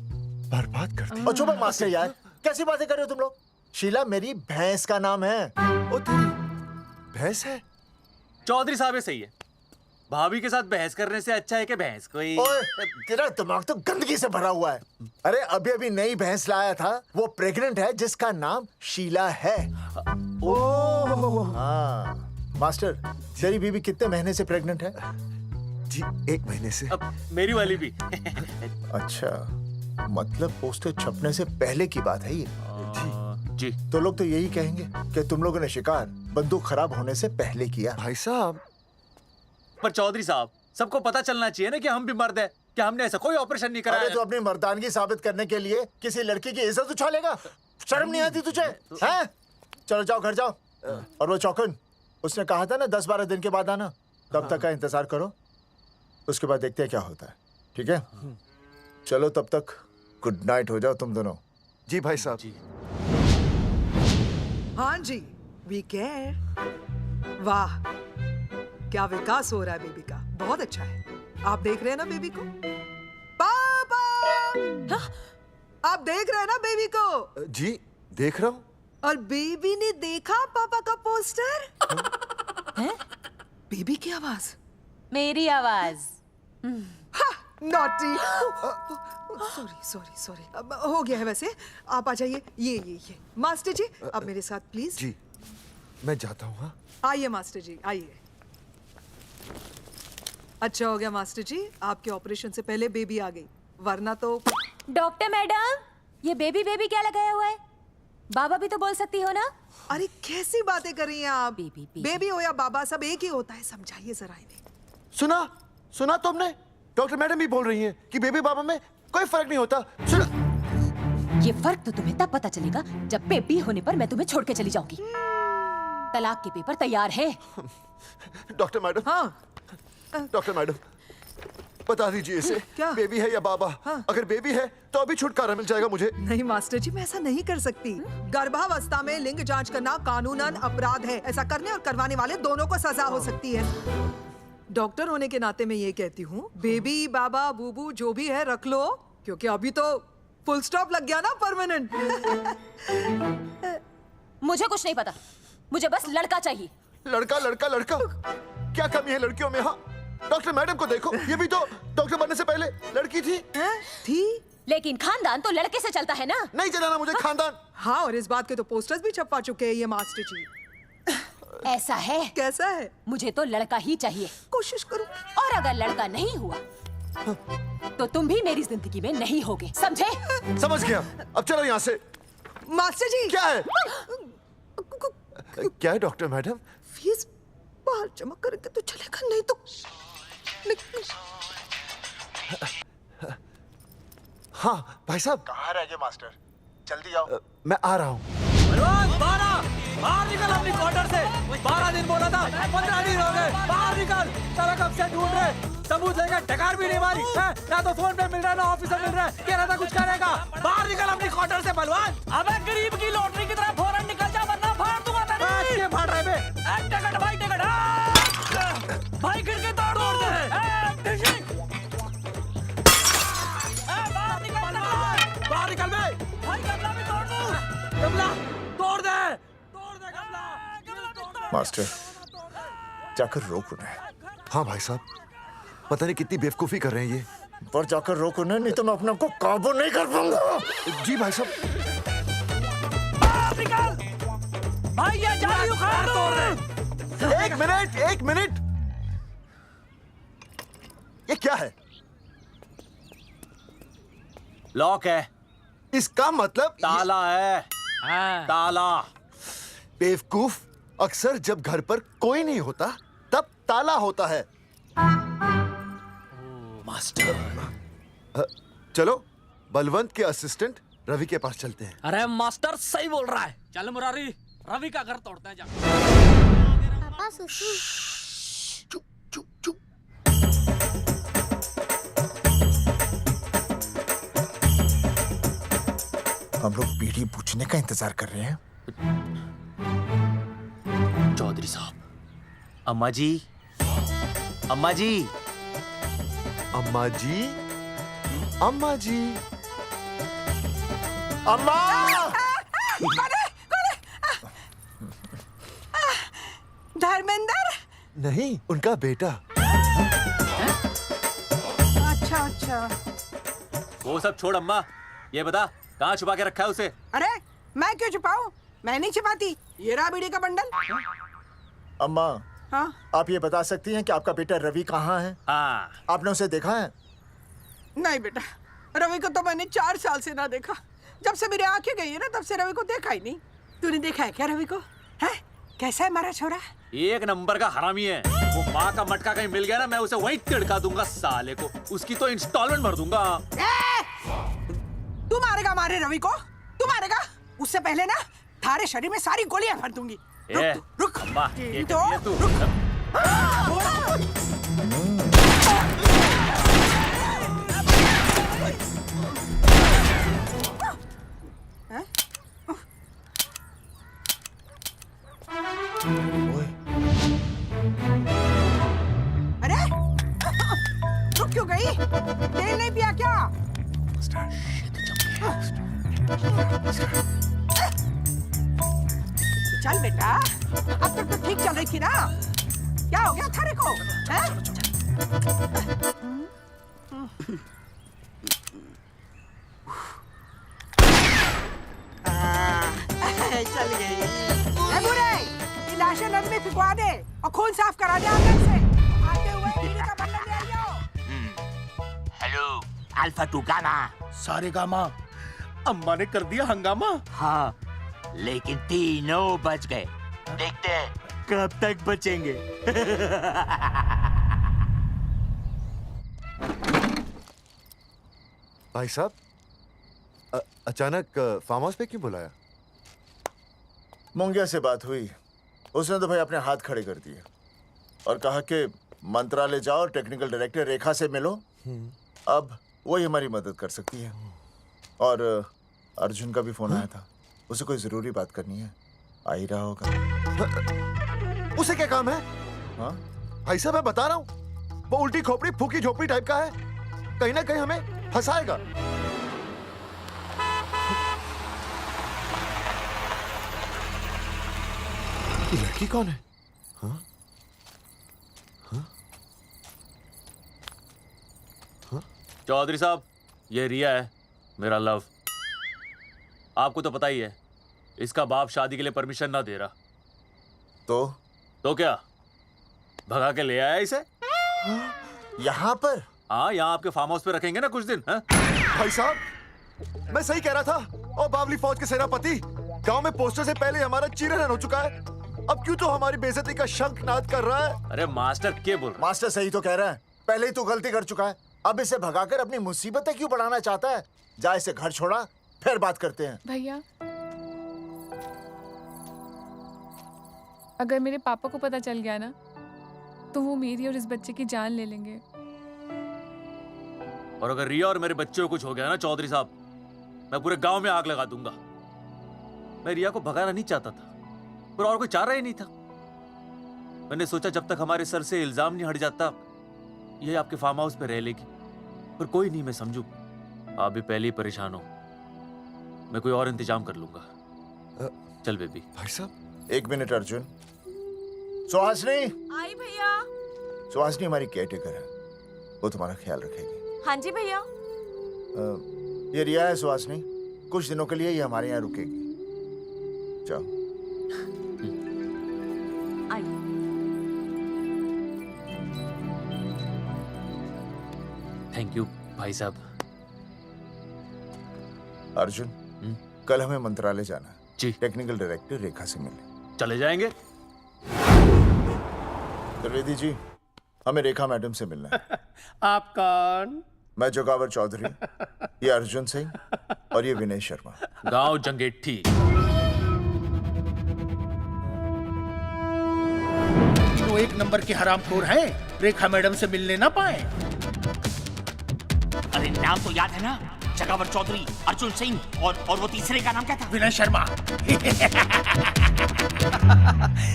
बर्बाद कर दी। और चुप मास्टर यार, कैसी बातें कर रहे हो तुम लोग? शीला मेरी भैंस का नाम है। ओ तेरी भैंस है? चौधरी साहब सही है। भाभी के साथ बहस करने से अच्छा है कि भैंस कोई। ओए, तेरा दिमाग तो गंदगी से भरा हुआ है। अरे अभी अभी नई भैंस लाया था, वो प्रेग्नेंट है, जिसका नाम शीला है। ओह हाँ मास्टर, तेरी बीवी कितने महीने से प्रेग्नेंट है? जी 1 महीने से। अब मेरी वाली भी। अच्छा, मतलब पोस्टर छपने से पहले की बात है ये। जी तो लोग तो यही कहेंगे कि तुम लोगों ने शिकार बंदूक खराब होने से पहले किया। भाई साहब, पर चौधरी साहब, सबको पता चलना चाहिए ना कि हम भी मर्द है, कि हमने ऐसा कोई ऑपरेशन नहीं कराया। अरे तो अपनी मर्दानगी साबित करने के लिए किसी लड़की की इज्जत उछालेगा? शर्म नहीं आती तुझे? हैं? चलो जाओ, घर जाओ। और वो चौकन, उसने कहा था ना 10-12 दिन के बाद आना, तब तक का इंतजार करो, उसके बाद देखते हैं क्या होता है। ठीक है? चलो तब तक गुड नाइट हो जाओ तुम दोनों। जी भाई साहब। जी। हाँ जी, वी केयर। वाह, क्या विकास हो रहा है बेबी का, बहुत अच्छा है। आप देख रहे हैं ना बेबी को? पापा, आप देख रहे हैं ना बेबी को? जी देख रहा हूँ। और बेबी ने देखा पापा का पोस्टर? हैं? बेबी की आवाज? मेरी आवाज। नॉटी। सॉरी सॉरी सॉरी, हो गया है वैसे। आप आ जाइए। ये मास्टर जी, आप मेरे साथ प्लीज। जी मैं जाता हूँ। हाँ आइए मास्टर जी, आइए अच्छा हो गया मास्टर जी, आपके ऑपरेशन से पहले बेबी आ गई, वरना तो। डॉक्टर मैडम, ये बेबी बेबी क्या लगाया हुआ है? बाबा भी तो बोल सकती हो ना? अरे कैसी बातें कर रही हैं आप? बेबी हो या बाबा सब एक ही होता है, समझाइए जरा इन्हें। सुना तुमने? डॉक्टर मैडम भी बोल रही हैं कि बेबी बाबा में कोई फर्क नहीं होता। सुना, ये फर्क तो तुम्हें तब पता चलेगा जब बेबी होने पर मैं तुम्हें छोड़ के चली जाऊंगी। तलाक के पेपर तैयार है। Doctor madam. हाँ डॉक्टर मैडम, बता दीजिए इसे, क्या बेबी है या बाबा? अगर बेबी है तो अभी छुटकारा मिल जाएगा मुझे। नहीं मास्टर जी, मैं ऐसा नहीं कर सकती। गर्भावस्था में लिंग जांच करना कानूनन अपराध है। ऐसा करने और करवाने वाले दोनों को सजा हो सकती है। डॉक्टर होने के नाते मैं ये कहती हूँ, बेबी बाबा बूबू जो भी है रख लो, क्योंकि अभी तो फुल स्टॉप लग गया ना परमानेंट। मुझे कुछ नहीं पता, मुझे बस लड़का चाहिए। लड़का लड़का लड़का, क्या कमी है लड़कियों में? हाँ, डॉक्टर मैडम को देखो, ये भी तो डॉक्टर बनने से पहले लड़की थी। थी, लेकिन खानदान तो लड़के से चलता है ना। नहीं चलाना मुझे खानदान। हाँ, और इस बात के तो पोस्टर्स भी छपवा चुके हैं ये मास्टर जी। ऐसा है? कैसा है? मुझे तो लड़का ही चाहिए। कोशिश करो। और अगर लड़का नहीं हुआ तो तुम भी मेरी जिंदगी में नहीं होगे, समझे? समझ गया, अब चलो यहाँ से। मास्टर जी। क्या है? क्या है डॉक्टर मैडम? फीस बाहर जमा करके तो चलेगा, नहीं तो। हाँ भाई साहब। कहाँ रह गए मास्टर? जल्दी आओ। मैं आ रहा हूँ। बाहर निकल अपनी क्वार्टर से। 12 दिन बोला था, 15 दिन हो गए। बाहर निकल, सारा कब से ढूंढ रहे, सबूत लेकर डकार भी नहीं मारी है? ना तो फोन पे मिल रहा है, ना ऑफिस में मिल रहा है। कह रहा था कुछ करेगा। बाहर निकल अपनी क्वार्टर से बलवान। अबे गरीब की लॉटरी की तरह फौरन निकल जा, वरना फाड़ दूंगा तेरी। क्या फाड़ रहा है बे? टिकट भाई, टिकट। भाई खिड़की तोड़ दे। बाहर निकल बे। भाई गमला भी तोड़ दो। गमला तोड़ दे। मास्टर, जाकर रोक उन्हें। हाँ भाई साहब, पता नहीं कितनी बेवकूफी कर रहे हैं ये। पर जाकर रोक उन्हें, नहीं तो मैं अपने आप को काबू नहीं कर पाऊंगा। जी भाई साहब। निकल भाई, ये जाली उखाड़ दो। एक मिनट। ये क्या है? लॉक है। इसका मतलब ताला है। ताला। बेवकूफ, अक्सर जब घर पर कोई नहीं होता तब ताला होता है। मास्टर। चलो बलवंत के असिस्टेंट रवि के पास चलते हैं। अरे मास्टर सही बोल रहा है, चल मुरारी, रवि का घर तोड़ते हैं। जा पापा सुसु। हम लोग बीड़ी पूछने का इंतजार कर रहे हैं। चौधरी साहब। अम्मा जी, अम्मा जी, अम्मा जी, अम्मा जी, अम्मा। धर्मेंद्र? नहीं, उनका बेटा। अच्छा। वो सब छोड़ अम्मा, ये बता कहाँ छुपा के रखा है उसे? अरे मैं क्यों छुपाऊं? मैं नहीं छुपाती। ये रहा बीड़ी का बंडल। अम्मा, हाँ? आप ये बता सकती हैं कि आपका बेटा रवि कहाँ है? हाँ। आपने उसे देखा है? नहीं बेटा, रवि को तो मैंने 4 साल से ना देखा। जब से मेरी आंखें गई है ना, तब से रवि को देखा ही नहीं। तूने देखा है क्या रवि को? है? कैसा है हमारा छोरा? एक नंबर का हरामी है। वो माँ का मटका कहीं मिल गया ना, मैं उसे वहीं तिड़का दूंगा साले को। उसकी तो इंस्टॉलमेंट भर दूंगा। तू मारेगा हमारे रवि को? तू मारेगा? उससे पहले ना थारे शरीर में सारी गोलियां भर दूंगी। रुक अम्मा, ये तो तू। अरे रुक क्यों गई? तेल नहीं पिया क्या? चल बेटा, अब तक तो ठीक चल रही थी ना। क्या हो गया थारे को? चल गई। बुरे, ये लाशें नदी में फिकवा दे और खून साफ करा दे आंगन से। आते हुए बीड़ी का बंडल ले हेलो अल्फा टू गामा। सारे गामा। अम्मा ने कर दिया हंगामा। हाँ, लेकिन तीनों बच गए। देखते हैं कब तक बचेंगे। भाई साहब, अचानक फार्म हाउस पे क्यों बुलाया? मुंगिया से बात हुई, उसने तो भाई अपने हाथ खड़े कर दिए और कहा कि मंत्रालय जाओ और टेक्निकल डायरेक्टर रेखा से मिलो, अब वही हमारी मदद कर सकती है। और अर्जुन का भी फोन आया था, उसे कोई जरूरी बात करनी है, आ ही रहा होगा। उसे क्या काम है? हाँ भाई साहब, मैं बता रहा हूँ, वो उल्टी खोपड़ी फूकी झोपड़ी टाइप का है, कहीं ना कहीं हमें फंसाएगा। ये लड़की कौन है? हाँ? हाँ? हाँ? चौधरी साहब, ये रिया है, मेरा लव। आपको तो पता ही है, इसका बाप शादी के लिए परमिशन ना दे रहा। तो क्या, भगा के ले आया इसे? यहाँ पर? हाँ, यहाँ आपके फार्म हाउस पे रखेंगे ना कुछ दिन। हाँ? भाई साहब, मैं सही कह रहा था। और बावली फौज के सेनापति, गांव में पोस्टर से पहले हमारा चीरहरण हो चुका है, अब क्यों तो हमारी बेइज्जती का शंखनाद कर रहा है? अरे मास्टर क्या बोल रहा है? मास्टर सही तो कह रहा है, पहले ही तो गलती कर चुका है, अब इसे भगाकर अपनी मुसीबतें क्यों बढ़ाना चाहता है? जा, इसे घर छोड़ा, फिर बात करते हैं। भैया, अगर मेरे पापा को पता चल गया ना, तो वो मेरी और इस बच्चे की जान ले लेंगे। और अगर रिया और मेरे बच्चे को कुछ हो गया ना चौधरी साहब, मैं पूरे गांव में आग लगा दूंगा। मैं रिया को भगाना नहीं चाहता था, पर और कोई चाह रहा ही नहीं था। मैंने सोचा जब तक हमारे सर से इल्जाम नहीं हट जाता, ये आपके फार्म हाउस पे रह लेगी। पर कोई नहीं, मैं समझू, आप भी पहले ही परेशान हो, मैं कोई और इंतजाम कर लूंगा। चल बेबी। भाई साहब, 1 मिनट अर्जुन। सुहासिनी। आई भैया। सुहासिनी हमारी केयरटेकर है, वो तुम्हारा ख्याल रखेगी। हाँ जी भैया। ये रिया है सुहासिनी, कुछ दिनों के लिए ये हमारे यहाँ रुकेगी। जाओ। थैंक यू भाई साहब। अर्जुन, कल हमें मंत्रालय जाना है जी। टेक्निकल डायरेक्टर रेखा से मिलने चले जाएंगे। त्रिवेदी जी, हमें रेखा मैडम से मिलना है। आप कौन? मैं जोगावर चौधरी, ये अर्जुन सिंह और ये विनय शर्मा। गांव जंगेठी। वो 1 नंबर के हरामखोर हैं, रेखा मैडम से मिलने ना पाए। अरे नाम तो याद है ना, जगावर चौधरी, अर्जुन सिंह और वो तीसरे का नाम क्या था? विनय शर्मा।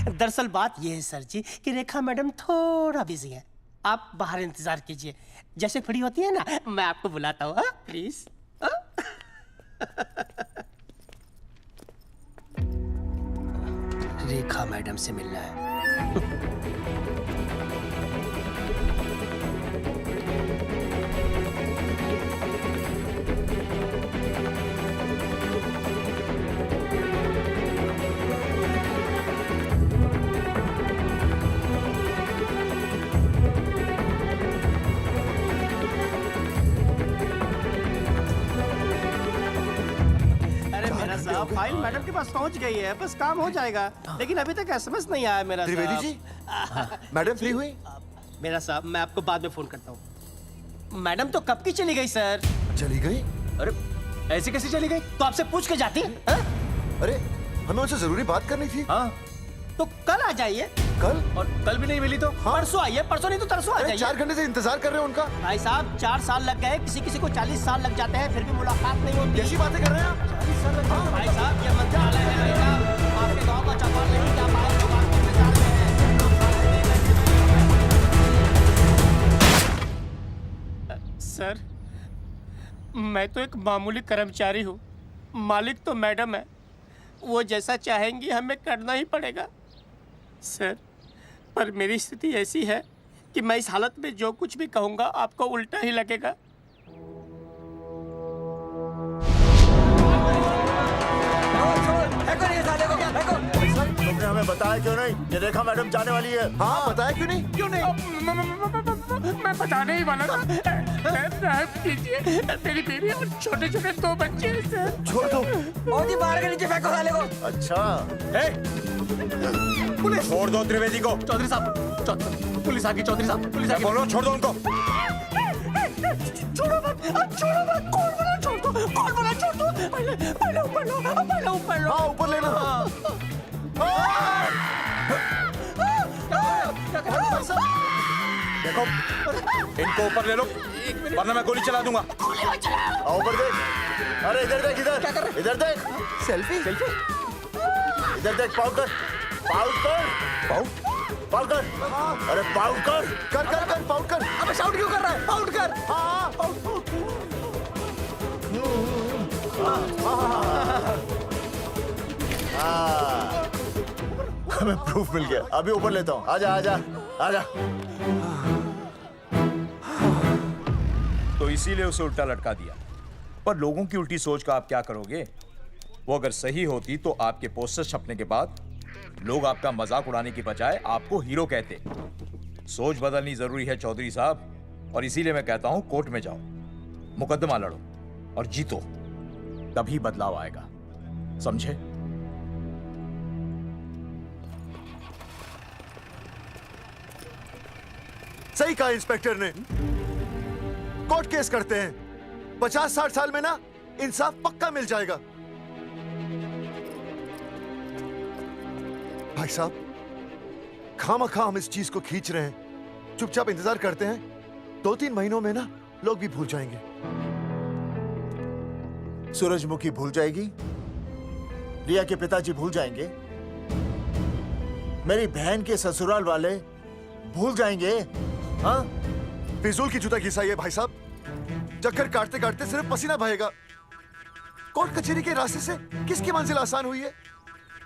दरअसल बात ये है सर जी कि रेखा मैडम थोड़ा बिजी है, आप बाहर इंतजार कीजिए, जैसे फ्री होती है ना मैं आपको बुलाता हूँ, प्लीज। रेखा मैडम से मिलना है। फाइल मैडम के पास पहुंच गई है, बस काम हो जाएगा, लेकिन अभी तक एसएमएस नहीं आया मेरा। त्रिवेदी जी, मैडम फ्री हुई? मेरा साहब, मैं आपको बाद में फोन करता हूँ। मैडम तो कब की चली गई सर। चली गई? अरे ऐसे कैसे चली गई? तो आपसे पूछ के जाती। अरे हमें उनसे जरूरी बात करनी थी। हाँ, तो कल आ जाइए। कल? और कल भी नहीं मिली तो? हाँ? परसों आइए, परसों नहीं तो तरसों आ जाइए। 4 घंटे से इंतजार कर रहे हैं उनका। भाई साहब, 4 साल लग गए, किसी को 40 साल लग जाते हैं, फिर भी मुलाकात नहीं होती। कैसी बातें कर रहे हैं आप? 40 साल लग जाते। भाई साहब, ये मंत्रालय है भाई साहब, आपके गांव का चौपाल नहीं क्या बात करने जा रहे हैं। सर, मैं तो एक मामूली कर्मचारी हूँ, मालिक तो मैडम है, वो जैसा चाहेंगी हमें करना ही पड़ेगा। सर, पर मेरी स्थिति ऐसी है कि मैं इस हालत में जो कुछ भी कहूँगा आपको उल्टा ही लगेगा। तुमने हमें बताया क्यों नहीं कि रेखा मैडम जाने वाली है? हाँ, बताया क्यों नहीं? क्यों नहीं? मैं बताने ही वाला था। माफ कीजिए, मेरी बीवी और छोटे छोटे 2 बच्चे हैं सर। छोड़ दो। और जी बाहर के नीचे फेंको साले को। अच्छा पुलिस छोड़ दो त्रिवेदी को। चौधरी साहब पुलिस आ गई। चौधरी साहब पुलिस आ गई। बोलो छोड़ दो उनको। छोड़ो मत, कौन बोला छोड़ दो, कौन बोला छोड़ दो। पहले ऊपर लो, पहले ऊपर लो। हाँ ऊपर लेना। देखो इनको ऊपर ले लो वरना मैं गोली चला दूंगा। आओ ऊपर देख। अरे इधर देख, इधर क्या कर रहे? इधर देख। सेल्फी इधर देख। Powder powder. अरे पाउडर कर पाउडर। अबे शाउट क्यों कर रहा है? पाउट कर। हाँ हमें प्रूफ मिल गया। अभी ऊपर लेता हूँ। आजा आजा आजा। तो इसीलिए उसे उल्टा लटका दिया। पर लोगों की उल्टी सोच का आप क्या करोगे? वो अगर सही होती तो आपके पोस्टर छपने के बाद लोग आपका मजाक उड़ाने की बजाय आपको हीरो कहते। सोच बदलनी जरूरी है चौधरी साहब, और इसीलिए मैं कहता हूं कोर्ट में जाओ, मुकदमा लड़ो और जीतो, तभी बदलाव आएगा। समझे? सही कहा इंस्पेक्टर ने। कोर्ट केस करते हैं, 50-60 साल में ना इंसाफ पक्का मिल जाएगा। भाई साहब, खामखा हम इस चीज को खींच रहे हैं। चुपचाप इंतजार करते हैं, 2-3 महीनों में ना लोग भी भूल जाएंगे। सूरजमुखी भूल जाएगी, रिया के पिताजी भूल जाएंगे, मेरी बहन के ससुराल वाले भूल जाएंगे। हाँ, फिजूल की जुता घिसाई है भाई साहब। चक्कर काटते काटते सिर्फ पसीना बहेगा। कोर्ट कचहरी के रास्ते से किसकी मंजिल आसान हुई है?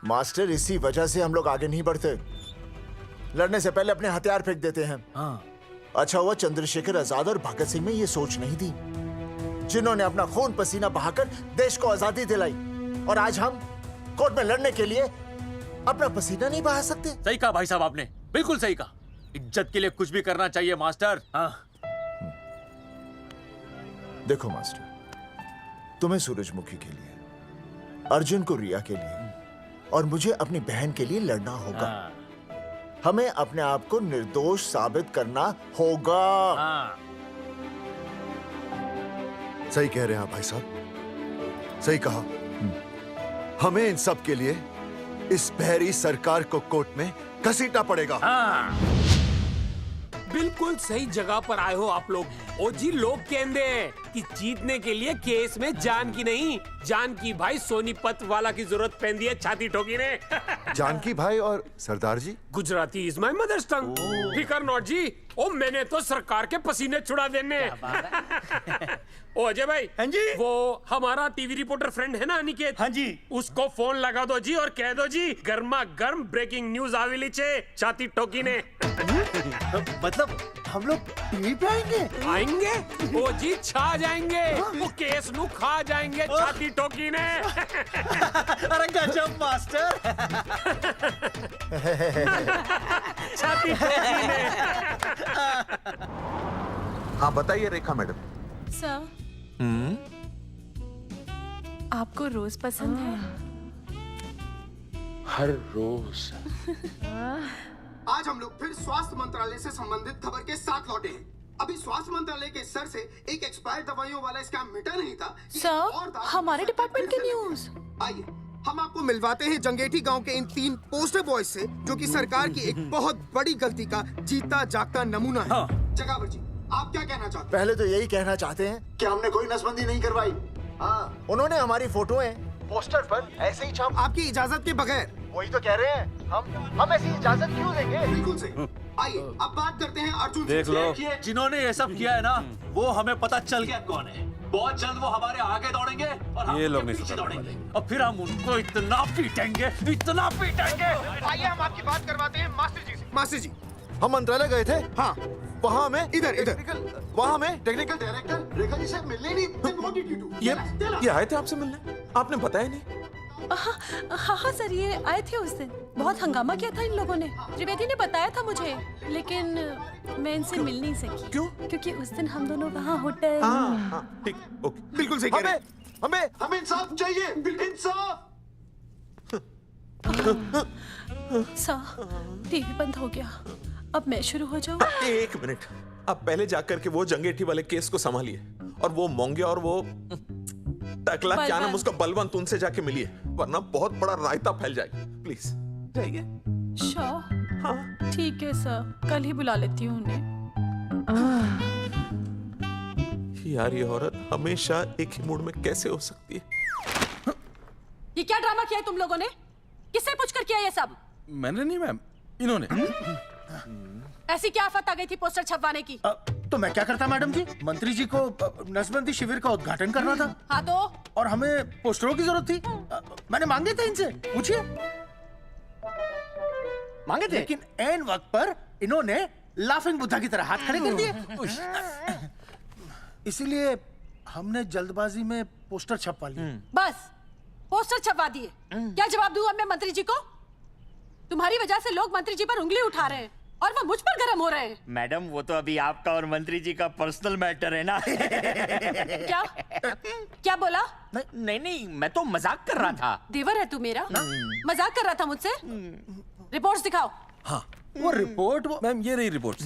मास्टर, इसी वजह से हम लोग आगे नहीं बढ़ते। लड़ने से पहले अपने हथियार फेंक देते हैं। हाँ। अच्छा हुआ चंद्रशेखर आजाद और भगत सिंह में ये सोच नहीं थी, जिन्होंने अपना खून पसीना बहाकर देश को आजादी दिलाई। और आज हम कोर्ट में लड़ने के लिए अपना पसीना नहीं बहा सकते। सही कहा भाई साहब आपने, बिल्कुल सही कहा। इज्जत के लिए कुछ भी करना चाहिए मास्टर। हाँ। देखो मास्टर, तुम्हें सूरजमुखी के लिए, अर्जुन को रिया के लिए और मुझे अपनी बहन के लिए लड़ना होगा। हमें अपने आप को निर्दोष साबित करना होगा। सही कह रहे हैं आप भाई साहब, सही कहा। हमें इन सब के लिए इस बहरी सरकार को कोर्ट में घसीटना पड़ेगा। बिल्कुल सही जगह पर आए हो आप लोग। ओ जी, लोग कहते हैं कि जीतने के लिए केस में जान की नहीं, जान की भाई सोनीपत वाला की जरूरत पैंदी है छाती ठोकी ने। जानकी भाई और सरदार जी, गुजराती इज माय मदर्स टंग। फिकर नॉट जी। ओ मैंने तो सरकार के पसीने छुड़ा देने। ओ अजय भाई, हाँ जी, वो हमारा टीवी रिपोर्टर फ्रेंड है ना अनिकेत, हाँ जी, उसको फोन लगा दो जी और कह दो जी गर्मा गर्म ब्रेकिंग न्यूज आवेली छे छाती ठोकी ने। मतलब हम लोग टीवी पे आएंगे? ओ जी छा जाएंगे, वो केस नु खा जाएंगे छाती ठोकी ने। अरे गजब मास्टर। छाती ठोकी ने। हाँ बताइए रेखा मैडम। सर, आपको रोज पसंद है? हर रोज। आज हम लोग फिर स्वास्थ्य मंत्रालय से संबंधित खबर के साथ लौटे हैं। अभी स्वास्थ्य मंत्रालय के सर से एक एक्सपायर्ड दवाइयों वाला स्कैम मिटा नहीं था। सर, हमारे डिपार्टमेंट की न्यूज। आइए हम आपको मिलवाते हैं जंगेठी गांव के इन 3 पोस्टर बॉयज से, जो कि सरकार की एक बहुत बड़ी गलती का जीता जागता नमूना है। हाँ। जगावर जी, आप क्या कहना चाहते हैं? पहले तो यही कहना चाहते हैं कि हमने कोई नसबंदी नहीं करवाई। हाँ, उन्होंने हमारी फोटोएं पोस्टर पर ऐसे ही छाप, आपकी इजाजत के बगैर। वही तो कह रहे हैं, हम ऐसी इजाजत क्यों देंगे? बिल्कुल सही। आइए अब बात करते हैं अर्जुन। देख लो, जिन्होंने ये सब किया है ना, वो हमें पता चल गया कौन है। बहुत जल्द वो हमारे आगे दौड़ेंगे और हम ये लोग नहीं पीछे दौड़ेंगे, और फिर हम उनको इतना पीटेंगे, इतना पीटेंगे। आइए हम आपकी बात करवाते हैं मास्टर जी से। मास्टर जी, हम मंत्रालय गए थे। हाँ, वहाँ में इधर वहाँ में टेक्निकल डायरेक्टर रेखा जी से मिलने नहीं। ये आए थे आपसे मिलने, आपने बताया नहीं। हाँ हाँ सर, ये आए थे उस दिन। बहुत हंगामा किया था इन लोगों ने। त्रिवेदी ने बताया था मुझे, लेकिन मैं इनसे मिल नहीं सकी। क्यों? क्योंकि उस दिन हम दोनों वहाँ होटल। ठीक, ओके, बिल्कुल सही कह रहे हैं। हमें इंसाफ चाहिए, इंसाफ। सर, टीवी बंद हो गया। अब मैं शुरू हो जाऊँ? एक मिनट, आप पहले जाकर के वो जंगेठी वाले केस को संभालिए, और वो मोंगे और वो टकला क्या नाम उसका बलवंत, उनसे जाके मिलिए, वरना बहुत बड़ा रायता फैल जाएगा। प्लीज जाइए। श्योर? हाँ ठीक है सर, कल ही बुला लेती हूँ उन्हें। यार ये औरत हमेशा एक ही मूड में कैसे हो सकती है? ये क्या ड्रामा किया है तुम लोगों ने? किससे पूछकर किया ये सब? मैंने नहीं मैम, इन्होंने। ऐसी क्या आफत आ गई थी पोस्टर छपवाने की? तो मैं क्या करता मैडम जी? मंत्री जी को नसबंदी शिविर का उद्घाटन करना था। हाँ तो? और हमें पोस्टरों की जरूरत थी। मैंने मांगे थे इनसे, पूछिए। मांगे थे, लेकिन ऐन वक्त पर इन्होंने लाफिंग बुद्धा की तरह हाथ खड़े कर दिए। इसीलिए हमने जल्दबाजी में पोस्टर छपवा लिए। बस पोस्टर छपवा दिए। क्या जवाब दूं अब मैं मंत्री जी को? तुम्हारी वजह से लोग मंत्री जी पर उंगली उठा रहे हैं और वो मुझ पर गर्म हो रहे हैं। मैडम वो तो अभी आपका और मंत्री जी का पर्सनल मैटर है ना। क्या? क्या बोला? नहीं, मैं तो मजाक कर रहा था। देवर है तू मेरा? मजाक कर रहा था मुझसे? रिपोर्ट्स दिखाओ। हाँ वो रिपोर्ट मैम, ये रही रिपोर्ट।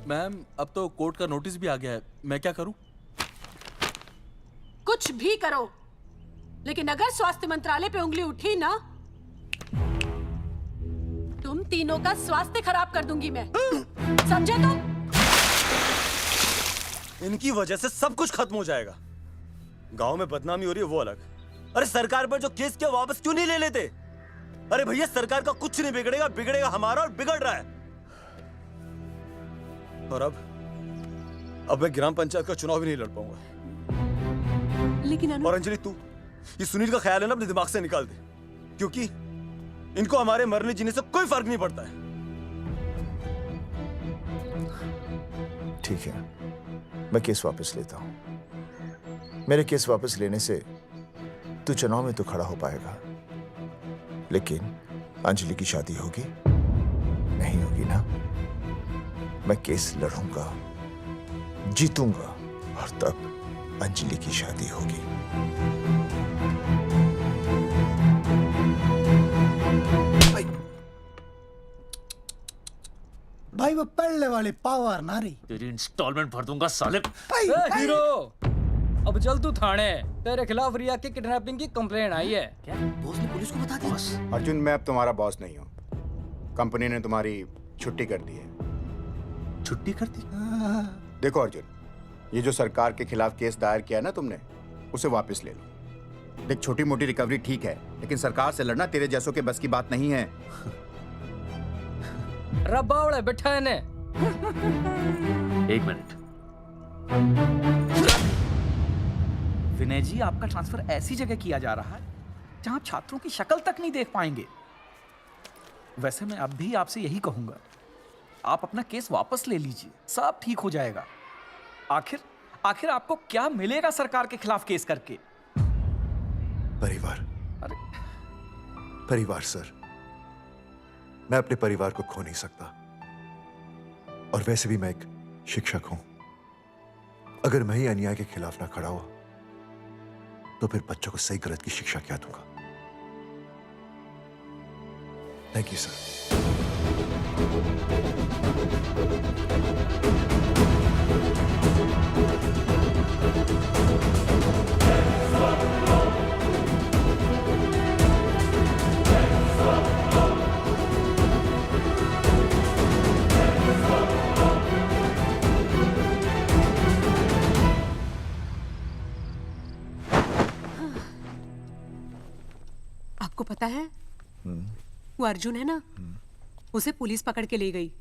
मैम अब तो कोर्ट का नोटिस भी आ गया है, मैं क्या करूं? कुछ भी करो, लेकिन अगर स्वास्थ्य मंत्रालय पे उंगली उठी ना, तुम तीनों का स्वास्थ्य खराब कर दूंगी मैं। समझे तुम? इनकी वजह से सब कुछ खत्म हो जाएगा। गांव में बदनामी हो रही है वो अलग, अरे सरकार पर जो केस किया वापस क्यों नहीं ले लेते? अरे भैया सरकार का कुछ नहीं बिगड़ेगा, बिगड़ेगा हमारा, और बिगड़ रहा है। और अब मैं ग्राम पंचायत का चुनाव भी नहीं लड़ पाऊंगा। लेकिन और अंजलि तू ये सुनील का ख्याल है ना अपने दिमाग से निकाल दे, क्योंकि इनको हमारे मरने जीने से कोई फर्क नहीं पड़ता है। ठीक है, मैं केस वापस लेता हूं। मेरे केस वापस लेने से तू चुनाव में तो खड़ा हो पाएगा, लेकिन अंजलि की शादी होगी? नहीं होगी ना। मैं केस लड़ूंगा, जीतूंगा, और तब अंजलि की शादी होगी। भाई वो पढ़ने वाली पावर नारी। तेरी इंस्टॉलमेंट भर दूंगा साले। हीरो, अब चल तू थाने। तेरे खिलाफ रिया की किडनैपिंग की कंप्लेंट आई है। क्या बॉस ने पुलिस को बता दिया? अर्जुन, मैं अब तुम्हारा बॉस नहीं हूँ। कंपनी ने तुम्हारी छुट्टी कर दी है। छुट्टी कर दी? देखो अर्जुन, ये जो सरकार के खिलाफ केस दायर किया ना तुमने, उसे वापस ले लो। देख, छोटी मोटी रिकवरी ठीक है, लेकिन सरकार से लड़ना तेरे जैसों के बस की बात नहीं है। रब्बावड़े बैठा है ने। एक मिनट। विनय जी, आपका ट्रांसफर ऐसी जगह किया जा रहा है जहां छात्रों की शक्ल तक नहीं देख पाएंगे। वैसे मैं अब भी आपसे यही कहूंगा, आप अपना केस वापस ले लीजिए, सब ठीक हो जाएगा। आखिर आपको क्या मिलेगा सरकार के खिलाफ केस करके? परिवार। अरे परिवार सर, मैं अपने परिवार को खो नहीं सकता, और वैसे भी मैं एक शिक्षक हूं। अगर मैं ही अन्याय के खिलाफ ना खड़ा हुआ तो फिर बच्चों को सही गलत की शिक्षा क्या दूंगा? Thank you sir. आपको पता है वो अर्जुन है ना, उसे पुलिस पकड़ के ले गई।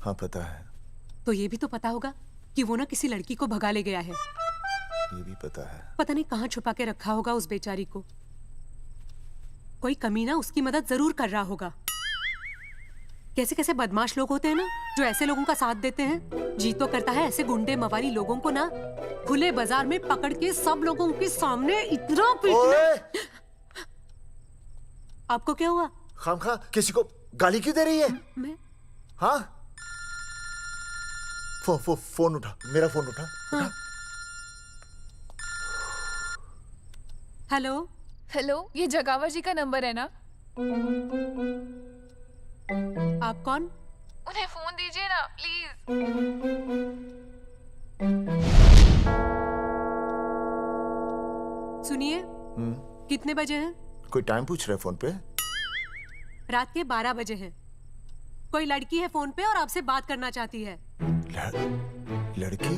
हाँ पता है। तो ये भी तो पता होगा कि वो ना किसी लड़की को भगा ले गया है। ये भी पता है। पता नहीं कहाँ छुपा के रखा होगा उस बेचारी को। कोई कमीना उसकी मदद जरूर कर रहा होगा। कैसे कैसे बदमाश लोग होते हैं ना, जो ऐसे लोगों का साथ देते हैं। जी तो करता है ऐसे गुंडे मवाली लोगों को ना खुले बाजार में पकड़ के सब लोगों के सामने इतना पीटना। आपको क्या हुआ? खामखा किसी को गाली क्यों दे रही है? मैं? हाँ? फोन उठा, मेरा फोन उठा। हाँ। हेलो हेलो, ये जगावर जी का नंबर है ना? आप कौन? उन्हें फोन दीजिए ना प्लीज। सुनिए, कितने बजे हैं? कोई टाइम पूछ रहे फोन पे? रात के 12 बजे हैं। कोई लड़की है फोन पे और आपसे बात करना चाहती है। लड़की?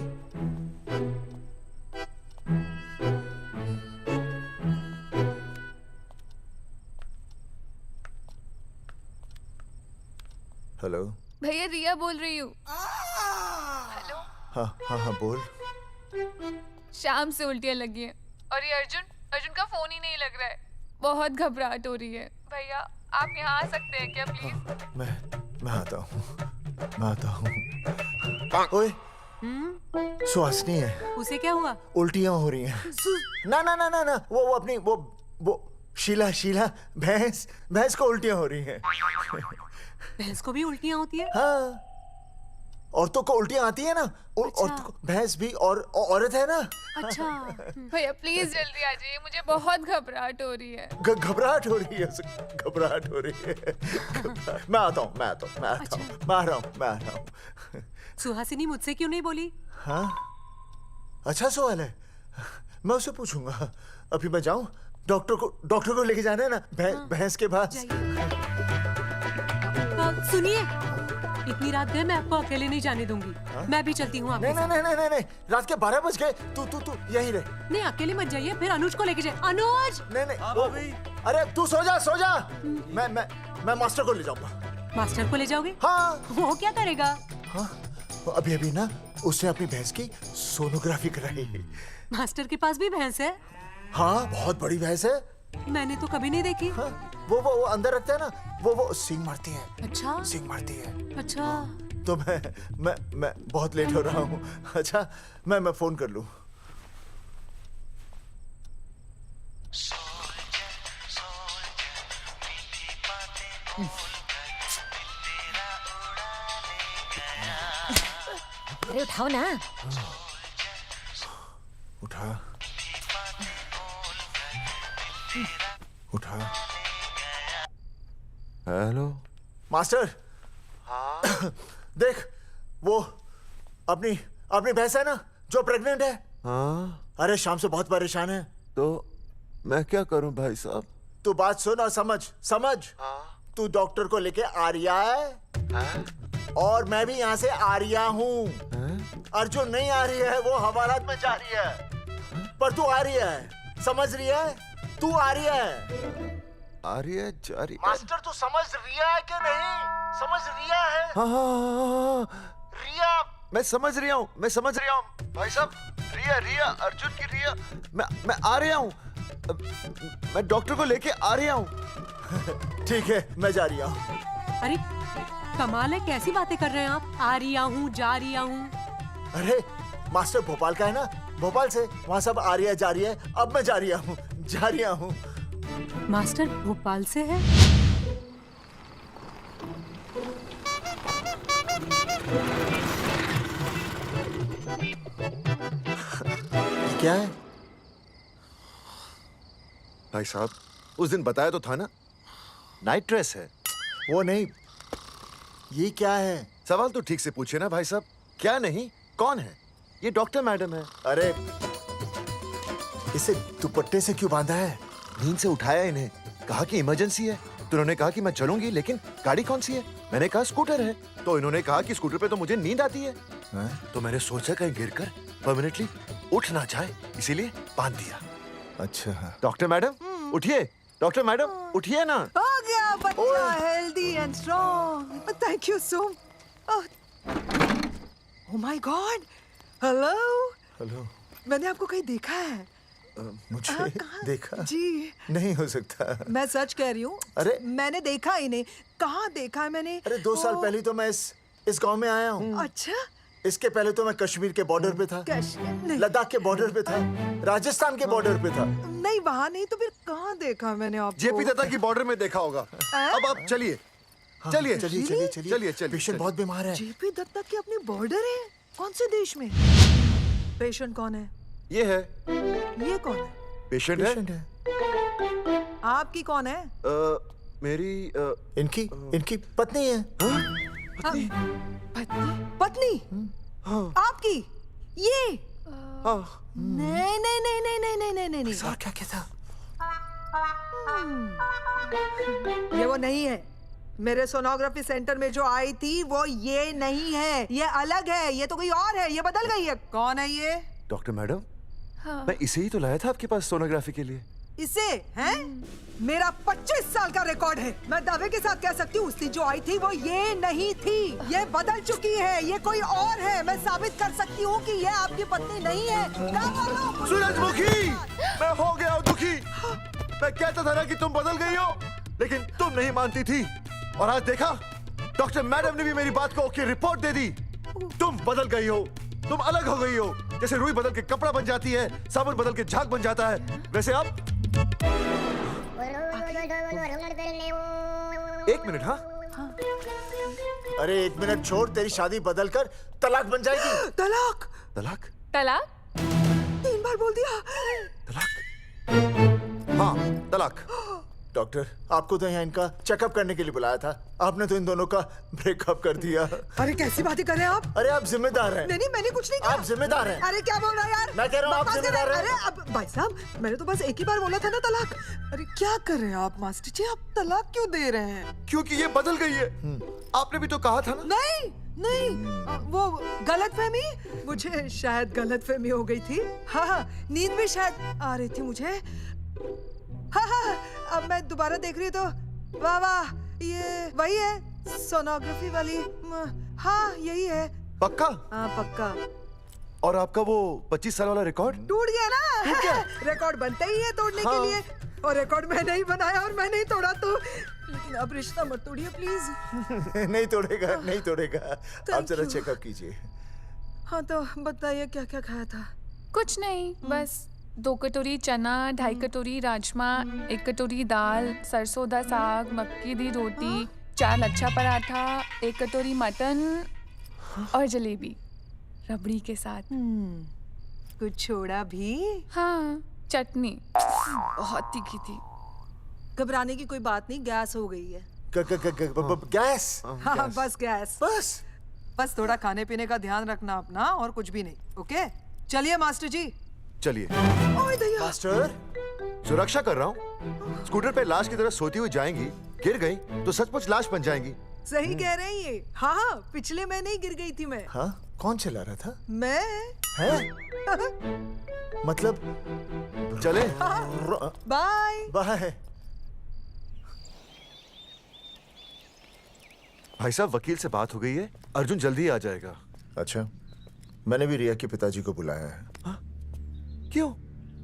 हेलो भैया, रिया बोल रही हूँ। हेलो। हाँ हाँ हाँ बोल। शाम से उल्टियाँ लगी हैं और ये अर्जुन का फोन ही नहीं लग रहा है। बहुत घबराहट हो रही है। भैया आप यहाँ आ सकते हैं क्या प्लीज? मैं आता हूँ। ओए, सुहासिनी है। उसे क्या हुआ? उल्टियाँ हो रही हैं। ना ना ना ना ना, वो अपनी वो शीला भैंस को उल्टियाँ हो रही हैं। भैंस को भी उल्टियाँ होती है? हाँ, औरतों को उल्टियाँ आती है ना। औरतों को, भैंस भी और औरत है ना। अच्छा। भैया प्लीज जल्दी आ जाइए, मुझे बहुत घबराहट हो रही है। घबराहट हो रही है। मैं आता हूँ। मैं आ रहा हूँ। सुहासिनी मुझसे क्यों नहीं बोली? हाँ, अच्छा सवाल है, मैं उससे पूछूंगा। अभी मैं जाऊँ? डॉक्टर को लेके जाना है ना भैंस के पास। सुनिए, इतनी रात गए मैं आपको अकेले नहीं जाने दूंगी। मैं भी चलती हूँ आपके साथ। नहीं, रात के 12 बज गए। तू यहीं रह। नहीं, अकेले मत जाइए, फिर अनुज को लेके जाए। अनुज! नहीं। अरे तू सो जा। मैं मास्टर को ले जाऊंगा। मास्टर को ले जाओगे? हाँ। वो क्या करेगा? हाँ, अभी ना उसने अपनी भैंस की सोनोग्राफी कराई। मास्टर के पास भी भैंस है? हाँ, बहुत बड़ी भैंस है। मैंने तो कभी नहीं देखी। हाँ, वो अंदर रखते हैं ना, वो सींग मारती है। अच्छा, सींग मारती है। अच्छा। तो मैं बहुत लेट हो रहा हूँ। अच्छा, मैं फोन कर लूँ। अरे उठाओ ना। उठा। Hello master. हाँ? देख, वो अपनी भैंस है ना जो प्रेग्नेंट है। हाँ? अरे शाम से बहुत परेशान है। तो मैं क्या करूं भाई साहब? तू बात सुन और समझ। हाँ? तू डॉक्टर को लेके आ रिया है। हाँ? और मैं भी यहाँ से आ रिया हूँ। अर्जुन नहीं आ रही है, वो हवालात में जा रही है। पर तू आ रही है, समझ रही है? तू आ रही है। आ रही है, जा रही है। मास्टर तू समझ रिया है कि नहीं? समझ रिया है? हाँ। रिया। मैं समझ रहा हूँ भाई साहब। रिया अर्जुन की रिया। मैं आ रहा हूँ। मैं डॉक्टर को लेके आ रहा हूँ। ठीक है, मैं जा रही हूँ। अरे कमाल है, कैसी बातें कर रहे हैं आप? आ रही हूँ, जा रही हूँ। अरे मास्टर भोपाल का है ना, भोपाल से वहाँ सब आ रही है, जा रही है। अब मैं जा रही हूँ। मास्टर भोपाल से है? क्या है भाई साहब? उस दिन बताया तो था ना, नाइट ड्रेस है। वो नहीं, ये क्या है? सवाल तो ठीक से पूछे ना भाई साहब। क्या नहीं, कौन है? ये डॉक्टर मैडम है। अरे इसे दुपट्टे से क्यों बांधा है? नींद से उठाया इन्हें, कहा कि इमरजेंसी है। तो उन्होंने कहा कि मैं चलूंगी, लेकिन गाड़ी कौन सी है? मैंने कहा स्कूटर है। तो इन्होंने कहा कि स्कूटर पे तो मुझे नींद आती है। तो मैंने सोचा कहीं गिरकर परमानेंटली उठ ना जाए, इसीलिए बांध दिया। अच्छा डॉक्टर मैडम उठिए। डॉक्टर मैडम उठिए ना। हो गया बच्चा healthy and strong. Thank you so. Oh my God. Hello. Hello. मैंने आपको कहीं देखा है। मुझे देखा जी नहीं हो सकता। मैं सच कह रही हूँ। अरे मैंने देखा ही नहीं। कहाँ देखा है मैंने? अरे 2 साल पहले तो मैं इस गांव में आया हूँ। अच्छा। इसके पहले तो मैं कश्मीर के बॉर्डर पे था, लद्दाख के बॉर्डर पे था, राजस्थान के बॉर्डर पे था। नहीं वहाँ नहीं तो फिर कहाँ देखा मैंने आपको? जेपी दत्ता की बॉर्डर में देखा होगा। अब आप चलिए चलिए चलिए चलिए चलिए चलिए। पेशेंट बहुत बीमार है। जेपी दत्ता की अपनी बॉर्डर है? कौन से देश में? पेशेंट कौन है? ये है। ये कौन है? पेशेंट है। आपकी कौन है? मेरी इनकी पत्नी है। पत्नी? पत्नी? आपकी? ये? नहीं नहीं नहीं नहीं नहीं नहीं नहीं नहीं। सर क्या कहता? ये वो नहीं है। मेरे सोनोग्राफी सेंटर में जो आई थी वो ये नहीं है, ये अलग है, ये तो कोई और है, ये बदल गई है। कौन है ये? डॉक्टर मैडम, हाँ। मैं इसे ही तो लाया था आपके पास सोनोग्राफी के लिए। इसे हैं? मेरा 25 साल का रिकॉर्ड है। मैं दावे के साथ कह सकती हूँ उसकी जो आई थी वो ये नहीं थी, ये बदल चुकी है, ये कोई और है। मैं साबित कर सकती हूँ कि ये आपकी पत्नी नहीं है। सूरजमुखी, मैं हो गया हूँ दुखी। मैं कहता था ना कि तुम बदल गई हो, लेकिन तुम नहीं मानती थी। और आज देखा, डॉक्टर मैडम ने भी मेरी बात को ओके रिपोर्ट दे दी। तुम बदल गई हो, तुम अलग हो गई हो। जैसे रुई बदल के कपड़ा बन जाती है, साबुन बदल के झाग बन जाता है, वैसे आप। 1 मिनट। हाँ अरे 1 मिनट छोड़, तेरी शादी बदल कर तलाक बन जाएगी। तलाक? तलाक? तलाक? 3 बार बोल दिया। हाँ तलाक। डॉक्टर, आपको तो यहाँ इनका चेकअप करने के लिए बुलाया था, आपने तो इन दोनों का ब्रेकअप कर दिया। अरे कैसी बातें कर रहे हैं आप? अरे आप जिम्मेदार हैं। नहीं मैंने कुछ नहीं किया। आप जिम्मेदार हैं। अरे क्या बोल रहा है यार? मैं कह रहा हूँ आप जिम्मेदार हैं। अरे अब भाई साहब, मैंने तो बस एक ही बार बोला था ना तलाक। अरे क्या कर रहे हैं आप मास्टर जी? आप तलाक क्यों दे रहे हैं? क्योंकि ये बदल गई है। आपने भी तो कहा था ना। नहीं नहीं, वो गलतफहमी, मुझे शायद गलतफहमी हो गई थी। हाँ, नींद भी शायद आ रही थी मुझे। हाँ, अब मैं दोबारा देख रही तो वाह वाह, ये वही है सोनोग्राफी वाली। हाँ यही है। पक्का? हाँ पक्का। और आपका वो 25 साल वाला रिकॉर्ड? टूट गया ना। रिकॉर्ड बनते ही है तोड़ने के लिए, और रिकॉर्ड मैंने ही बनाया और मैंने ही तोड़ा। तो लेकिन अब रिश्ता मत तोड़िए प्लीज। नहीं तोड़ेगा, नहीं तोड़ेगा। आप जरा चेकअप कीजिए। हाँ तो बताइए क्या क्या खाया था? कुछ नहीं, बस 2 कटोरी चना, 2.5 कटोरी राजमा, 1 कटोरी दाल, सरसों दा साग, मक्की दी रोटी, 4 लच्छा पराठा, 1 कटोरी मटन और जलेबी रबड़ी के साथ। कुछ छोड़ा भी? हाँ, चटनी बहुत तीखी थी। घबराने की कोई बात नहीं, गैस हो गई है। गैस? हाँ बस गैस। बस थोड़ा खाने पीने का ध्यान रखना अपना, और कुछ भी नहीं। ओके चलिए मास्टर जी। चलिए। मास्टर, सुरक्षा कर रहा हूँ। स्कूटर पे लाश की तरह सोती हुई जाएंगी, गिर गई तो सचमुच लाश बन जाएंगी। सही कह रहे हैं ये। हाँ पिछले महीने ही गिर गई थी मैं। हाँ कौन चला रहा था? मैं। है? मतलब चले? Bye bye. भाई साहब, वकील से बात हो गई है, अर्जुन जल्दी ही आ जाएगा। अच्छा, मैंने भी रिया के पिताजी को बुलाया है। क्यों?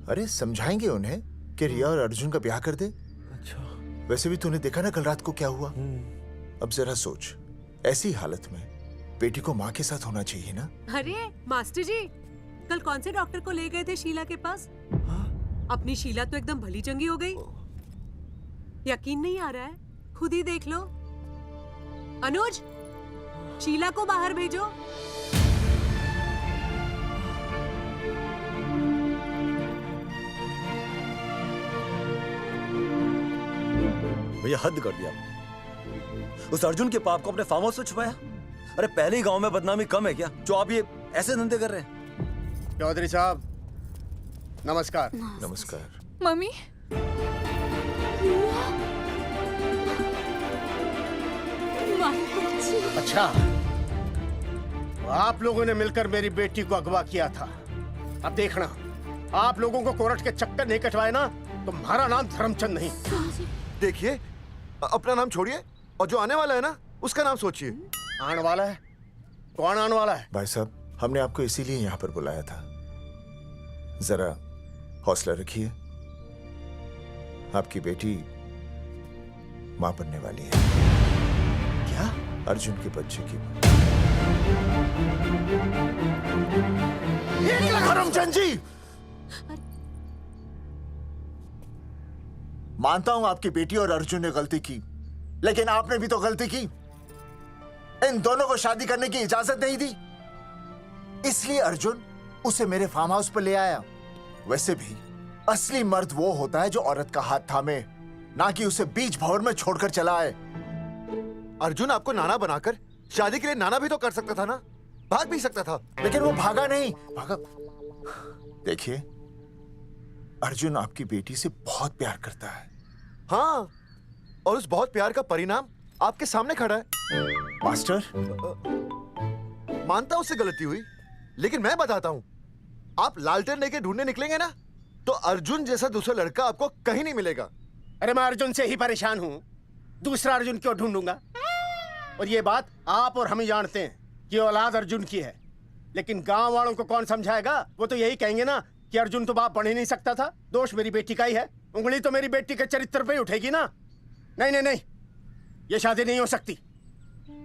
अरे समझाएंगे उन्हें कि रिया और अर्जुन का ब्याह कर दे। अच्छा। वैसे भी तूने देखा ना कल रात को क्या हुआ। अब जरा सोच, ऐसी हालत में बेटी को माँ के साथ होना चाहिए ना। अरे मास्टर जी, कल कौन से डॉक्टर को ले गए थे शीला के पास? अपनी शीला तो एकदम भली चंगी हो गई। यकीन नहीं आ रहा है? खुद ही देख लो। अनुज, शीला को बाहर भेजो। भैया हद कर दिया। उस अर्जुन के पाप को अपने फार्म हाउस में छुपाया। अरे पहले ही गांव में बदनामी कम है क्या, जो आप ये ऐसे धंधे कर रहे हैं? चौधरी साहब नमस्कार। नमस्कार। मम्मी, अच्छा, आप लोगों ने मिलकर मेरी बेटी को अगवा किया था। अब देखना, आप लोगों को कोर्ट के चक्कर नहीं कटवाए ना, तो तुम्हारा नाम धर्मचंद नहीं। देखिए, अपना नाम छोड़िए और जो आने वाला है ना, उसका नाम सोचिए। आने वाला है? कौन आने वाला है? भाई साहब, हमने आपको इसीलिए यहाँ पर बुलाया था। जरा हौसला रखिए, आपकी बेटी मां बनने वाली है। क्या? अर्जुन के बच्चे की। करमचंद जी, मानता हूं आपकी बेटी और अर्जुन ने गलती की, लेकिन आपने भी तो गलती की। इन दोनों को शादी करने की इजाजत नहीं दी, इसलिए अर्जुन उसे मेरे फार्म हाउस पर ले आया। वैसे भी असली मर्द वो होता है जो औरत का हाथ थामे, ना कि उसे बीच भंवर में छोड़कर चला आए। अर्जुन आपको नाना बनाकर शादी के लिए नाना भी तो कर सकता था ना, भाग भी सकता था। लेकिन वो भागा नहीं। भागा। देखिए, अर्जुन आपकी बेटी से बहुत प्यार करता है। हाँ, और उस बहुत प्यार का परिणाम आपके सामने खड़ा है। मास्टर, मानता हूं उससे गलती हुई, लेकिन मैं बताता हूं, आप लालटेन लेके ढूंढने निकलेंगे ना, तो अर्जुन जैसा दूसरा लड़का आपको कहीं नहीं मिलेगा। अरे मैं अर्जुन से ही परेशान हूँ, दूसरा अर्जुन क्यों ढूंढूंगा? और ये बात आप और हम ही जानते हैं कि औलाद अर्जुन की है, लेकिन गांव वालों को कौन समझाएगा? वो तो यही कहेंगे ना कि अर्जुन तो बाप बन ही नहीं सकता था, दोष मेरी बेटी का ही है। उंगली तो मेरी बेटी के चरित्र पे ही उठेगी ना। नहीं नहीं नहीं, ये शादी नहीं हो सकती।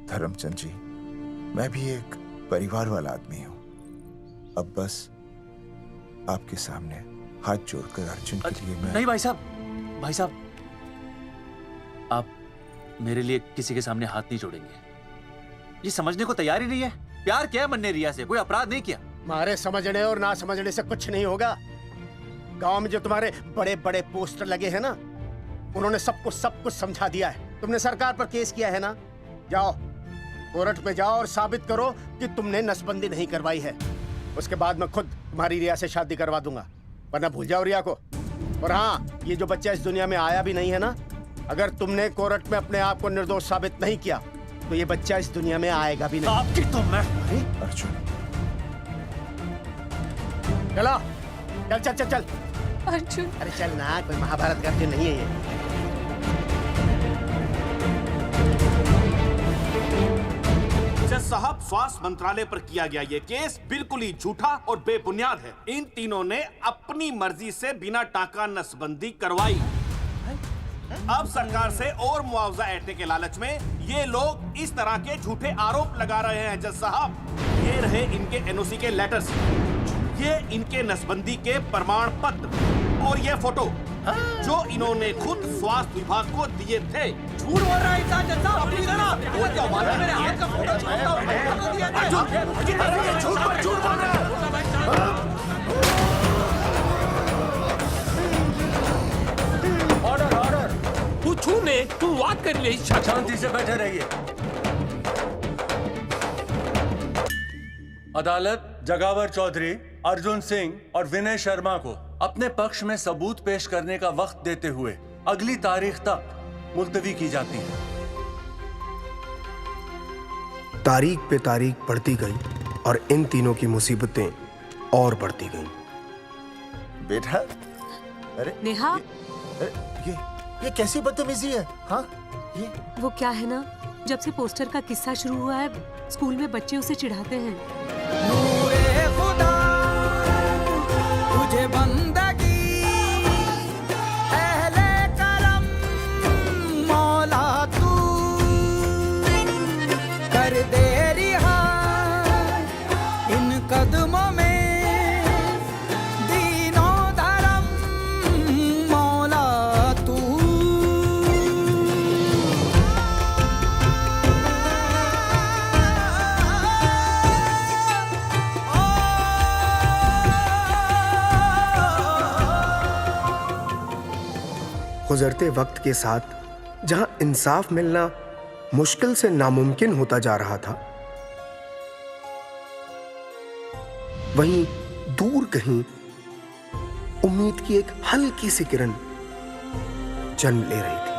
धर्मचंद जी, मैं भी एक परिवार वाला आदमी हूं। अब बस आपके सामने हाथ जोड़कर अर्जुन के लिए मैं... नहीं भाई साहब, भाई साहब, आप मेरे लिए किसी के सामने हाथ नहीं जोड़ेंगे। ये समझने को तैयार ही नहीं है। प्यार किया मन ने रिया से, कोई अपराध नहीं किया। हमारे समझने और ना समझने से कुछ नहीं होगा। गांव में जो तुम्हारे बड़े बड़े पोस्टर लगे हैं ना, उन्होंने सब कुछ समझा दिया है। तुमने सरकार पर केस किया है ना, जाओ कोर्ट में जाओ और साबित करो कि तुमने नसबंदी नहीं करवाई है। उसके बाद मैं खुद तुम्हारी रिया से शादी करवा दूंगा, वरना भूल जाओ रिया को। और हाँ, ये जो बच्चा इस दुनिया में आया भी नहीं है ना, अगर तुमने कोर्ट में अपने आप को निर्दोष साबित नहीं किया तो ये बच्चा इस दुनिया में आएगा भी नहीं। आपकी तो मैं... अर्जुन, चलो चल चल चल चल। अर्जुन, अरे चल ना, कोई महाभारत का अर्जुन नहीं है ये। जज साहब, स्वास्थ्य मंत्रालय पर किया गया ये केस बिल्कुल ही झूठा और बेबुनियाद है। इन तीनों ने अपनी मर्जी से बिना टाका नसबंदी करवाई। अब सरकार से और मुआवजा ऐंठने के लालच में ये लोग इस तरह के झूठे आरोप लगा रहे हैं। जज साहब, ये रहे इनके एनओसी के लेटर्स, ये इनके नसबंदी के प्रमाण पत्र और ये फोटो जो इन्होंने खुद स्वास्थ्य विभाग को दिए थे। झूठ बोल रहा है इंसान जैसा, अपनी तरह। वो क्या मालूम मेरे हाथ का फोटो झूठ बोल रहा है। ऑर्डर ऑर्डर, तू छूने तू बात कर ले। शांति से बैठे रहिए। अदालत जगावर चौधरी, अर्जुन सिंह और विनय शर्मा को अपने पक्ष में सबूत पेश करने का वक्त देते हुए अगली तारीख तक मुलतवी की जाती है। तारीख पे तारीख बढ़ती गई और इन तीनों की मुसीबतें और बढ़ती गईं। बेटा, अरे नेहा, ये कैसी बदतमीजी है? हाँ, ये वो क्या है ना, जब से पोस्टर का किस्सा शुरू हुआ है, स्कूल में बच्चे उसे चिढ़ाते हैं। नूरे खुदा तुझे बंदगी, अहले करम मौला तू कर दे रिहा इन कदमों में, दीनों धर्म मौला तू। गुजरते वक्त के साथ जहां इंसाफ मिलना मुश्किल से नामुमकिन होता जा रहा था, वहीं दूर कहीं उम्मीद की एक हल्की सी किरण जन्म ले रही थी।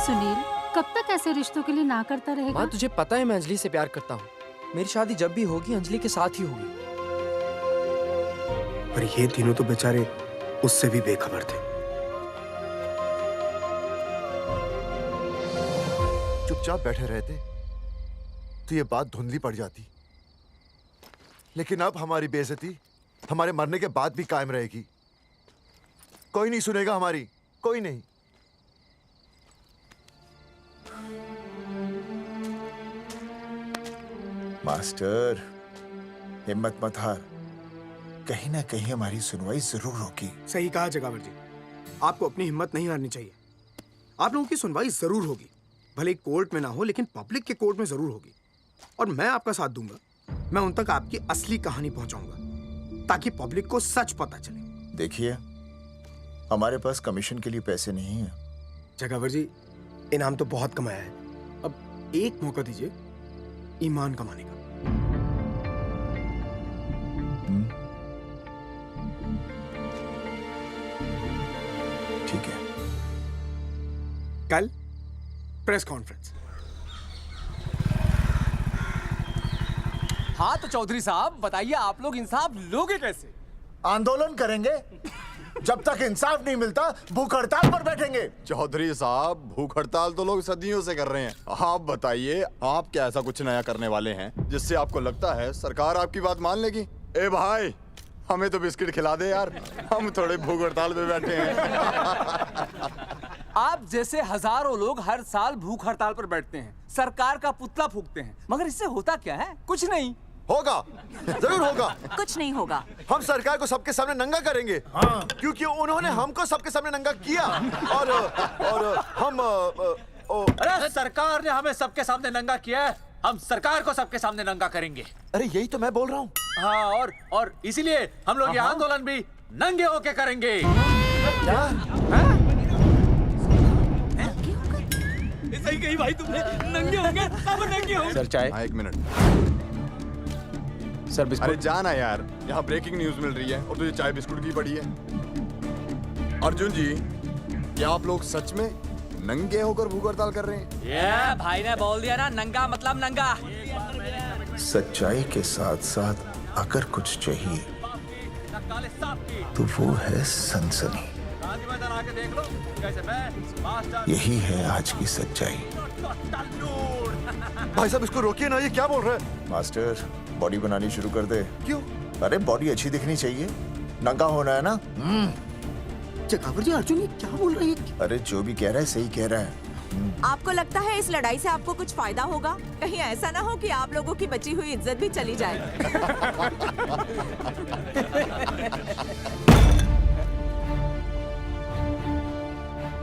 सुनील, कब तक ऐसे रिश्तों के लिए ना करता रहेगा? माँ, तुझे पता है मैं अंजलि से प्यार करता हूँ। मेरी शादी जब भी होगी अंजलि के साथ ही होगी। पर ये तीनों तो बेचारे उससे भी बेखबर थे। चुपचाप बैठे रहते तो ये बात धुंधली पड़ जाती, लेकिन अब हमारी बेइज्जती हमारे मरने के बाद भी कायम रहेगी। कोई नहीं सुनेगा हमारी, कोई नहीं। मास्टर, हिम्मत मत हार, कहीं ना कहीं हमारी सुनवाई जरूर होगी। सही कहा जगावर जी, आपको अपनी हिम्मत नहीं हारनी चाहिए। आप लोगों की सुनवाई जरूर होगी, भले कोर्ट में ना हो लेकिन पब्लिक के कोर्ट में जरूर होगी। और मैं आपका साथ दूंगा, मैं उन तक आपकी असली कहानी पहुंचाऊंगा ताकि पब्लिक को सच पता चले। देखिए, हमारे पास कमीशन के लिए पैसे नहीं है। जगावर जी, इनाम तो बहुत कमाया है, अब एक मौका दीजिए ईमान कमाने का। ठीक है, कल प्रेस कॉन्फ्रेंस। हाँ तो चौधरी साहब बताइए, आप लोग इंसाफ लोगे कैसे? आंदोलन करेंगे, जब तक इंसाफ नहीं मिलता भूख हड़ताल पर बैठेंगे। चौधरी साहब, भूख हड़ताल तो लोग सदियों से कर रहे हैं। आप बताइए, आप क्या ऐसा कुछ नया करने वाले हैं जिससे आपको लगता है सरकार आपकी बात मान लेगी? ए भाई, हमें तो बिस्किट खिला दे यार, हम थोड़े भूख हड़ताल पे बैठे हैं। आप जैसे हजारों लोग हर साल भूख हड़ताल पर बैठते हैं, सरकार का पुतला फूंकते हैं, मगर इससे होता क्या है? कुछ नहीं होगा, जरूर होगा। कुछ नहीं होगा। हम सरकार को सबके सामने नंगा करेंगे। हाँ। क्योंकि उन्होंने हमको सबके सामने नंगा किया और हम अरे सरकार ने हमें सबके सामने नंगा किया है, हम सरकार को सबके सामने नंगा करेंगे। अरे यही तो मैं बोल रहा हूँ। हाँ, और इसीलिए हम लोग ये आंदोलन भी नंगे होके करेंगे। क्या? सही कही भाई तुमने, नंगे होंगे, अब नंगे होंगे। सर चाय। हाँ, 1 मिनट सर। बिस्कुट। अरे जाना यार, यहाँ ब्रेकिंग न्यूज मिल रही है और तुझे चाय बिस्कुट की पड़ी है। अर्जुन जी, क्या आप लोग सच में नंगे होकर भूख हड़ताल कर रहे हैं? ये भाई ने बोल दिया ना, नंगा मतलब नंगा। सच्चाई के साथ साथ अगर कुछ चाहिए तो वो है सनसनी। यही है आज की सच्चाई। भाई साहब, इसको रोकिए ना, ये क्या बोल रहे हैं? मास्टर, बॉडी बनानी शुरू कर दे। क्यों? अरे बॉडी अच्छी दिखनी चाहिए, नंगा होना है ना। जगावर जी, अर्जुन ये क्या बोल रही है? अरे जो भी कह रहा है सही कह रहा है। आपको लगता है इस लड़ाई से आपको कुछ फायदा होगा? कहीं ऐसा ना हो कि आप लोगों की बची हुई इज्जत भी चली जाए।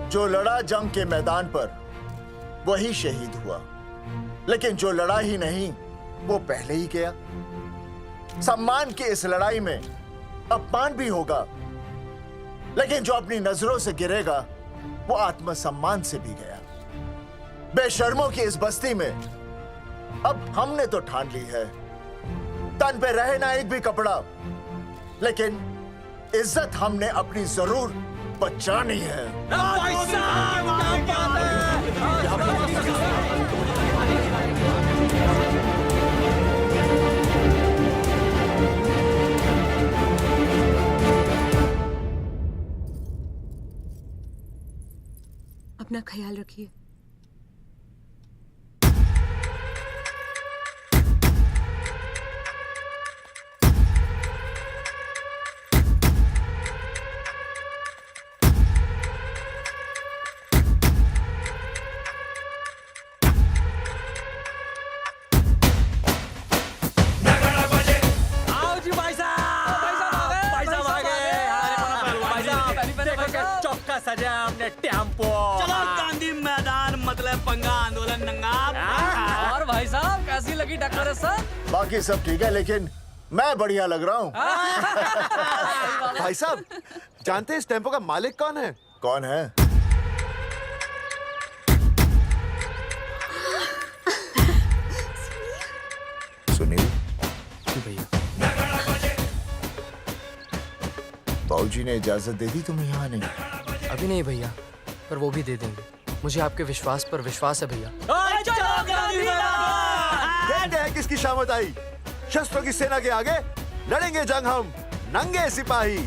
जो लड़ा जंग के मैदान पर वही शहीद हुआ, लेकिन जो लड़ा ही नहीं वो पहले ही गया। सम्मान की इस लड़ाई में अपमान भी होगा, लेकिन जो अपनी नजरों से गिरेगा वो आत्मसम्मान से भी गया। बेशर्मों की इस बस्ती में अब हमने तो ठान ली है, तन पे रहे ना एक भी कपड़ा, लेकिन इज्जत हमने अपनी जरूर बचानी है। अपना ख्याल रखिए। सजा हमने टेम्पो। चलो गांधी मैदान, मतलब पंगा आंदोलन नंगा। और भाई साहब कैसी लगी टक्कर सर? बाकी सब ठीक है, लेकिन मैं बढ़िया लग रहा हूँ। भाई साहब, जानते हैं इस टेम्पो का मालिक कौन है? कौन है? सुनील भैया। बाबूजी ने इजाजत दे दी तुम्हें यहाँ आने? अभी नहीं भैया, पर वो भी दे देंगे। मुझे आपके विश्वास पर विश्वास है भैया। देखते हैं किसकी शामत आई। शस्त्रों की सेना के आगे लड़ेंगे जंग हम, नंगे सिपाही।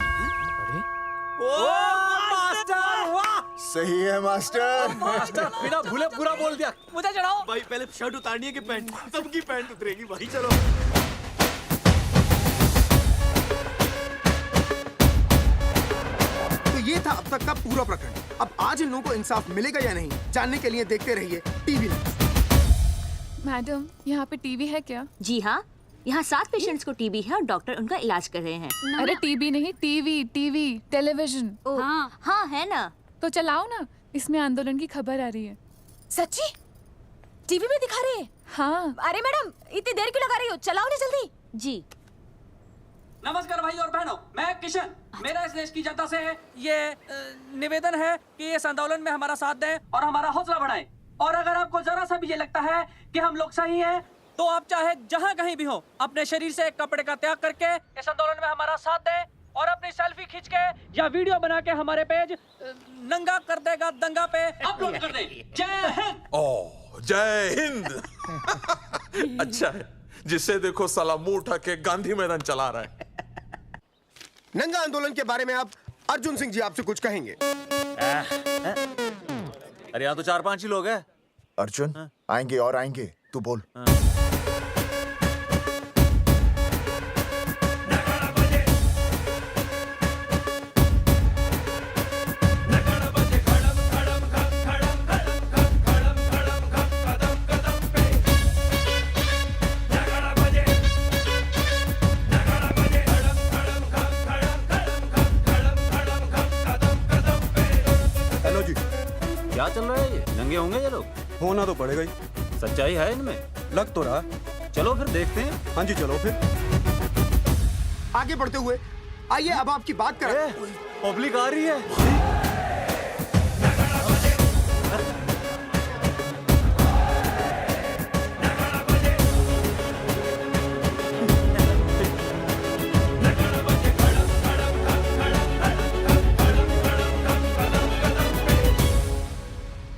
सही है मास्टर। मास्टर बिना भूले पूरा बोल दिया। मुझे चढ़ाओ भाई, पहले शर्ट उतारनी है कि पैंट? सबकी पैंट उतरेगी भाई। चलो ये था अब तक का पूरा प्रकरण। अब आज इन लोगों को इंसाफ मिलेगा या नहीं, जानने के लिए देखते रहिए टीवी। मैडम, यहाँ पे टीवी है क्या? जी हाँ, यहाँ 7 पेशेंट्स को टीबी है और डॉक्टर उनका इलाज कर रहे हैं। अरे टीबी नहीं, टीवी, टेलीविजन। हाँ है ना। तो चलाओ ना, इसमें आंदोलन की खबर आ रही है। सच्ची? टीवी में दिखा रहे हैं? हाँ। अरे मैडम, इतनी देर क्यों लगा रही हो? चलाओ ना जल्दी। जी। नमस्कार भाई और बहनों, मैं किशन। मेरा इस देश की जनता से ये निवेदन है कि इस आंदोलन में हमारा साथ दें और हमारा हौसला बढ़ाएं। और अगर आपको जरा सा भी ये लगता है कि हम लोग सही हैं, तो आप चाहे जहाँ कहीं भी हो, अपने शरीर से कपड़े का त्याग करके इस आंदोलन में हमारा साथ दें और अपनी सेल्फी खींच के या वीडियो बना के हमारे पेज नंगा कर देगा दंगा पे अपलोड कर दें। जय हिंद। ओह, जय हिंद। अच्छा है, जिसे देखो साला मुंह उठा के गांधी मैदान चला रहा है। नंगा आंदोलन के बारे में आप अर्जुन सिंह जी आपसे कुछ कहेंगे। अरे यहाँ तो 4-5 ही लोग हैं। अर्जुन, आएंगे और आएंगे, तू बोल। हेलो जी, क्या चल रहा है? ये नंगे होंगे ये लोग? होना तो पड़ेगा ही। सच्चाई है इनमें? लग तो रहा। चलो फिर देखते हैं। हाँ जी, चलो फिर। आगे बढ़ते हुए आइए अब आपकी बात करें। पब्लिक आ रही है।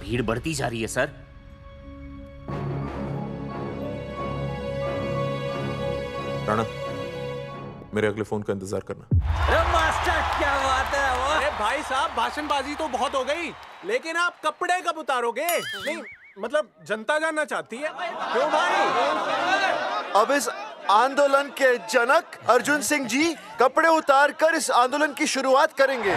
भीड़ बढ़ती जा रही है सर। राणा, मेरे अगले फोन का इंतजार करना। अरे मास्टर, क्या बात है वो? अरे भाई साहब, भाषणबाजी तो बहुत हो गई, लेकिन आप कपड़े कब उतारोगे? नहीं मतलब जनता जानना चाहती है। क्यों भाई? अब इस आंदोलन के जनक अर्जुन सिंह जी कपड़े उतार कर इस आंदोलन की शुरुआत करेंगे।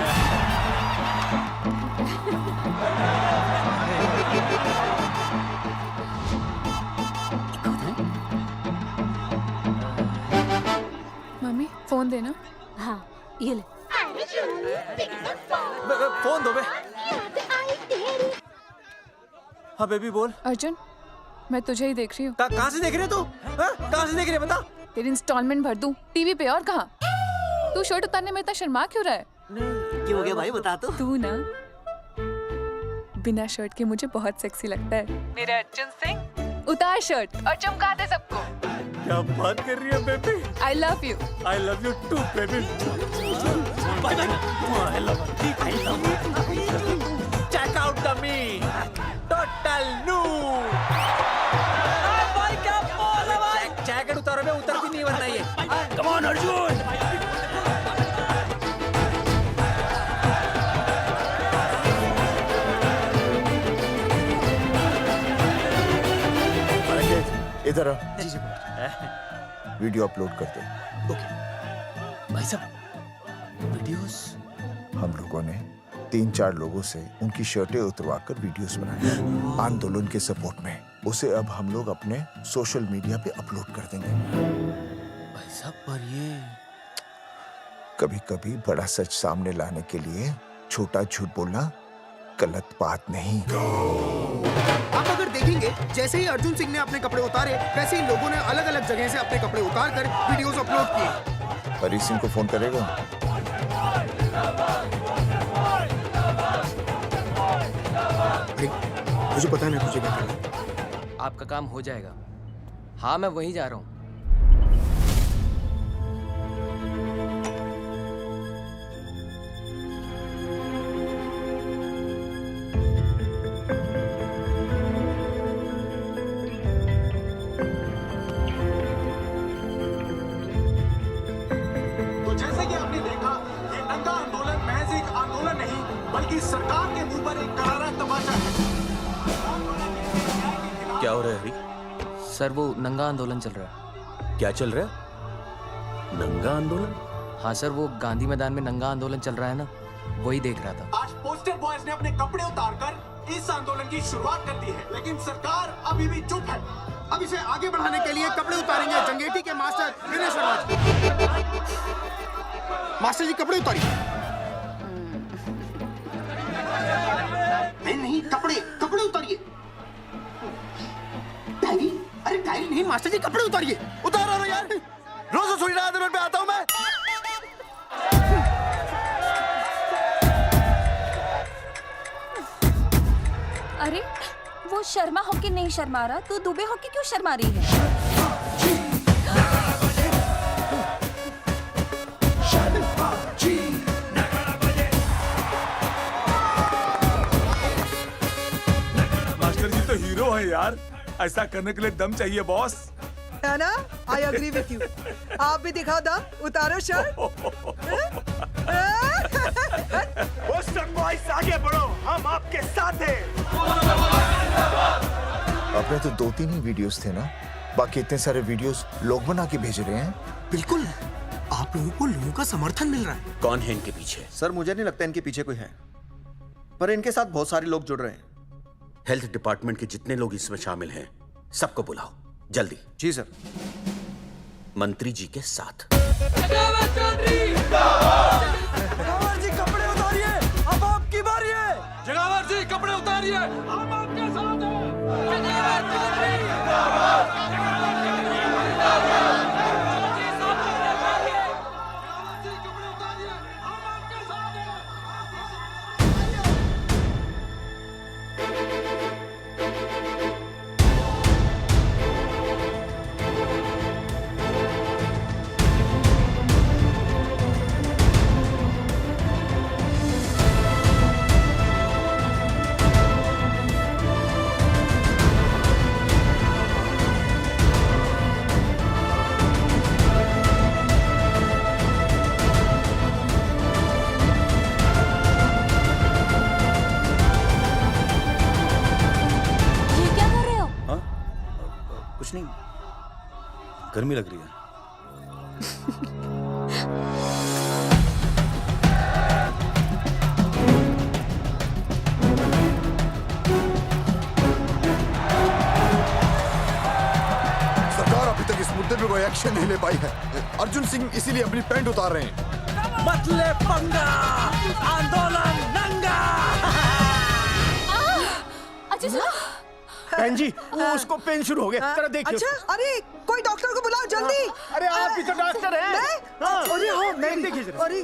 मम्मी, फोन देना। हाँ, ये ले। फोन दो बे। हाँ बेबी बोल। अर्जुन, मैं तुझे ही देख रही हूँ। कहाँ से देख रही है तू? कहाँ से देख रही है बता? तेरी इंस्टॉलमेंट भर दूं टीवी पे और कहाँ? तू शर्ट उतारने में इतना शर्मा क्यों रहा है? क्यों हो गया भाई, बता तो। तू ना बिना शर्ट के मुझे बहुत सेक्सी लगता है। मेरे अर्जुन सिंह, उतार शर्ट और चमका दे सबको। क्या बात कर रही है baby? I love you. I love you too, baby. Bye bye. I love you. Check out the me. Total new. भाई क्या बोल है भाई? जैकेट उतारो बे, उतर भी नहीं बनना ये। Come on Arjun. इधर आ। वीडियो अपलोड कर दो। भाई साहब, वीडियोस? हम लोगों ने 3-4 लोगों से उनकी शर्टें उतरवाकर वीडियोस बनाए आंदोलन के सपोर्ट में। उसे अब हम लोग अपने सोशल मीडिया पे अपलोड कर देंगे। भाई साहब, पर ये कभी-कभी बड़ा सच सामने लाने के लिए छोटा झूठ बोलना गलत बात नहीं। आप अगर देखेंगे, जैसे ही अर्जुन सिंह ने अपने कपड़े उतारे, वैसे ही लोगों ने अलग अलग जगह से अपने कपड़े उतार कर वीडियोस अपलोड किए। हरी सिंह को फोन करेगा? मुझे पता नहीं मुझे क्या करना है। आपका काम हो जाएगा। हाँ, मैं वहीं जा रहा हूँ। तो जैसे कि आपने देखा, ये नंगा आंदोलन महज एक आंदोलन नहीं, बल्कि सरकार के मुंह पर एक करारा तमाचा है। क्या हो रहा है हरी? सर, वो नंगा आंदोलन चल रहा है। क्या चल रहा है? नंगा आंदोलन? हाँ सर, वो गांधी मैदान में नंगा आंदोलन चल रहा है ना। वही देख रहा था। आज पोस्टर बॉयज ने अपने कपड़े उतारकर इस आंदोलन की शुरुआत कर दी है, लेकिन सरकार अभी भी चुप है। अब इसे आगे बढ़ाने के लिए कपड़े उतारेंगे जंगेटी के मास्टर विनय शर्मा जी। मास्टर जी कपड़े उतारिए। नहीं, कपड़े कपड़े उतारिए। डायरी? अरे डायरी नहीं मास्टर जी, कपड़े उतारिए। उतारो ना यार, रोज थोड़ी ना आंदोलन पे आता हूँ मैं। अरे वो शर्मा होके नहीं शर्मा रहा, तू दुबे होके क्यों शर्मा रही है? मास्टर जी तो हीरो है यार, ऐसा करने के लिए दम चाहिए बॉस। है ना? I agree with you. आप भी दिखाओ दम, उतारो शर्ट। पोस्टर बॉयज आगे बढ़ो, हम आपके साथ हैं। अपने तो 2-3 ही वीडियोस थे ना, बाकी इतने सारे वीडियोस लोग बना के भेज रहे हैं। बिल्कुल, आप लोगों को लोगों का समर्थन मिल रहा है। कौन है इनके पीछे? सर मुझे नहीं लगता इनके पीछे कोई है, पर इनके साथ बहुत सारे लोग जुड़ रहे हैं। हेल्थ डिपार्टमेंट के जितने लोग इसमें शामिल हैं, सबको बुलाओ जल्दी। जी सर। मंत्री जी के साथ। जगावर जी कपड़े उतारिए, अब आपकी बारी है। जगावर जी कपड़े उतारिए, हम आपके साथ हैं। कुछ नहीं, गर्मी लग रही है। सरकार अभी तक इस मुद्दे पे कोई एक्शन नहीं ले पाई है। अर्जुन सिंह इसीलिए अपनी पैंट उतार रहे हैं। मत ले पंगा, आंदोलन नंगा। बहन जी, वो उसको पेन शुरू हो गया, जरा देखिए। अच्छा, अरे कोई डॉक्टर को बुलाओ जल्दी। अरे आप भी तो डॉक्टर हैं। अरे हाँ, मैं देखिए जरा। अरे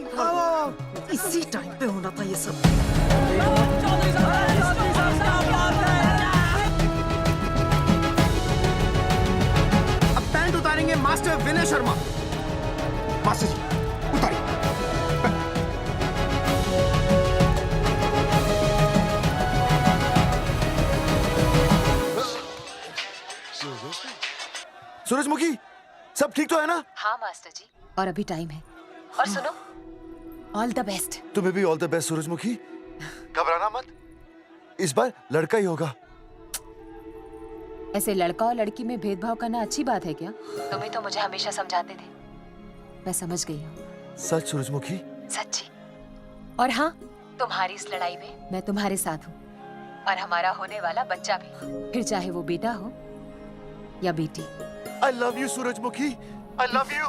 इसी टाइम पे होना था ये सब। अब पैंट उतारेंगे मास्टर विनय शर्मा। मास्टर जी उतारिए। सूरजमुखी, सब ठीक तो है ना? हाँ मास्टर जी, और अभी टाइम है। और सुनो, ऑल द बेस्ट। तुम्हें भी ऑल द बेस्ट सूरजमुखी। घबराना मत, इस बार लड़का ही होगा। ऐसे लड़का और लड़की में भेदभाव करना अच्छी बात है क्या? तुम ही तो मुझे हमेशा समझाते थे। मैं समझ गई हूँ। सच सूरजमुखी? सच्ची। और हाँ, तुम्हारी इस लड़ाई में मैं तुम्हारे साथ हूँ, और हमारा होने वाला बच्चा भी, फिर चाहे वो बेटा हो या बेटी। I love you, सूरजमुखी। I love you.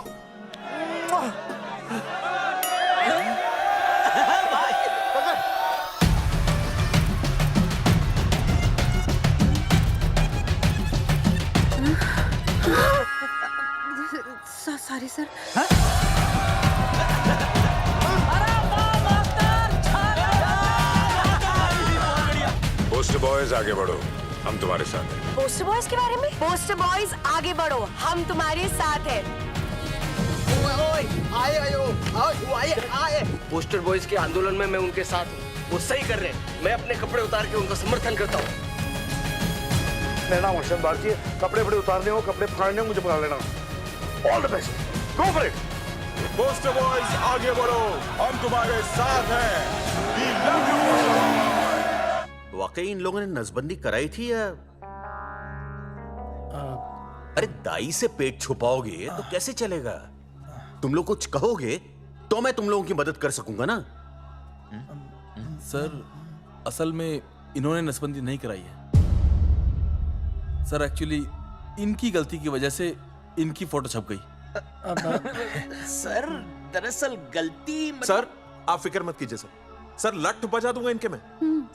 Sorry sir. Post boys आगे बढ़ो, हम तुम्हारे साथ हैं। पोस्टर बॉयज के बारे में? पोस्टर बॉयज आगे बढ़ो, हम तुम्हारे साथ हैं। आए। पोस्टर बॉयज के आंदोलन में मैं उनके साथ हूँ, वो सही कर रहे हैं। मैं अपने कपड़े उतार के उनका समर्थन करता हूँ। मेरा नाम अर्शद बागची है। कपड़े बड़े उतारने हो, कपड़े फाड़ने हो, मुझे पकड़ लेना। All the best, go for it. Poster boys आगे बढ़ो, हम तुम्हारे साथ हैं। We love you। वाकई इन लोगों ने नसबंदी कराई थी या? अरे दाई से पेट छुपाओगे तो कैसे चलेगा? तुम लोग कुछ कहोगे तो मैं तुम लोगों की मदद कर सकूंगा ना। सर असल में इन्होंने नसबंदी नहीं कराई है सर। एक्चुअली इनकी गलती की वजह से इनकी फोटो छप गई। सर दरअसल गलती सर आप फिक्र मत कीजिए सर लट बजा दूंगा इनके में।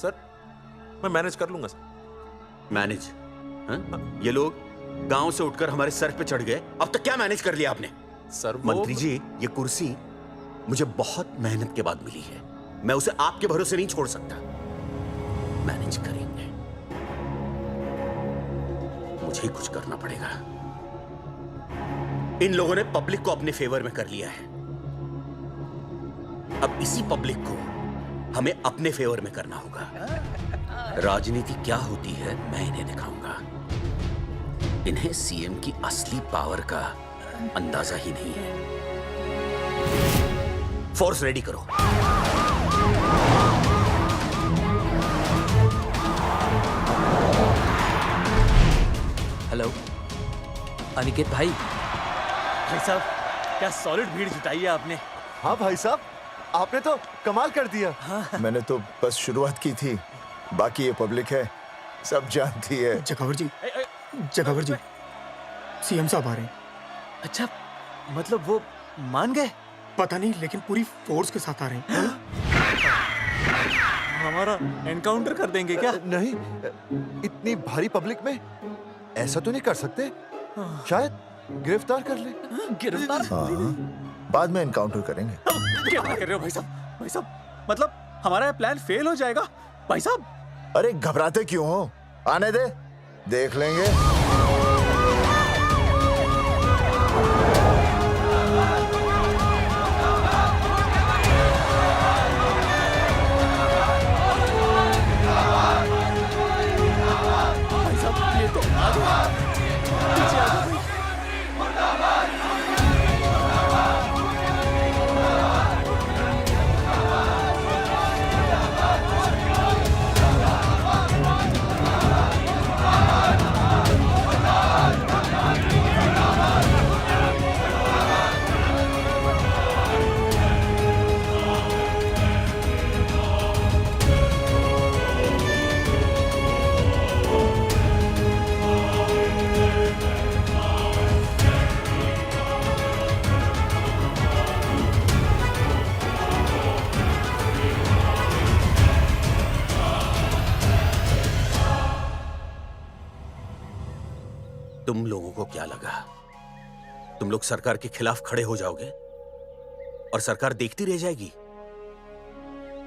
सर मैं मैनेज कर लूंगा सर। मैनेज? ये लोग गांव से उठकर हमारे सर पे चढ़ गए, अब तक क्या मैनेज कर लिया आपने? सर मंत्री जी, ये कुर्सी मुझे बहुत मेहनत के बाद मिली है, मैं उसे आपके भरोसे नहीं छोड़ सकता। मैनेज करेंगे, मुझे ही कुछ करना पड़ेगा। इन लोगों ने पब्लिक को अपने फेवर में कर लिया है, अब इसी पब्लिक को हमें अपने फेवर में करना होगा। राजनीति क्या होती है मैं इन्हें दिखाऊंगा। इन्हें सीएम की असली पावर का अंदाजा ही नहीं है। फोर्स रेडी करो। हेलो अनिकेत भाई। भाई साहब क्या सॉलिड भीड़ जुटाई है आपने। हाँ भाई साहब आपने तो कमाल कर दिया। मैंने तो बस शुरुआत की थी, बाकी ये पब्लिक है सब जानती है। जगावर जी, जगावर जी, सीएम साहब आ रहे हैं। अच्छा मतलब वो मान गए? पता नहीं, लेकिन पूरी फोर्स के साथ आ रहे हैं। हमारा एनकाउंटर कर देंगे क्या? नहीं, इतनी भारी पब्लिक में ऐसा तो नहीं कर सकते, शायद गिरफ्तार कर ले। गिरफ्तार? हाँ, बाद में एनकाउंटर करेंगे। क्या कर रहे हो भाई साहब? भाई साहब मतलब हमारा प्लान फेल हो जाएगा भाई साहब? अरे घबराते क्यों हो, आने दे, देख लेंगे। भाई साहब ये तो पीछे आ जाओ। तुम लोगों को क्या लगा तुम लोग सरकार के खिलाफ खड़े हो जाओगे और सरकार देखती रह जाएगी?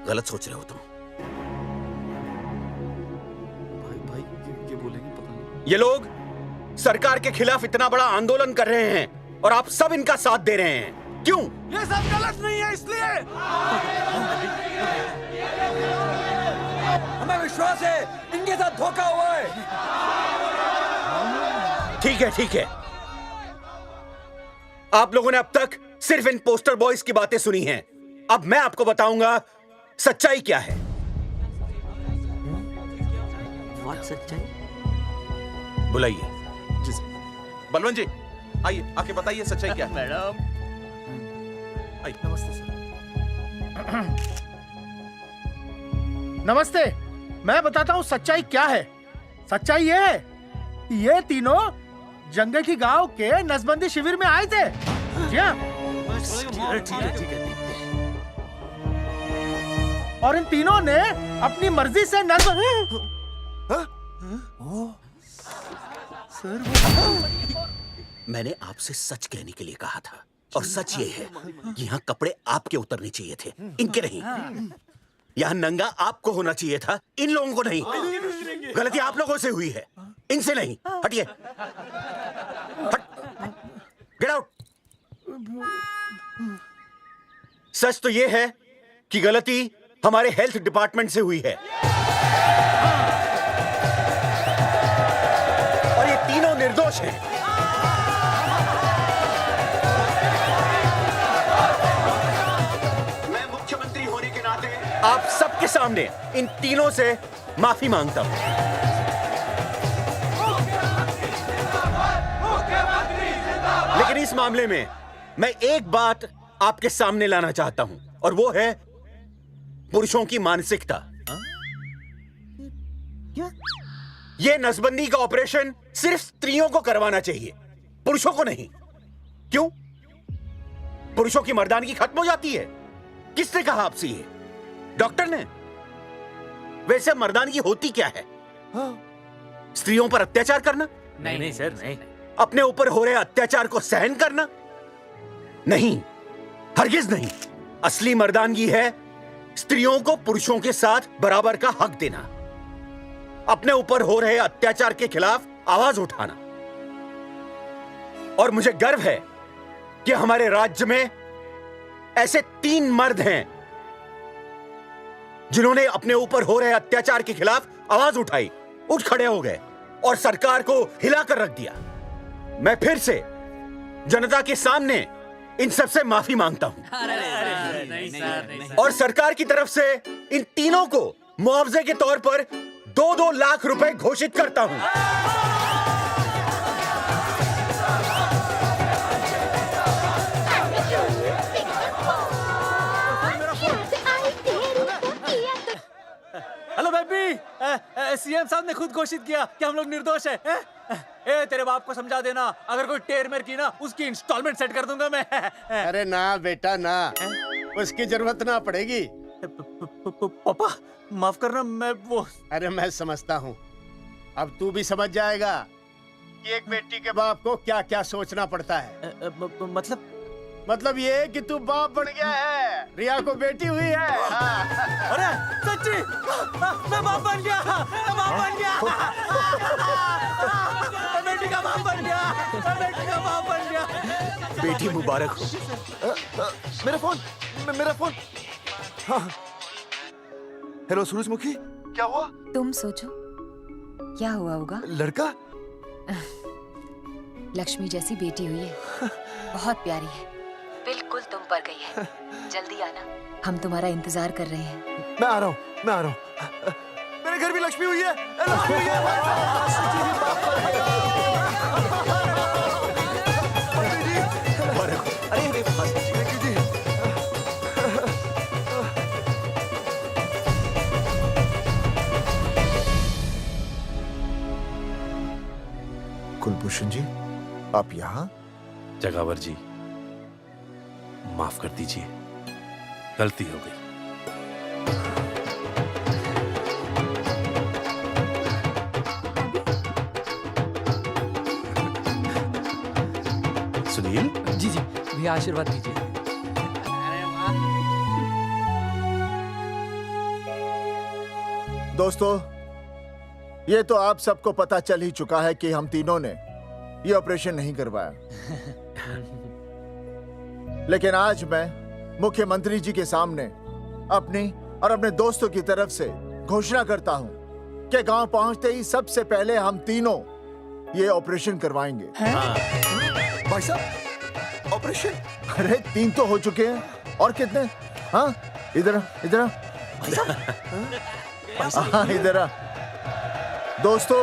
गलत सोच रहे हो तुम। भाई ये बोलेंगे पता नहीं। ये लोग सरकार के खिलाफ इतना बड़ा आंदोलन कर रहे हैं और आप सब इनका साथ दे रहे हैं, क्यों? ये सब गलत नहीं है इसलिए। हमें विश्वास है इनके साथ धोखा हुआ है। ठीक है, ठीक है। आप लोगों ने अब तक सिर्फ इन पोस्टर बॉयज की बातें सुनी हैं। अब मैं आपको बताऊंगा सच्चाई क्या है। व्हाट सच्चाई? बुलाइए। जी सर। बलवंत जी आइए, आके बताइए सच्चाई क्या है। मैडम आइए। नमस्ते सर। नमस्ते, मैं बताता हूँ सच्चाई क्या है। सच्चाई ये है, ये तीनों जंगे की गांव के नसबंदी शिविर में आए थे। जी हाँ। ठीक है। और इन तीनों ने अपनी मर्जी से मैंने आपसे सच कहने के लिए कहा था और सच ये है कि यहाँ कपड़े आपके उतरने चाहिए थे, इनके नहीं। यहाँ नंगा आपको होना चाहिए था, इन लोगों को नहीं। गलती आप लोगों से हुई है, इनसे नहीं। हटिए, गेट आउट। सच तो ये है कि गलती हमारे हेल्थ डिपार्टमेंट से हुई है और ये तीनों निर्दोष हैं। मैं मुख्यमंत्री होने के नाते आप सबके सामने इन तीनों से माफी मांगता हूं। लेकिन इस मामले में मैं एक बात आपके सामने लाना चाहता हूं और वो है पुरुषों की मानसिकता। ये नसबंदी का ऑपरेशन सिर्फ स्त्रियों को करवाना चाहिए, पुरुषों को नहीं। क्यों? पुरुषों की मर्दानगी खत्म हो जाती है? किसने कहा आपसे ये? डॉक्टर ने? वैसे मर्दानगी होती क्या है? स्त्रियों पर अत्याचार करना? नहीं सर, नहीं। अपने ऊपर हो रहे अत्याचार को सहन करना? नहीं, हरगिज नहीं। असली मर्दानगी है स्त्रियों को पुरुषों के साथ बराबर का हक देना, अपने ऊपर हो रहे अत्याचार के खिलाफ आवाज उठाना। और मुझे गर्व है कि हमारे राज्य में ऐसे 3 मर्द हैं जिन्होंने अपने ऊपर हो रहे अत्याचार के खिलाफ आवाज उठाई, उठ खड़े हो गए और सरकार को हिलाकर रख दिया। मैं फिर से जनता के सामने इन सबसे माफी मांगता हूं और सरकार की तरफ से इन तीनों को मुआवजे के तौर पर 2-2 लाख रुपए घोषित करता हूं। हेलो बेबी, सीएम साहब ने खुद घोषित किया कि हम लोग निर्दोष हैं। ए, तेरे बाप को समझा देना, अगर कोई टेर मेर की ना, उसकी इंस्टॉलमेंट सेट कर दूंगा मैं। अरे ना बेटा ना, उसकी जरूरत ना पड़ेगी। पापा माफ करना, मैं वो। अरे मैं समझता हूँ, अब तू भी समझ जाएगा कि एक बेटी के बाप को क्या क्या सोचना पड़ता है। मतलब ये कि तू बाप बन गया है, रिया को बेटी हुई है। अरे सच्ची, मैं बाप बन गया, मैं बाप बन गया, मैं बेटी का बाप बन गया, मैं बेटी का बाप बन गया। बेटी मुबारक हो। मेरा फोन। हाँ। हेलो सूरजमुखी, क्या हुआ? तुम सोचो क्या हुआ होगा। लड़का? लक्ष्मी जैसी बेटी हुई है, बहुत प्यारी है, बिल्कुल तुम पर गई है। जल्दी आना, हम तुम्हारा इंतजार कर रहे हैं। मैं आ रहा हूँ। मेरे घर भी लक्ष्मी हुई है। लक्ष्मी हुई है। कुलभूषण जी, आप यहाँ? जगावर जी, माफ कर दीजिए, गलती हो गई। सुनील जी भैया आशीर्वाद दीजिए। दोस्तों, ये तो आप सबको पता चल ही चुका है कि हम तीनों ने ये ऑपरेशन नहीं करवाया। लेकिन आज मैं मुख्यमंत्री जी के सामने अपनी और अपने दोस्तों की तरफ से घोषणा करता हूं कि गांव पहुंचते ही सबसे पहले हम तीनों ये ऑपरेशन करवाएंगे। भाई साहब, ऑपरेशन? अरे 3 तो हो चुके हैं, और कितने? हाँ, इधर आ। दोस्तों,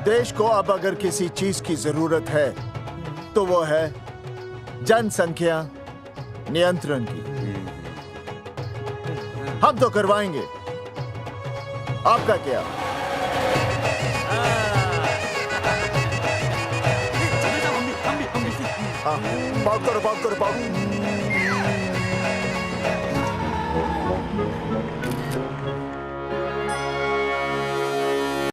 देश को अब अगर किसी चीज की जरूरत है तो वो है जनसंख्या नियंत्रण की। हम तो करवाएंगे, आपका क्या? पाव करो।